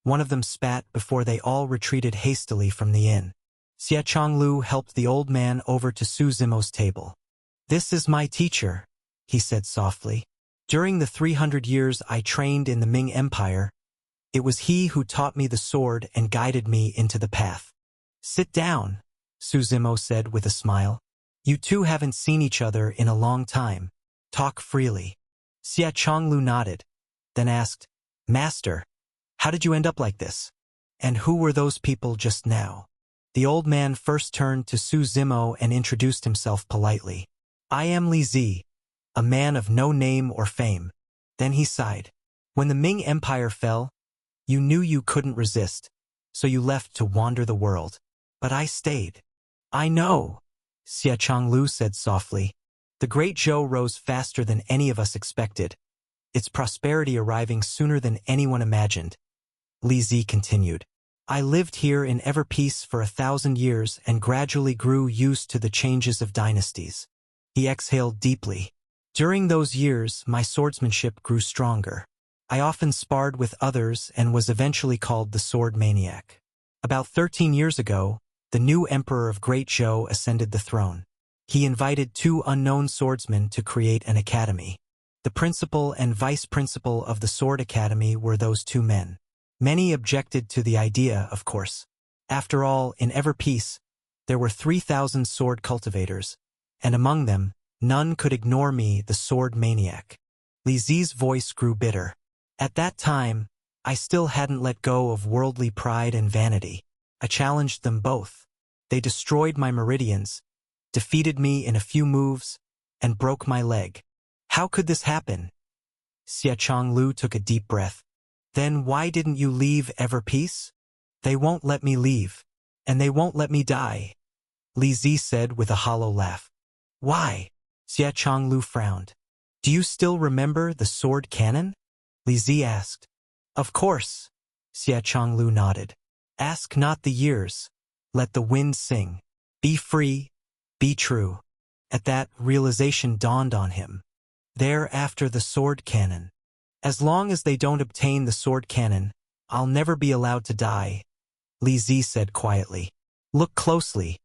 One of them spat before they all retreated hastily from the inn. Xie Chonglu helped the old man over to Su Zimo's table. This is my teacher, he said softly. During the 300 years I trained in the Ming Empire, it was he who taught me the sword and guided me into the path. Sit down, Su Zimo said with a smile. You two haven't seen each other in a long time. Talk freely. Xie Chonglu nodded, then asked, Master, how did you end up like this? And who were those people just now? The old man first turned to Su Zimo and introduced himself politely. I am Li Zi, a man of no name or fame. Then he sighed. When the Ming Empire fell, you knew you couldn't resist, so you left to wander the world. But I stayed. I know, Xie Chonglu said softly. The Great Zhou rose faster than any of us expected, its prosperity arriving sooner than anyone imagined. Li Zi continued. I lived here in ever peace for 1,000 years and gradually grew used to the changes of dynasties. He exhaled deeply. During those years, my swordsmanship grew stronger. I often sparred with others and was eventually called the Sword Maniac. About 13 years ago, the new emperor of Great Zhou ascended the throne. He invited 2 unknown swordsmen to create an academy. The principal and vice principal of the Sword Academy were those 2 men. Many objected to the idea, of course. After all, in ever peace, there were 3,000 sword cultivators, and among them, none could ignore me, the sword maniac. Li Zi's voice grew bitter. At that time, I still hadn't let go of worldly pride and vanity. I challenged them both. They destroyed my meridians, defeated me in a few moves, and broke my leg. How could this happen? Xie Chonglu took a deep breath. Then why didn't you leave ever peace? They won't let me leave, and they won't let me die, Li Zi said with a hollow laugh. Why? Xie Chonglu frowned. Do you still remember the sword cannon? Li Zi asked. Of course, Xie Chonglu nodded. Ask not the years. Let the wind sing. Be free, be true. At that, realization dawned on him. They're after the sword cannon. As long as they don't obtain the sword cannon, I'll never be allowed to die, Li Zi said quietly. Look closely.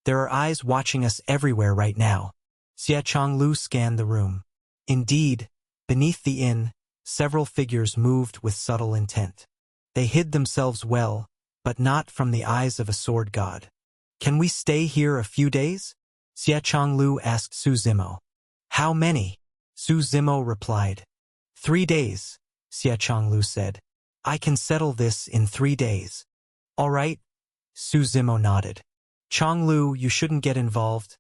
There are eyes watching us everywhere right now. Xie Chonglu scanned the room. Indeed, beneath the inn, several figures moved with subtle intent. They hid themselves well, but not from the eyes of a sword god. Can we stay here a few days? Xie Chonglu asked Su Zimo. How many? Su Zimo replied. 3 days, Xie Chonglu said. I can settle this in 3 days. All right, Su Zimo nodded. Chonglu, you shouldn't get involved,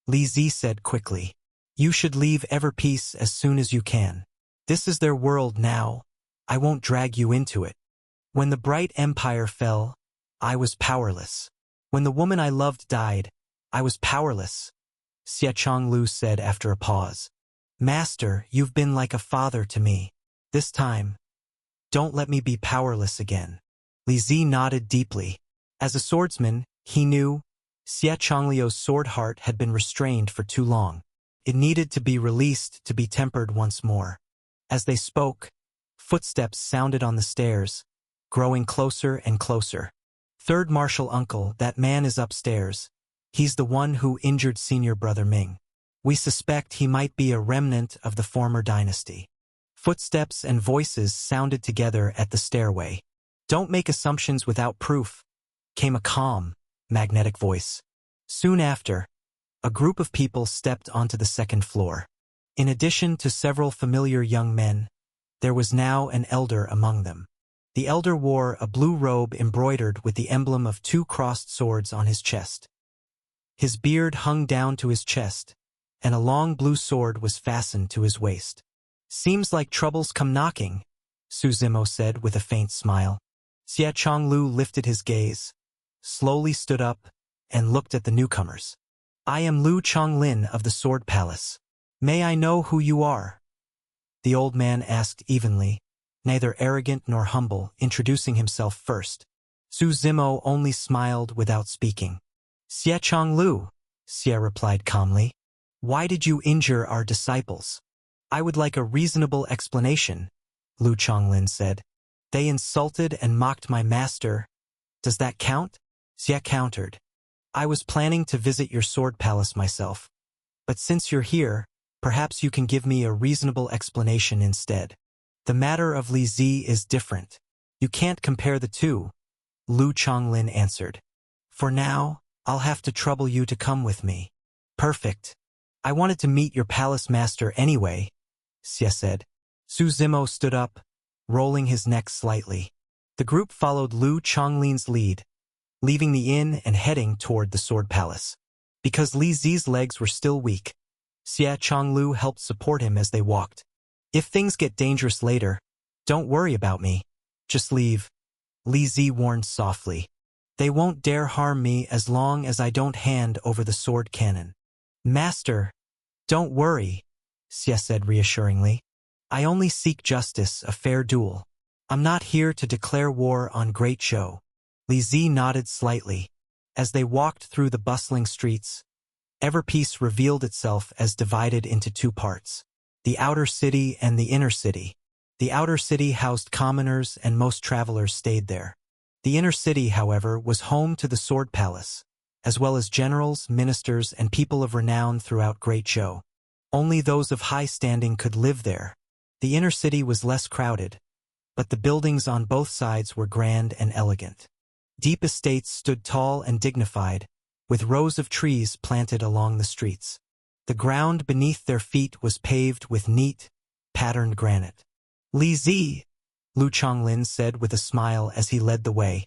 Li Zi said quickly. You should leave Everpeace as soon as you can. This is their world now. I won't drag you into it. When the bright empire fell, I was powerless. When the woman I loved died, I was powerless, Xie Chonglu said after a pause. Master, you've been like a father to me. This time, don't let me be powerless again. Li Zi nodded deeply. As a swordsman, he knew Xie Chongliu's sword heart had been restrained for too long. It needed to be released to be tempered once more. As they spoke, footsteps sounded on the stairs, growing closer and closer. Third Martial Uncle, that man is upstairs. He's the one who injured senior brother Ming. We suspect he might be a remnant of the former dynasty. Footsteps and voices sounded together at the stairway. Don't make assumptions without proof, came a calm, magnetic voice. Soon after, a group of people stepped onto the second floor. In addition to several familiar young men, there was now an elder among them. The elder wore a blue robe embroidered with the emblem of 2 crossed swords on his chest. His beard hung down to his chest, and a long blue sword was fastened to his waist. Seems like trouble's come knocking, Su Zimo said with a faint smile. Xie Chonglu lifted his gaze, slowly stood up, and looked at the newcomers. I am Lu Chonglin of the Sword Palace. May I know who you are? The old man asked evenly, neither arrogant nor humble, introducing himself first. Su Zimo only smiled without speaking. Xie Chonglu, Xie replied calmly. Why did you injure our disciples? I would like a reasonable explanation, Lu Chonglin said. They insulted and mocked my master. Does that count? Xie countered. I was planning to visit your sword palace myself. But since you're here, perhaps you can give me a reasonable explanation instead. The matter of Li Zi is different. You can't compare the two, Lu Chonglin answered. For now, I'll have to trouble you to come with me. Perfect. I wanted to meet your palace master anyway, Xie said. Su Zimo stood up, rolling his neck slightly. The group followed Lu Chonglin's lead, leaving the inn and heading toward the sword palace. Because Li Zi's legs were still weak, Xie Chonglu helped support him as they walked. If things get dangerous later, don't worry about me. Just leave, Li Zi warned softly. They won't dare harm me as long as I don't hand over the sword cannon. Master, don't worry, Xie said reassuringly. I only seek justice, a fair duel. I'm not here to declare war on Great Zhou. Li Zi nodded slightly. As they walked through the bustling streets, Everpeace revealed itself as divided into 2 parts. The outer city and the inner city. The outer city housed commoners and most travelers stayed there. The inner city, however, was home to the Sword Palace, as well as generals, ministers, and people of renown throughout Great Zhou. Only those of high standing could live there. The inner city was less crowded, but the buildings on both sides were grand and elegant. Deep estates stood tall and dignified, with rows of trees planted along the streets. The ground beneath their feet was paved with neat, patterned granite. Li Zi, Lu Chonglin said with a smile as he led the way.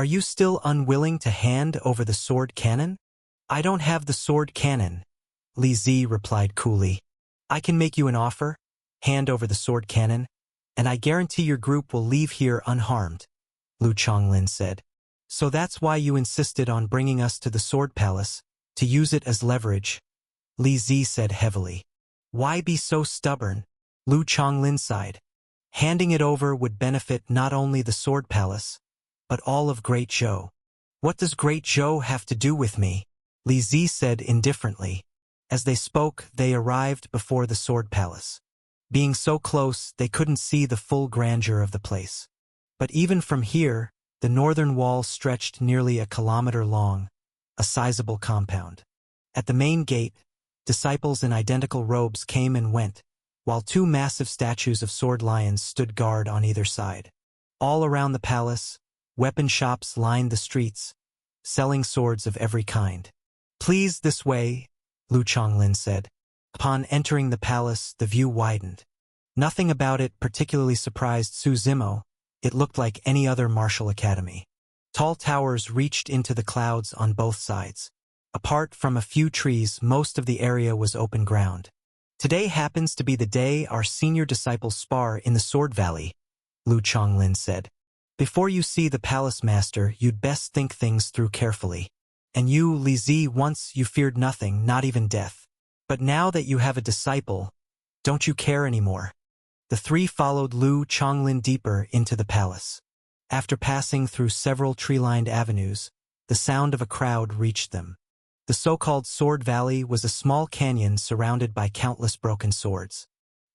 Are you still unwilling to hand over the sword cannon? I don't have the sword cannon, Li Zi replied coolly. I can make you an offer, hand over the sword cannon, and I guarantee your group will leave here unharmed, Lu Chonglin said. So that's why you insisted on bringing us to the Sword Palace, to use it as leverage, Li Zi said heavily. Why be so stubborn? Lu Chonglin sighed. Handing it over would benefit not only the Sword Palace, but all of Great Zhou. What does Great Zhou have to do with me? Li Zi said indifferently. As they spoke, they arrived before the Sword Palace. Being so close, they couldn't see the full grandeur of the place. But even from here, the northern wall stretched nearly a kilometer long, a sizable compound. At the main gate, disciples in identical robes came and went, while two massive statues of sword lions stood guard on either side. All around the palace, weapon shops lined the streets, selling swords of every kind. Please, this way, Lu Chonglin said. Upon entering the palace, the view widened. Nothing about it particularly surprised Su Zimo. It looked like any other martial academy. Tall towers reached into the clouds on both sides. Apart from a few trees, most of the area was open ground. Today happens to be the day our senior disciples spar in the Sword Valley, Lu Chonglin said. Before you see the palace master, you'd best think things through carefully. And you, Li Zi, once you feared nothing, not even death. But now that you have a disciple, don't you care anymore? The three followed Lu Chonglin deeper into the palace. After passing through several tree-lined avenues, the sound of a crowd reached them. The so-called Sword Valley was a small canyon surrounded by countless broken swords.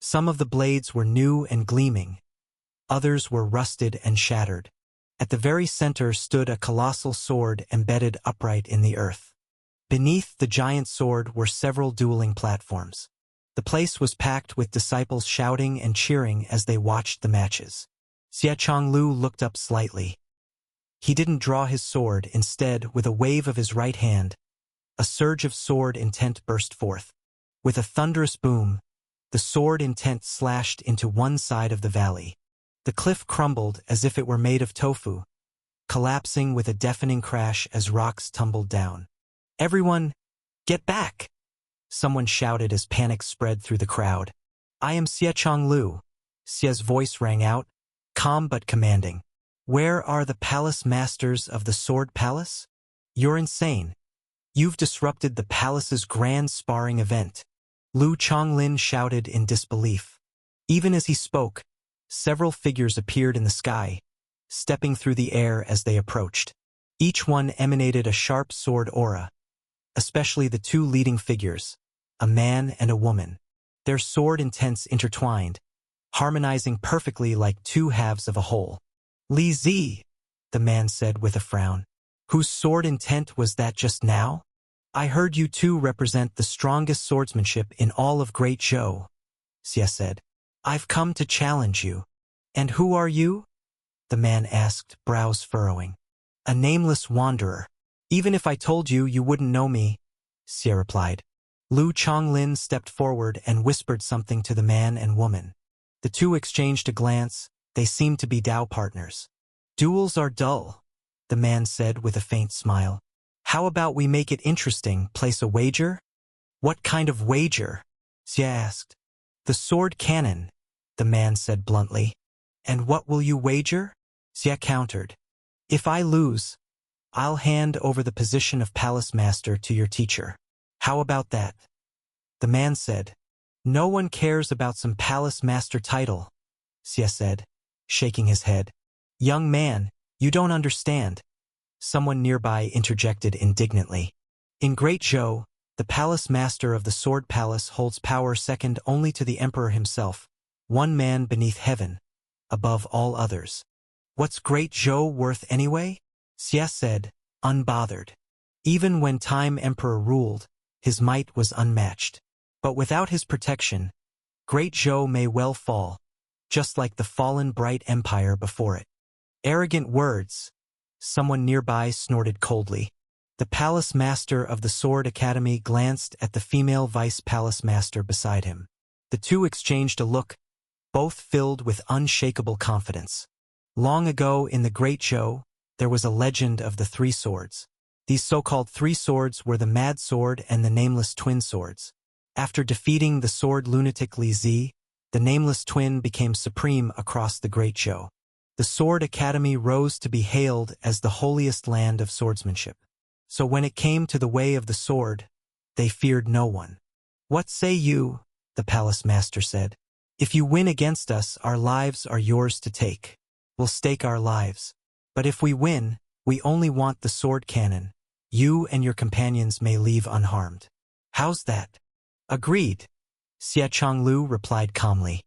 Some of the blades were new and gleaming. Others were rusted and shattered. At the very center stood a colossal sword embedded upright in the earth. Beneath the giant sword were several dueling platforms. The place was packed with disciples shouting and cheering as they watched the matches. Xie Chonglu looked up slightly. He didn't draw his sword. Instead, with a wave of his right hand, a surge of sword intent burst forth. With a thunderous boom, the sword intent slashed into one side of the valley. The cliff crumbled as if it were made of tofu, collapsing with a deafening crash as rocks tumbled down. Everyone, get back! Someone shouted as panic spread through the crowd. I am Xie Chonglu. Xie's voice rang out, calm but commanding. Where are the palace masters of the Sword Palace? You're insane. You've disrupted the palace's grand sparring event. Lu Chonglin shouted in disbelief. Even as he spoke, several figures appeared in the sky, stepping through the air as they approached. Each one emanated a sharp sword aura, especially the two leading figures, a man and a woman. Their sword intents intertwined, harmonizing perfectly like two halves of a whole. Li Zi, the man said with a frown. Whose sword intent was that just now? I heard you two represent the strongest swordsmanship in all of Great Zhou, Xie said. I've come to challenge you. And who are you? The man asked, brows furrowing. A nameless wanderer. Even if I told you, you wouldn't know me, Xie replied. Lu Chonglin stepped forward and whispered something to the man and woman. The two exchanged a glance. They seemed to be Dao partners. Duels are dull, the man said with a faint smile. How about we make it interesting, place a wager? What kind of wager? Xie asked. The sword cannon, the man said bluntly. And what will you wager? Xie countered. If I lose, I'll hand over the position of palace master to your teacher. How about that? The man said. No one cares about some palace master title, Xie said, shaking his head. Young man, you don't understand. Someone nearby interjected indignantly. In Great Zhou, the palace master of the Sword Palace holds power second only to the emperor himself, one man beneath heaven, above all others. What's Great Zhou worth anyway? Xie said, unbothered. Even when Time Emperor ruled, his might was unmatched. But without his protection, Great Zhou may well fall, just like the fallen Bright Empire before it. Arrogant words, someone nearby snorted coldly. The palace master of the Sword Academy glanced at the female vice palace master beside him. The two exchanged a look, both filled with unshakable confidence. Long ago in the Great Zhou, there was a legend of the three swords. These so-called three swords were the Mad Sword and the Nameless Twin Swords. After defeating the sword lunatic Li Zi, the Nameless Twin became supreme across the Great Zhou. The Sword Academy rose to be hailed as the holiest land of swordsmanship. So when it came to the way of the sword, they feared no one. "What say you?" the palace master said. "If you win against us, our lives are yours to take. We'll stake our lives. But if we win, we only want the sword cannon. You and your companions may leave unharmed." "How's that?" "Agreed," Xie Changlu replied calmly.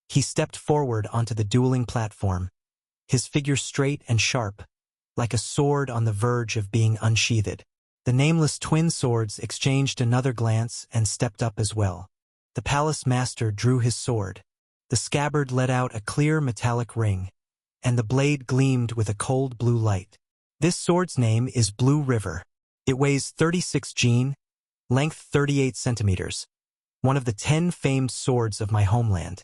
He stepped forward onto the dueling platform, his figure straight and sharp, like a sword on the verge of being unsheathed. The Nameless Twin Swords exchanged another glance and stepped up as well. The palace master drew his sword. The scabbard let out a clear metallic ring, and the blade gleamed with a cold blue light. "This sword's name is Blue River. It weighs 36 jin, length 38 centimeters, one of the 10 famed swords of my homeland."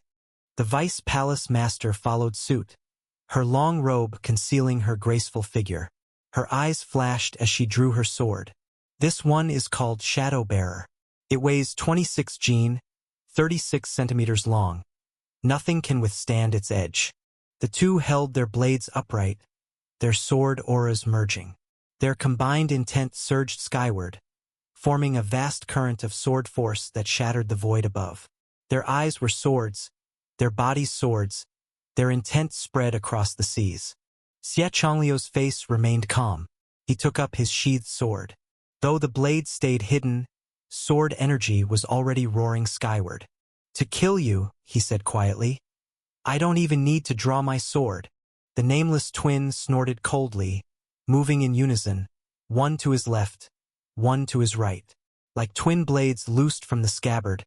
The vice palace master followed suit, her long robe concealing her graceful figure. Her eyes flashed as she drew her sword. "This one is called Shadow Bearer. It weighs 26 jin, 36 centimeters long. Nothing can withstand its edge." The two held their blades upright, their sword auras merging. Their combined intent surged skyward, forming a vast current of sword force that shattered the void above. Their eyes were swords, their bodies swords, their intent spread across the seas. Xie Changliu's face remained calm. He took up his sheathed sword. Though the blade stayed hidden, sword energy was already roaring skyward. "To kill you," he said quietly. "I don't even need to draw my sword." The Nameless Twin snorted coldly, moving in unison, one to his left, one to his right. Like twin blades loosed from the scabbard,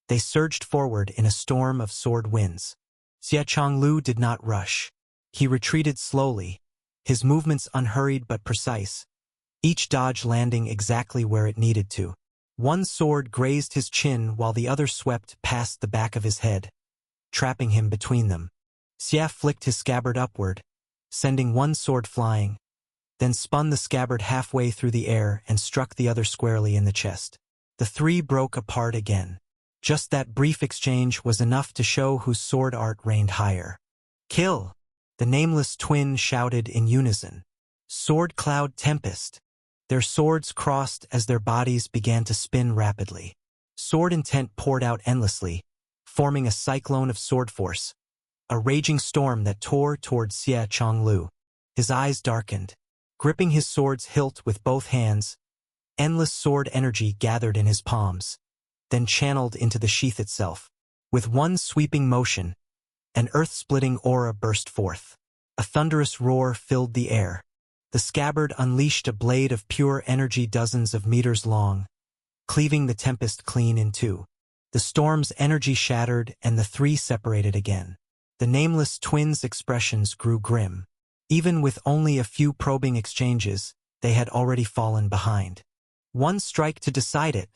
they surged forward in a storm of sword winds. Xie Changlu did not rush. He retreated slowly, his movements unhurried but precise, each dodge landing exactly where it needed to. One sword grazed his chin while the other swept past the back of his head, trapping him between them. Xie flicked his scabbard upward, sending one sword flying, then spun the scabbard halfway through the air and struck the other squarely in the chest. The three broke apart again. Just that brief exchange was enough to show whose sword art reigned higher. "Kill!" the Nameless Twin shouted in unison. "Sword Cloud Tempest!" Their swords crossed as their bodies began to spin rapidly. Sword intent poured out endlessly, forming a cyclone of sword force, a raging storm that tore toward Xie Changlu. His eyes darkened. Gripping his sword's hilt with both hands, endless sword energy gathered in his palms, then channeled into the sheath itself. With one sweeping motion, an earth-splitting aura burst forth. A thunderous roar filled the air. The scabbard unleashed a blade of pure energy dozens of meters long, cleaving the tempest clean in two. The storm's energy shattered and the three separated again. The Nameless Twins' expressions grew grim. Even with only a few probing exchanges, they had already fallen behind. "One strike to decide it,"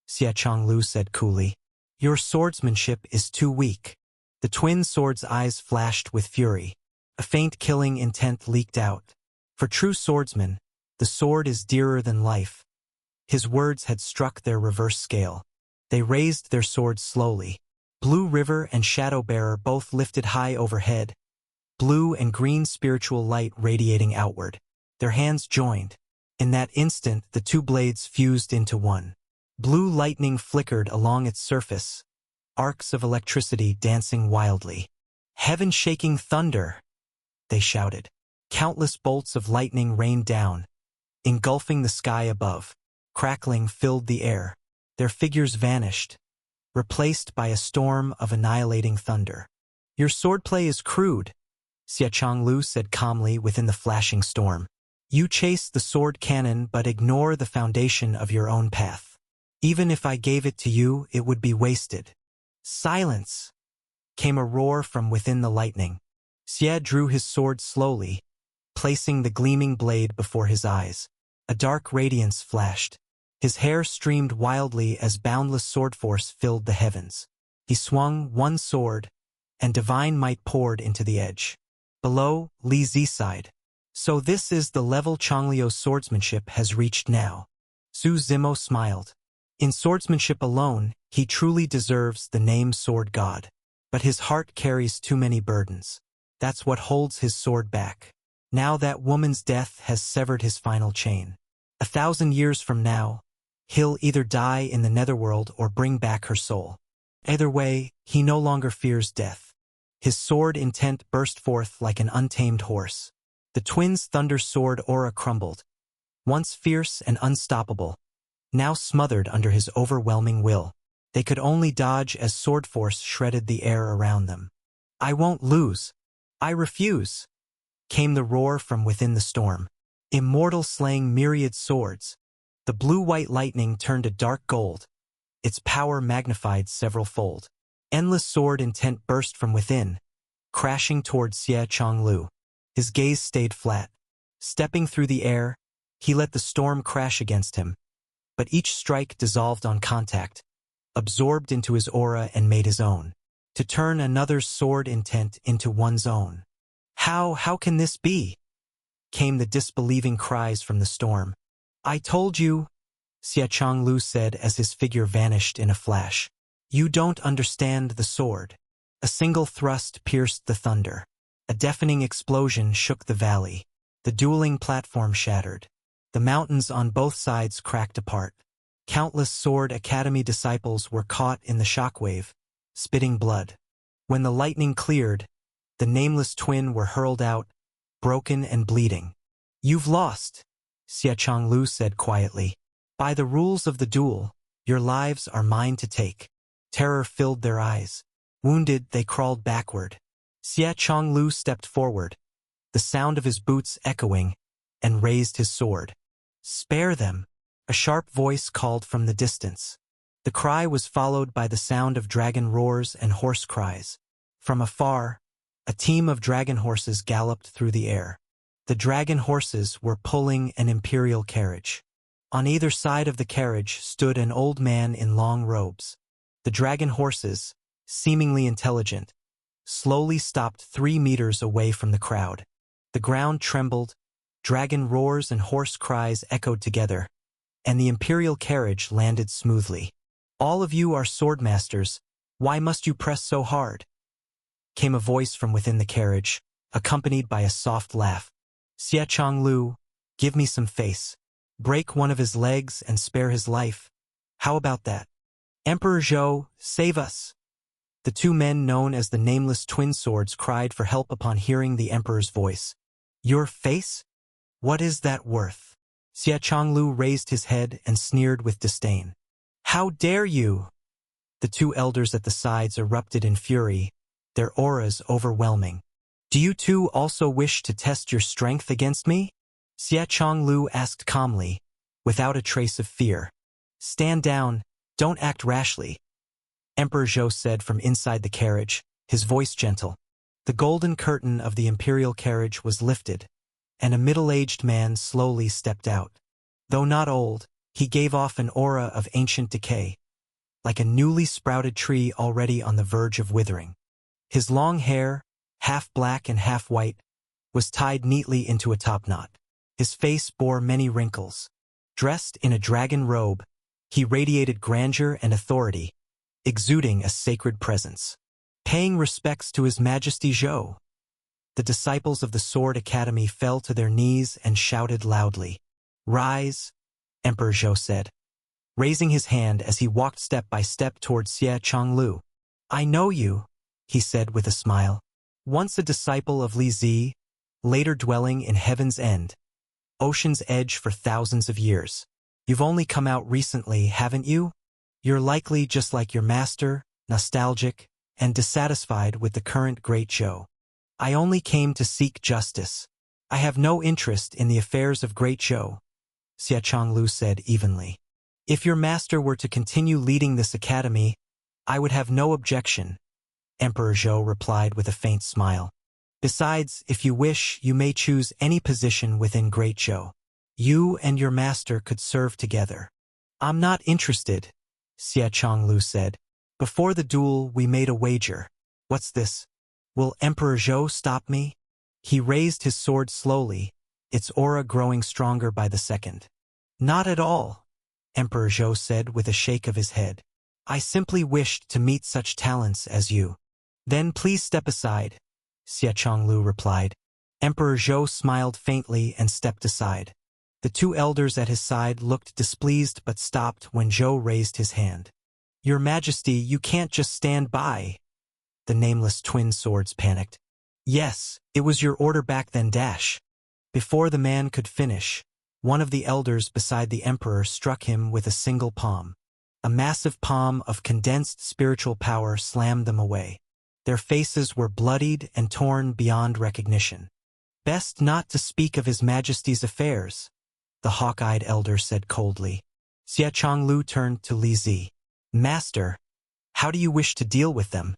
Xie Changlu said coolly. "Your swordsmanship is too weak." The twin swords' eyes flashed with fury. A faint killing intent leaked out. For true swordsmen, the sword is dearer than life. His words had struck their reverse scale. They raised their swords slowly. Blue River and Shadow Bearer both lifted high overhead, blue and green spiritual light radiating outward. Their hands joined. In that instant, the two blades fused into one. Blue lightning flickered along its surface, arcs of electricity dancing wildly. "Heaven-shaking thunder!" they shouted. Countless bolts of lightning rained down, engulfing the sky above. Crackling filled the air. Their figures vanished, replaced by a storm of annihilating thunder. "Your swordplay is crude," Xie Changlu said calmly within the flashing storm. "You chase the sword cannon but ignore the foundation of your own path. Even if I gave it to you, it would be wasted." "Silence!" came a roar from within the lightning. Xie drew his sword slowly, placing the gleaming blade before his eyes. A dark radiance flashed. His hair streamed wildly as boundless sword force filled the heavens. He swung one sword, and divine might poured into the edge. Below, Li Zi sighed. So this is the level Changliu's swordsmanship has reached now. Su Zimo smiled. In swordsmanship alone, he truly deserves the name Sword God. But his heart carries too many burdens. That's what holds his sword back. Now that woman's death has severed his final chain. 1,000 years from now, he'll either die in the netherworld or bring back her soul. Either way, he no longer fears death. His sword intent burst forth like an untamed horse. The twins' thunder sword aura crumbled. Once fierce and unstoppable, now smothered under his overwhelming will. They could only dodge as sword force shredded the air around them. I won't lose. I refuse, came the roar from within the storm. Immortal slaying myriad swords. The blue-white lightning turned a dark gold, its power magnified several-fold. Endless sword intent burst from within, crashing toward Xie Changlu. His gaze stayed flat. Stepping through the air, he let the storm crash against him. But each strike dissolved on contact, absorbed into his aura and made his own. To turn another's sword intent into one's own. How can this be? Came the disbelieving cries from the storm. I told you, Xie Changlu said as his figure vanished in a flash. You don't understand the sword. A single thrust pierced the thunder. A deafening explosion shook the valley. The dueling platform shattered. The mountains on both sides cracked apart. Countless Sword Academy disciples were caught in the shockwave, spitting blood. When the lightning cleared, the nameless twin were hurled out, broken and bleeding. You've lost, Xie Changlu said quietly. By the rules of the duel, your lives are mine to take. Terror filled their eyes. Wounded, they crawled backward. Xie Changlu stepped forward, the sound of his boots echoing, and raised his sword. Spare them, a sharp voice called from the distance. The cry was followed by the sound of dragon roars and horse cries. From afar, a team of dragon horses galloped through the air. The dragon horses were pulling an imperial carriage. On either side of the carriage stood an old man in long robes. The dragon horses, seemingly intelligent, slowly stopped 3 meters away from the crowd. The ground trembled, dragon roars and horse cries echoed together, and the imperial carriage landed smoothly. All of you are swordmasters, why must you press so hard? Came a voice from within the carriage, accompanied by a soft laugh. Xie Changlu, give me some face. Break one of his legs and spare his life. How about that? Emperor Zhou, save us! The 2 men known as the Nameless Twin Swords cried for help upon hearing the emperor's voice. Your face? What is that worth? Xie Changlu raised his head and sneered with disdain. How dare you? The 2 elders at the sides erupted in fury, their auras overwhelming. Do you 2 also wish to test your strength against me? Xie Changlu asked calmly, without a trace of fear. Stand down, don't act rashly. Emperor Zhou said from inside the carriage, his voice gentle. The golden curtain of the imperial carriage was lifted, and a middle-aged man slowly stepped out. Though not old, he gave off an aura of ancient decay, like a newly sprouted tree already on the verge of withering. His long hair, half black and half white, was tied neatly into a topknot. His face bore many wrinkles. Dressed in a dragon robe, he radiated grandeur and authority, exuding a sacred presence. Paying respects to His Majesty Zhou, the disciples of the Sword Academy fell to their knees and shouted loudly. Rise, Emperor Zhou said, raising his hand as he walked step by step toward Xie Changlu. I know you, he said with a smile. Once a disciple of Li Zi, later dwelling in Heaven's End, Ocean's Edge for thousands of years. You've only come out recently, haven't you? You're likely just like your master, nostalgic, and dissatisfied with the current Great Zhou. I only came to seek justice. I have no interest in the affairs of Great Zhou, Xie Changlu said evenly. If your master were to continue leading this academy, I would have no objection, Emperor Zhou replied with a faint smile. Besides, if you wish, you may choose any position within Great Zhou. You and your master could serve together. I'm not interested, Xie Changlu said. Before the duel, we made a wager. What's this? Will Emperor Zhou stop me? He raised his sword slowly, its aura growing stronger by the second. Not at all, Emperor Zhou said with a shake of his head. I simply wished to meet such talents as you. Then please step aside, Xie Chonglu replied. Emperor Zhou smiled faintly and stepped aside. The two elders at his side looked displeased but stopped when Zhou raised his hand. Your Majesty, you can't just stand by. The nameless twin swords panicked. Yes, it was your order back then dash. Before the man could finish, one of the elders beside the emperor struck him with a single palm. A massive palm of condensed spiritual power slammed them away. Their faces were bloodied and torn beyond recognition. Best not to speak of His Majesty's affairs, the hawk-eyed elder said coldly. Xie Chonglu turned to Li Zi. Master, how do you wish to deal with them?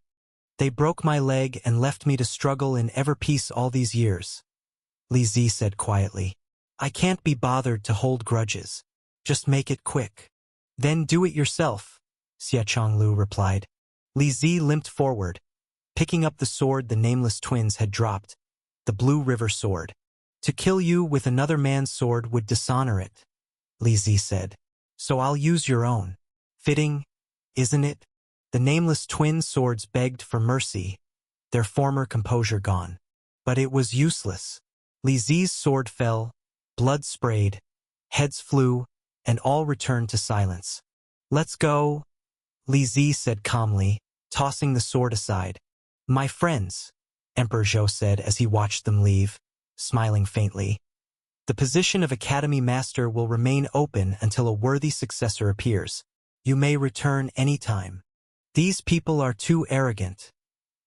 They broke my leg and left me to struggle in ever peace all these years. Li Zi said quietly. I can't be bothered to hold grudges. Just make it quick. Then do it yourself, Xie Chonglu replied. Li Zi limped forward, picking up the sword the nameless twins had dropped, the Blue River sword. To kill you with another man's sword would dishonor it, Li Zi said. So I'll use your own. Fitting, isn't it? The nameless twin swords begged for mercy, their former composure gone. But it was useless. Li Zi's sword fell, blood sprayed, heads flew, and all returned to silence. Let's go, Li Zi said calmly, tossing the sword aside. My friends, Emperor Zhou said as he watched them leave, smiling faintly. The position of Academy Master will remain open until a worthy successor appears. You may return any time. These people are too arrogant,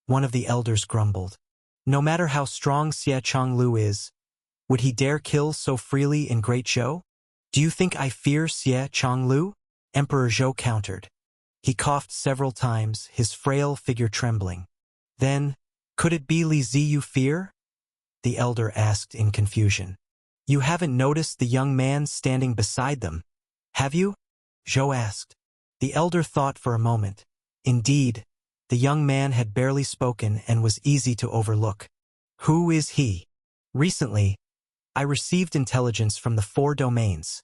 one of the elders grumbled. No matter how strong Xie Chonglu is, would he dare kill so freely in Great Zhou? Do you think I fear Xie Chonglu? Emperor Zhou countered. He coughed several times, his frail figure trembling. Then, could it be Li Zi you fear? The elder asked in confusion. You haven't noticed the young man standing beside them, have you? Zhou asked. The elder thought for a moment. Indeed, the young man had barely spoken and was easy to overlook. Who is he? Recently, I received intelligence from the 4 domains,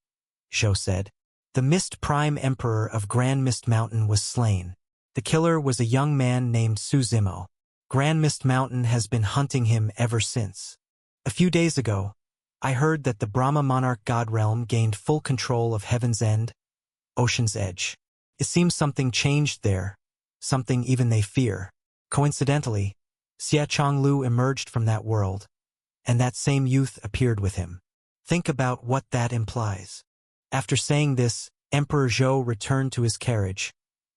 Zhou said. The Mist Prime Emperor of Grand Mist Mountain was slain. The killer was a young man named Su Zimo. Grand Mist Mountain has been hunting him ever since. A few days ago, I heard that the Brahma Monarch God Realm gained full control of Heaven's End, Ocean's Edge. It seems something changed there, something even they fear. Coincidentally, Xie Chonglu emerged from that world, and that same youth appeared with him. Think about what that implies. After saying this, Emperor Zhou returned to his carriage,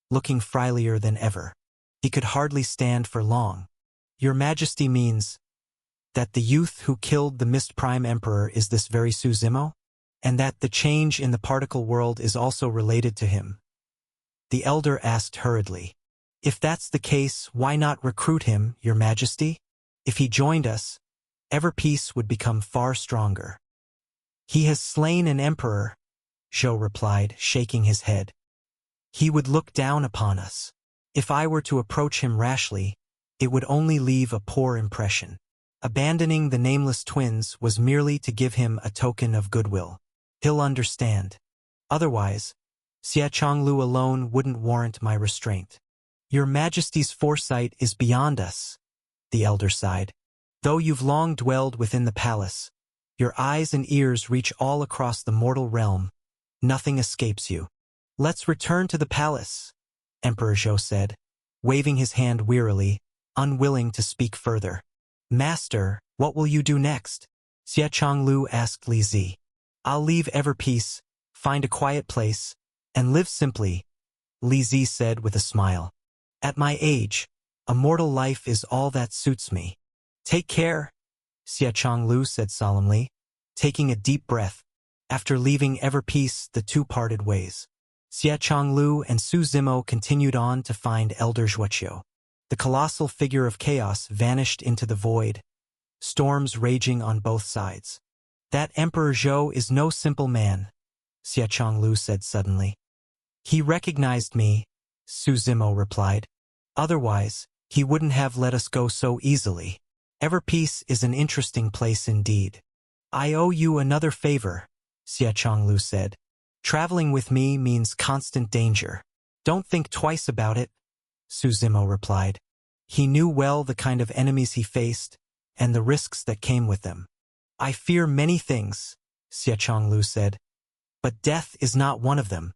looking frilier than ever. He could hardly stand for long. Your Majesty means that the youth who killed the Mist Prime Emperor is this very Su Zimo? And that the change in the particle world is also related to him? The elder asked hurriedly. If that's the case, why not recruit him, Your Majesty? If he joined us, Ever Peace would become far stronger. He has slain an emperor, Zhou replied, shaking his head. He would look down upon us. If I were to approach him rashly, it would only leave a poor impression. Abandoning the nameless twins was merely to give him a token of goodwill. He'll understand. Otherwise, Xie Chonglu alone wouldn't warrant my restraint. Your Majesty's foresight is beyond us, the elder sighed. Though you've long dwelled within the palace, your eyes and ears reach all across the mortal realm. Nothing escapes you. Let's return to the palace, Emperor Zhou said, waving his hand wearily, unwilling to speak further. Master, what will you do next? Xie Chonglu asked Li Zi. I'll leave Ever Peace, find a quiet place, and live simply, Li Zi said with a smile. At my age, a mortal life is all that suits me. Take care, Xie Chonglu said solemnly, taking a deep breath. After leaving Ever Peace, the two parted ways. Xie Chonglu and Su Zimo continued on to find Elder Zhuoqiu. The colossal figure of chaos vanished into the void, storms raging on both sides. That Emperor Zhou is no simple man, Xie Chonglu said suddenly. He recognized me, Su Zimo replied. Otherwise, he wouldn't have let us go so easily. Ever Peace is an interesting place indeed. I owe you another favor, Xie Chonglu said. Traveling with me means constant danger. Don't think twice about it, Su Zimo replied. He knew well the kind of enemies he faced and the risks that came with them. I fear many things, Xie Chonglu said, but death is not one of them.